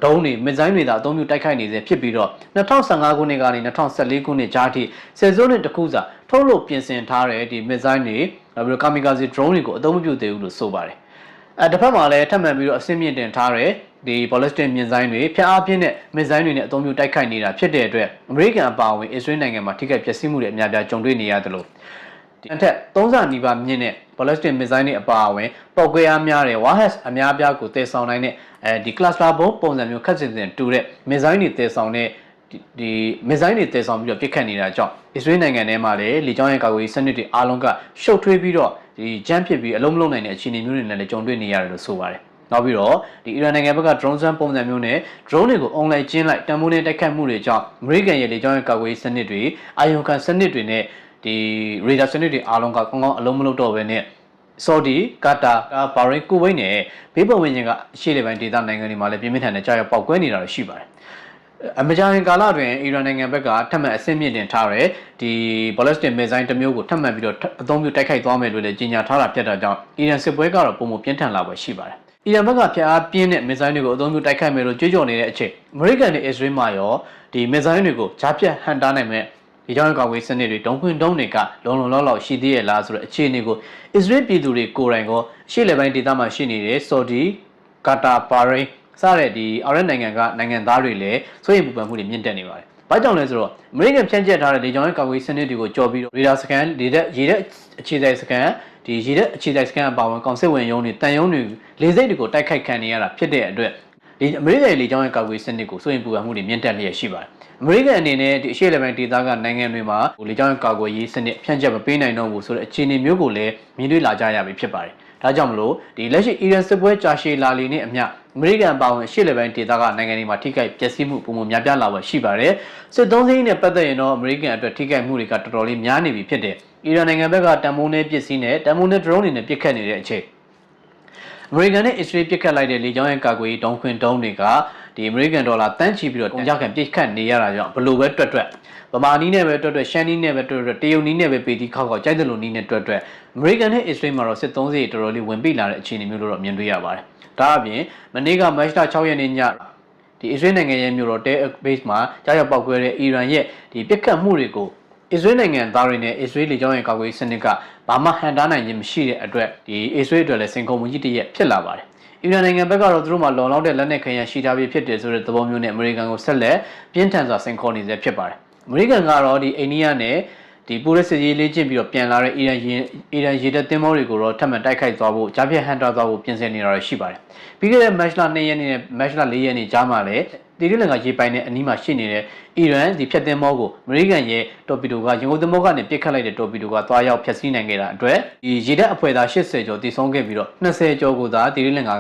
ဒုံးတွေမစ်ဇိုင်းတွေသာအသုံးပြုတိုက်ခိုက်နေစေဖြစ်ပြီးတော့2015ခုနှစ်ကနေ2014ခုနှစ်ကြားထိဆယ်စုနှစ်တစ်ခုစာထုတ်လုပ်ပြင်ဆင်ထားတဲ့ဒီမစ်ဇိုင်းတွေနောက်ပြီးတော့ကာမီကာဇီ drone တွေကိုအသုံးမပြုသေးဘူးလို့ဆိုပါတယ်။တစ်ဖက်မှာလည်းထပ်မံပြီးတော့အဆင့်မြင့်တင်ထားတဲ့ဒီ ballistic မစ်ဇိုင်းတွေဖျက်အားပြင်းတဲ့မစ်ဇိုင်းတွေနဲ့အသုံးပြုတိုက်ခိုက်နေတာဖြစ်တဲ့အတွက်အမေရိကန်အပါအဝင်အစ္စရေးနိုင်ငံမှာထိခိုက်ပျက်စီးမှုတွေအများပြားကြုံတွေ့နေရတယ်လို့အထက်3ဆနီးပါးမြင့်တဲ့ ballistic missile တွေအပါအဝင်ပောက်ကွဲအားများတဲ့ warheads အများပြားကိုတည်ဆောင်နိုင်တဲ့ဒီ cluster bomb ပုံစံမျိုးခက်စစ်စစ်တူတဲ့ missile တွေတည်ဆောင်တဲ့ဒီ missile တွေတည်ဆောင်ပြီးတော့ပစ်ခတ်နေတာကြောင့်အစ္စရေးနိုင်ငံထဲမှာလည်းလေကြောင်းရန်ကာကွယ်ရေးစနစ်တွေအားလုံးကရှုပ်ထွေးပြီးတော့ဒီဂျမ်းဖြစ်ပြီးအလုံးမလုံးနိုင်တဲ့အခြေအနေမျိုးတွေနဲ့လည်းကြုံတွေ့နေရတယ်လို့ဆိုပါတယ်နောက်ပြီးတော့ဒီအီရန်နိုင်ငံဘက်က drone စမ်းပုံစံမျိုးနဲ့ drone တွေကို online ကျင်းလိုက်တံမိုးနဲ့တိုက်ခတ်မှုတွေကြောင့်အမေရိကန်ရဲ့လေကြောင်းရန်ကာကွယ်ရေးစနစ်တွေအာယုံခံစနစ်တွေနဲ့ဒီရေဒါစနစ်တွေအားလုံးကကောင်းကောင်းအလုံးမလုံးတော့ဘဲနဲ့ဆော်ဒီကာတာဘာရိန်းကူဝိတ်နဲ့ဘေးပတ်ဝန်းကျင်ကရှေ့လေပိုင်းဒေသနိုင်ငံတွေမှာလည်းပြင်းပြင်းထန်ထန်ကြာရောက်ပေါက်ကွဲနေတာရှိပါတယ်အမေရိကန်ကာလတွင်အီရန်နိုင်ငံဘက်ကထပ်မံအဆင့်မြင့်တင်ထားတဲ့ဒီ ballistic missile တစ်မျိုးကိုထပ်မံပြီးတော့အသုံးပြုတိုက်ခိုက်သွားမယ်လို့လည်းကြေညာထားတာဖြစ်တာကြောင့်အီရန်စစ်ပွဲကတော့ပုံမပြင်းထန်လာပဲရှိပါတယ်အီရန်ဘက်ကဖျက်အားပြင်းတဲ့ missile တွေကိုအသုံးပြုတိုက်ခိုက်မယ်လို့ကြွေးကြော်နေတဲ့အချိန်အမေရိကန်နဲ့အစ္စရေးမှာရောဒီ missile တွေကိုကြားဖြတ်ဟန်တားနိုင်မဲ့ဒီကြောင့်ကာကွယ်စနစ်တွေဒုံခွင်းဒုံတွေကလုံလုံလောက်လောက်ရှိသေးရဲ့လားဆိုတဲ့အခြေအနေကိုအစ္စရေးပြည်သူတွေကိုယ်တိုင်ကရှေ့လေပိုင်းဒေသမှာရှိနေတဲ့ဆော်ဒီကာတာဘာရိန်းစတဲ့ဒီအာရပ်နိုင်ငံကနိုင်ငံသားတွေလည်းစိုးရိမ်ပူပန်မှုတွေမြင့်တက်နေပါတယ်။ဘာကြောင့်လဲဆိုတော့အမေရိကန်ဖြန့်ကျက်ထားတဲ့လေကြောင်းကာကွယ်စနစ်တွေကိုကြော်ပြီးတော့ရေဒါစကန်ရေဒါအခြေစိုက်စကန်ဒီရေဒါအခြေစိုက်စကန်အပါအဝင်ကောင်စစ်ဝင်ရုံးတွေတန်ရုံးတွေလေဆိပ်တွေကိုတိုက်ခိုက်ခံနေရတာဖြစ်တဲ့အတွက်ဒီအမေရိကန်လေကြောင်းကာကွယ်စနစ်ကိုစိုးရိမ်ပူပန်မှုတွေမြင့်တက်လျက်ရှိပါတယ်။အမေရိကန်အနေနဲ့ဒီအရှေ့လေပိုင်းဒေသကနိုင်ငံတွေမှာလေကြောင်းကာကွယ်ရေးစနစ်ဖြန့်ကျက်မပေးနိုင်တော့ဘူးဆိုတဲ့အခြေအနေမျိုးကိုလည်းမြင်တွေ့လာကြရပြီဖြစ်ပါတယ်။ဒါကြောင့်မလို့ဒီလက်ရှိအီရန်စစ်ပွဲကြာရှည်လာလေနဲ့အမျှအမေရိကန်ပါဝင်ရှေ့လေပိုင်းဒေသကနိုင်ငံတွေမှာထိခိုက်ပျက်စီးမှုပုံမှန်များပြားလာပဲရှိပါတယ်။စစ်သုံးစည်းနဲ့ပတ်သက်ရင်တော့အမေရိကန်အတွက်ထိခိုက်မှုတွေကတော်တော်လေးများနေပြီဖြစ်တယ်။အီရန်နိုင်ငံဘက်ကတန်မိုးနဲ့ပစ္စည်းနဲ့တန်မိုးနဲ့ drone တွေနဲ့ပစ်ခတ်နေတဲ့အချိန်အမေရိကန်နဲ့အစ္စရေးပစ်ခတ်လိုက်တဲ့လေကြောင်းရန်ကာကွယ်ရေးဒုံးခွင်းဒုံးတွေက ဒီအမေရိကန်ဒေါ်လာတန်းချီပြီးတော့ကုန်ကြခံပြစ်ခတ်နေရတာကြောင့်ဘလို့ပဲတွက်ဗမာနီးနဲ့ပဲတွက်ရှမ်းနီးနဲ့ပဲတွက်တရုတ်နီးနဲ့ပဲပေတီခောက်ကြိုက်တယ်လို့နီးနဲ့တွက်အမေရိကန်နဲ့အစ္စရေးမှာတော့စစ်သုံးစီတော်တော်လေးဝင်ပိလာတဲ့အခြေအနေမျိုးလို့တော့မြင်တွေ့ရပါတယ်ဒါအပြင်မနေ့ကမတ်လ6ရက်နေ့ညဒီအစ္စရေးနိုင်ငံရဲ့မြို့တော်တဲဘေ့စ်မှာကြားရောက်ပောက်ကွဲတဲ့အီရန်ရဲ့ဒီပြစ်ခတ်မှုတွေကိုအစ္စရေးနိုင်ငံသားတွေနဲ့အစ္စရေးလေကြောင်းရဲ့ကာကွယ်ရေးစနစ်ကဘာမှဟန်တားနိုင်ခြင်းမရှိတဲ့အတွက်ဒီအစ္စရေးအတွက်လည်းစင်ကုန်မှုကြီးတရက်ဖြစ်လာပါတယ်အီရန်နိုင်ငံဘက်ကတော့သူတို့မှာလုံလောက်တဲ့လက်နက်ခဲယမ်းရှိထားပြီးဖြစ်တယ်ဆိုတဲ့သဘောမျိုးနဲ့အမေရိကန်ကိုဆက်လက်ပြင်းထန်စွာစင်ခေါ်နေစေဖြစ်ပါတယ်အမေရိကန်ကတော့ဒီအိန္ဒိယနဲ့ဒီပူရက်စစ်ရေးလေ့ကျင့်ပြီးတော့ပြန်လာတဲ့အီရန်ရေတပ်သင်္ဘောတွေကိုတော့ထပ်မံတိုက်ခိုက်သွားဖို့ကြားဖြတ်ဟန်တာသွားဖို့ပြင်ဆင်နေတာရှိပါတယ်ပြီးခဲ့တဲ့မတ်လ2ရက်နေ့နဲ့မတ်လ4ရက်နေ့ကြားမှာလည်းတီရီလင်ကရေပိုင်နဲ့အနီးမှာရှိနေတဲ့အီရန်ဒီဖြတ်သင်္ဘောကိုအမေရိကန်ရဲ့တော်ပီဒိုကရင်ကုန်သင်္ဘောကနေပစ်ခတ်လိုက်တဲ့တော်ပီဒိုကသွားရောက်ဖျက်ဆီးနိုင်ခဲ့တာအတွက်ဒီရေတပ်အဖွဲ့သား80ကျော်တည်ဆုံးခဲ့ပြီးတော့20ကျော်ကိုသာတီရီလင်က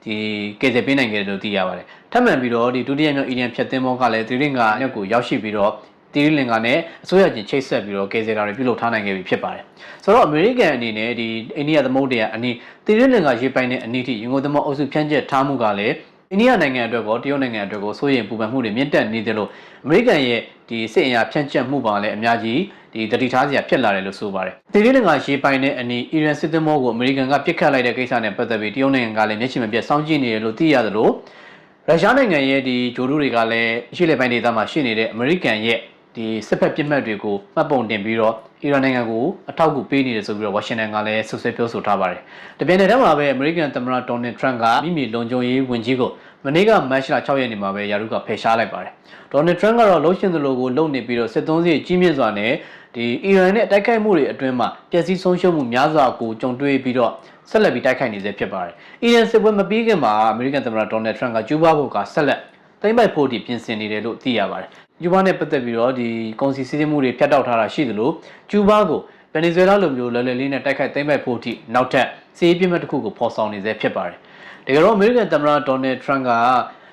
ဒီကယ်ဆယ်ပေးနိုင်ခဲ့တယ်လို့သိရပါတယ်ထပ်မံပြီးတော့ဒီဒုတိယမြောက်အီရန်ဖြတ်သင်္ဘောကလည်းတီရီလင်ကနဲ့ကိုရောက်ရှိပြီးတော့တီရီလင်ကနဲ့အစိုးရချင်းချိတ်ဆက်ပြီးတော့ကယ်ဆယ်တာတွေပြုလုပ်ထားနိုင်ခဲ့ပြီဖြစ်ပါတယ်ဆိုတော့အမေရိကန်အနေနဲ့ဒီအိန္ဒိယသမုဒ္ဒရာအနီးတီရီလင်ကရေပိုင်တဲ့အနီးထိရင်ကုန်သင်္ဘောအုပ်စုဖြန့်ကျက်ထားမှုကလည်းအိန္ဒိယနိုင်ငံအတွက်ကောတရုတ်နိုင်ငံအတွက်ကောစိုးရိမ်ပူပန်မှုတွေမြင့်တက်နေတယ်လို့အမေရိကန်ရဲ့ဒီစစ်အင်အားဖြန့်ကျက်မှုပါလည်းအများကြီးဒီတတိထားစရာဖြစ်လာတယ်လို့ဆိုပါတယ်။တီရီလင်ကရေပိုင်တဲ့အနီးအီရန်စစ်သင်္ဘောကိုအမေရိကန်ကပစ်ခတ်လိုက်တဲ့ကိစ္စနဲ့ပတ်သက်ပြီးတရုတ်နိုင်ငံကလည်းမျက်ခြေမပြတ်စောင့်ကြည့်နေတယ်လို့သိရသလိုရုရှားနိုင်ငံရဲ့ဒီဂျိုဒူတွေကလည်းအရှေ့လေပိုင်းဒေသမှာရှိနေတဲ့အမေရိကန်ရဲ့ဒီစစ်ဖက်ပြစ်မှတ်တွေကိုမှတ်ပုံတင်ပြီးတော့အီရန်နိုင်ငံကိုအထောက်အကူပေးနေတယ်ဆိုပြီးတော့ဝါရှင်တန်ကလည်းဆွဆွဲပြောဆိုထားပါတယ်။တပြိုင်တည်းမှာပဲအမေရိကန်သမ္မတဒေါ်နယ်ထရန့်ကမိမိလုံခြုံရေးဝန်ကြီးကိုမနေ့ကမတ်လ6ရက်နေ့မှာပဲယာရုကဖယ်ရှားလိုက်ပါတယ်။ဒေါ်နယ်ထရန့်ကတော့လှုပ်ရှင်သလိုကိုလုပ်နေပြီးတော့စစ်သုံးစီကြီးမြင့်စွာနဲ့ဒီအီရန်နဲ့တိုက်ခိုက်မှုတွေအတွင်းမှာပျက်စီးဆုံးရှုံးမှုများစွာကိုကြုံတွေ့ပြီးတော့ဆက်လက်ပြီးတိုက်ခိုက်နေစေဖြစ်ပါတယ်။အီရန်စစ်ပွဲမပြီးခင်မှာအမေရိကန်သမ္မတဒေါ်နယ်ထရန့်ကကျူးဘားဖို့ကဆက်လက်သိမ်းပိုက်ဖို့ဒီပြင်ဆင်နေတယ်လို့သိရပါတယ်။ကျူးဘားနဲ့ပတ်သက်ပြီးတော့ဒီကုန်စည်စည်းစိမ်မှုတွေဖျက်တောက်ထားတာရှိသလိုကျူးဘားကိုဗင်နီဇွဲလားလိုမျိုးလွယ်လွယ်လေးနဲ့တိုက်ခိုက်သိမ်းပိုက်ဖို့ထိနောက်ထပ်စီးရေးပြစ်မှတ်တစ်ခုကိုဖော်ဆောင်နေစေဖြစ်ပါတယ်။တကယ်တော့အမေရိကန်သမ္မတဒေါ်နယ်ထရန့်က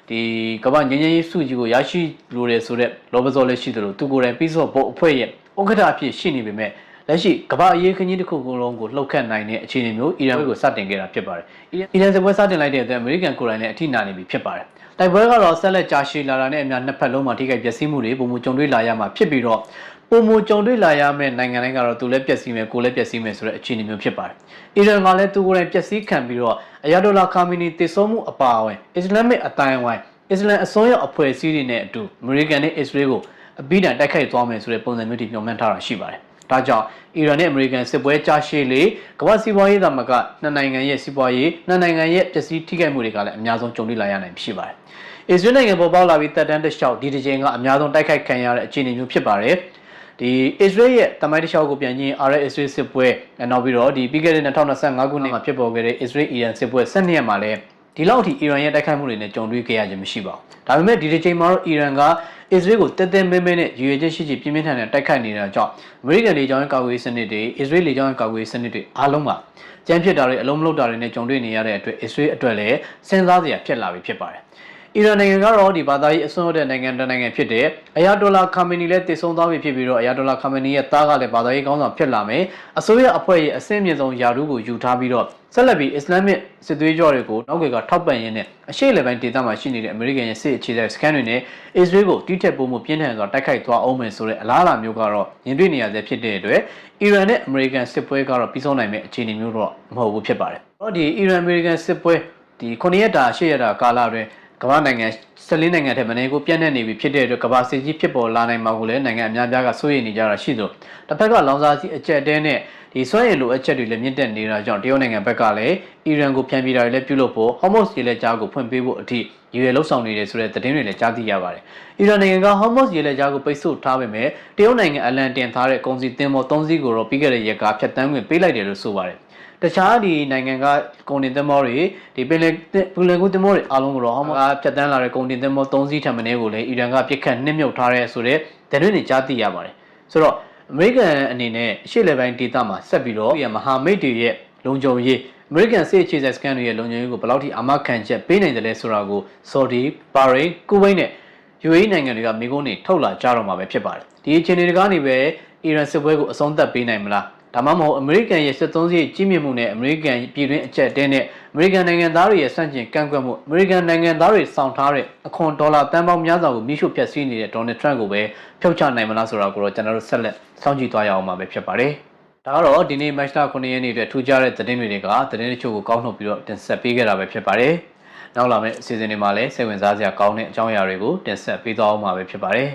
ဒီကမ္ဘာငြိမ်းချမ်းရေးစုကြီးကိုရရှိလိုတယ်ဆိုတဲ့လောဘစောလည်းရှိသလိုသူကိုယ်တိုင်ပြီးစော့ဘုတ်အဖွဲ့ရဲ့ဥက္ကဋ္ဌအဖြစ်ရှိနေပေမဲ့လက်ရှိကမ္ဘာအရေးခင်းကြီးတစ်ခုလုံးကိုလှုပ်ခတ်နိုင်တဲ့အခြေအနေမျိုးအီရန်ကိုစတင်ခဲ့တာဖြစ်ပါတယ်။အီရန်စစ်ပွဲစတင်လိုက်တဲ့အတွက်အမေရိကန်ကိုယ်တိုင်လည်းအထိနာနေပြီဖြစ်ပါတယ်။တိုက်ပွဲကတော့ဆက်လက်ကြာရှည်လာတာနဲ့အများနှစ်ဖက်လုံးမှာထိခိုက်ပျက်စီးမှုတွေပုံမှန်ကြုံတွေ့လာရမှာဖြစ်ပြီးတော့ပုံမှန်ကြုံတွေ့လာရမယ့်နိုင်ငံတိုင်းကတော့သူလည်းပျက်စီးမယ်ကိုယ်လည်းပျက်စီးမယ်ဆိုတဲ့အခြေအနေမျိုးဖြစ်ပါတယ်။အီရန်ကလည်းသူကိုယ်တိုင်ပျက်စီးခံပြီးတော့အယာဒိုလာခါမီနီတည်ဆုံမှုအပါအဝင်အစ္စလာမစ်အတိုင်းအဝိုင်းအစ္စလမ်အစွန်းရောက်အဖွဲ့အစည်းတွေနဲ့အတူအမေရိကန်နဲ့အစ္စရေးကိုအပြီးတိုင်တိုက်ခိုက်သွားမယ်ဆိုတဲ့ပုံစံမျိုးတွေညွှန်မှန်းထားတာရှိပါတယ်။ဒါကြောင့်အီရန်နဲ့အမေရိကန်စစ်ပွဲကြာရှည်လေကမ္ဘာစီးပွားရေးသမဂ္ဂနှစ်နိုင်ငံရဲ့စီးပွားရေးနှစ်နိုင်ငံရဲ့ပျက်စီးထိခိုက်မှုတွေကလည်းအများဆုံးကြုံတွေ့လာရနိုင်ဖြစ်ပါတယ်။အစ္စရေးနိုင်ငံပေါ်ပေါက်လာပြီးတပ်တန်းတစ်လျှောက်ဒီတစ်ချိန်ကအများဆုံးတိုက်ခိုက်ခံရတဲ့အခြေအနေမျိုးဖြစ်ပါတယ်။ဒီအစ္စရေးရဲ့တမိုင်းတစ်လျှောက်ကိုပြန်ချင်း RS စစ်ပွဲနောက်ပြီးတော့ဒီပြီးခဲ့တဲ့2025ခုနှစ်မှာဖြစ်ပေါ်ခဲ့တဲ့အစ္စရေးအီရန်စစ်ပွဲ12ရက်မှာလည်းဒီလောက်ထိအီရန်ရဲ့တိုက်ခိုက်မှုတွေနဲ့ကြုံတွေ့ခဲ့ရခြင်းမရှိပါဘူး။ဒါပေမဲ့ဒီတစ်ချိန်မှာတော့အီရန်ကအစ္စရေးကိုတဲတဲမဲမဲနဲ့ရည်ရွယ်ချက်ရှိရှိပြင်းပြင်းထန်ထန်တိုက်ခိုက်နေတာကြောင့်အမေရိကန်လေကြောင်းကာကွယ်ရေးစနစ်တွေအစ္စရေးလေကြောင်းကာကွယ်ရေးစနစ်တွေအားလုံးမှာကြမ်းဖြစ်တာတွေအလုံးမလုံးတာတွေနဲ့ကြုံတွေ့နေရတဲ့အတွက်အစ္စရေးအတွက်လည်းစဉ်းစားစရာဖြစ်လာပြီဖြစ်ပါတယ်။အီရန်နိုင်ငံကတော့ဒီဘာသာရေးအစွန်းရောက်တဲ့နိုင်ငံတစ်နိုင်ငံဖြစ်တဲ့အယာတိုလာခါမီနီလည်းတည်ဆုံသွားပြီဖြစ်ပြီးတော့အယာတိုလာခါမီနီရဲ့သားကလည်းဘာသာရေးခေါင်းဆောင်ဖြစ်လာမယ်။အစိုးရအဖွဲ့ရဲ့အဆင့်မြင့်ဆုံးယာရုကိုယူထားပြီးတော့ဆက်လက်ပြီးအစ္စလာမစ်စစ်သွေးကြောတွေကိုနောက်ကထောက်ပံ့ရင်းနဲ့အရှေ့လေပိုင်းဒေသမှာရှိနေတဲ့အမေရိကန်ရဲ့စစ်အခြေစိုက်စကန်တွေနဲ့အစ္စရေးကိုတိထက်ပိုမှုပြင်းထန်စွာတိုက်ခိုက်သွားအောင်မယ်ဆိုတဲ့အလားအလာမျိုးကတော့ရင်တွေ့နေရဆဲဖြစ်တဲ့အတွက်အီရန်နဲ့အမေရိကန်စစ်ပွဲကတော့ပြီးဆုံးနိုင်မယ့်အခြေအနေမျိုးတော့မဟုတ်ဘူးဖြစ်ပါတယ်။တော့ဒီအီရန်အမေရိကန်စစ်ပွဲဒီ9ရက်တာ10ရက်တာကာလအတွင်းကမ္ဘာနိုင်ငံ14နိုင်ငံထက်မနည်းကိုပြန့်နှံ့နေပြီဖြစ်တဲ့အတွက်ကမ္ဘာစစ်ကြီးဖြစ်ပေါ်လာနိုင်မှာကိုလည်းနိုင်ငံအများပြားကစိုးရိမ်နေကြတာရှိသလိုတစ်ဖက်ကလောင်စာဆီအကျက်တဲနဲ့ဒီစွမ်းရည်လိုအပ်ချက်တွေလည်းမြင့်တက်နေတာကြောင့်တရုတ်နိုင်ငံဘက်ကလည်းအီရန်ကိုဖြန့်ပြတာတွေလည်းပြုလုပ်ဖို့ဟော့မော့စ်ရေလက်ကြားကိုဖွင့်ပေးဖို့အထိရည်ရွယ်လှုပ်ဆောင်နေတယ်ဆိုတဲ့သတင်းတွေလည်းကြားသိရပါတယ်။အီရန်နိုင်ငံကဟော့မော့စ်ရေလက်ကြားကိုပိတ်ဆို့ထားပေမဲ့တရုတ်နိုင်ငံအလံတင်ထားတဲ့ကုန်စည်သင်္ဘော3စီးကိုတော့ပြီးခဲ့တဲ့ရက်ကဖြတ်တန်းခွင့်ပေးလိုက်တယ်လို့ဆိုပါတယ်။တခြားဒီနိုင်ငံကကုန်တင်သင်္ဘောတွေဒီပင်လယ်ကူးသင်္ဘောတွေအားလုံးကိုတော့ဟော့မော့စ်ဖြတ်တန်းလာတဲ့ကုန်တင်သင်္ဘော3စီးထပ်မင်းကိုလည်းအီရန်ကပြစ်ခတ်နှိမ့်မြုပ်ထားတဲ့ဆိုတဲ့သတင်းတွေကြားသိရပါတယ်။ဆိုတော့အမေရိကန်အနေနဲ့အရှေ့လေပိုင်းဒေသမှာဆက်ပြီးတော့မဟာမိတ်တွေရဲ့လုံခြုံရေးအမေရိကန်စစ်အခြေစိုက်စကန်တွေရဲ့လုံခြုံရေးကိုဘယ်လောက်ထိအာမခံချက်ပေးနိုင်တယ်လဲဆိုတာကိုဆော်ဒီ၊ဘာရိန်း၊ကူဝိတ်နဲ့ UAE နိုင်ငံတွေကမိကုန်းတွေထုတ်လာကြတော့မှာပဲဖြစ်ပါတယ်။ဒီအခြေအနေတွေကနေပဲအီရန်စစ်ပွဲကိုအဆုံးသတ်ပေးနိုင်မလား ဒါမှမဟုတ်အမေရိကန်ရဲ့စစ်သုံးစရိတ်ကြီးမြင့်မှုနဲ့အမေရိကန်ပြည်တွင်းအကျပ်တဲနဲ့အမေရိကန်နိုင်ငံသားတွေရဲ့စန့်ကျင်ကန့်ကွက်မှုအမေရိကန်နိုင်ငံသားတွေဆောင်ထားတဲ့အခွန်ဒေါ်လာတန်ပေါင်းများစွာကိုမိရှုဖျက်ဆီးနေတဲ့ဒေါ်နယ်ထရန့်ကိုပဲဖြုတ်ချနိုင်မလားဆိုတာကိုတော့ကျွန်တော်တို့ဆက်လက်စောင့်ကြည့်သွားရအောင်မှာပဲဖြစ်ပါတယ်ဒါကတော့ဒီနေ့မတ်လ9ရက်နေ့အတွက်ထူးခြားတဲ့သတင်းတွေကသတင်းတချို့ကိုကောက်နှုတ်ပြီးတော့တင်ဆက်ပေးခဲ့တာပဲဖြစ်ပါတယ်နောက်လာမယ့်အစီအစဉ်တွေမှာလည်းစိတ်ဝင်စားစရာကောင်းတဲ့အကြောင်းအရာတွေကိုတင်ဆက်ပေးသွားအောင်မှာပဲဖြစ်ပါတယ်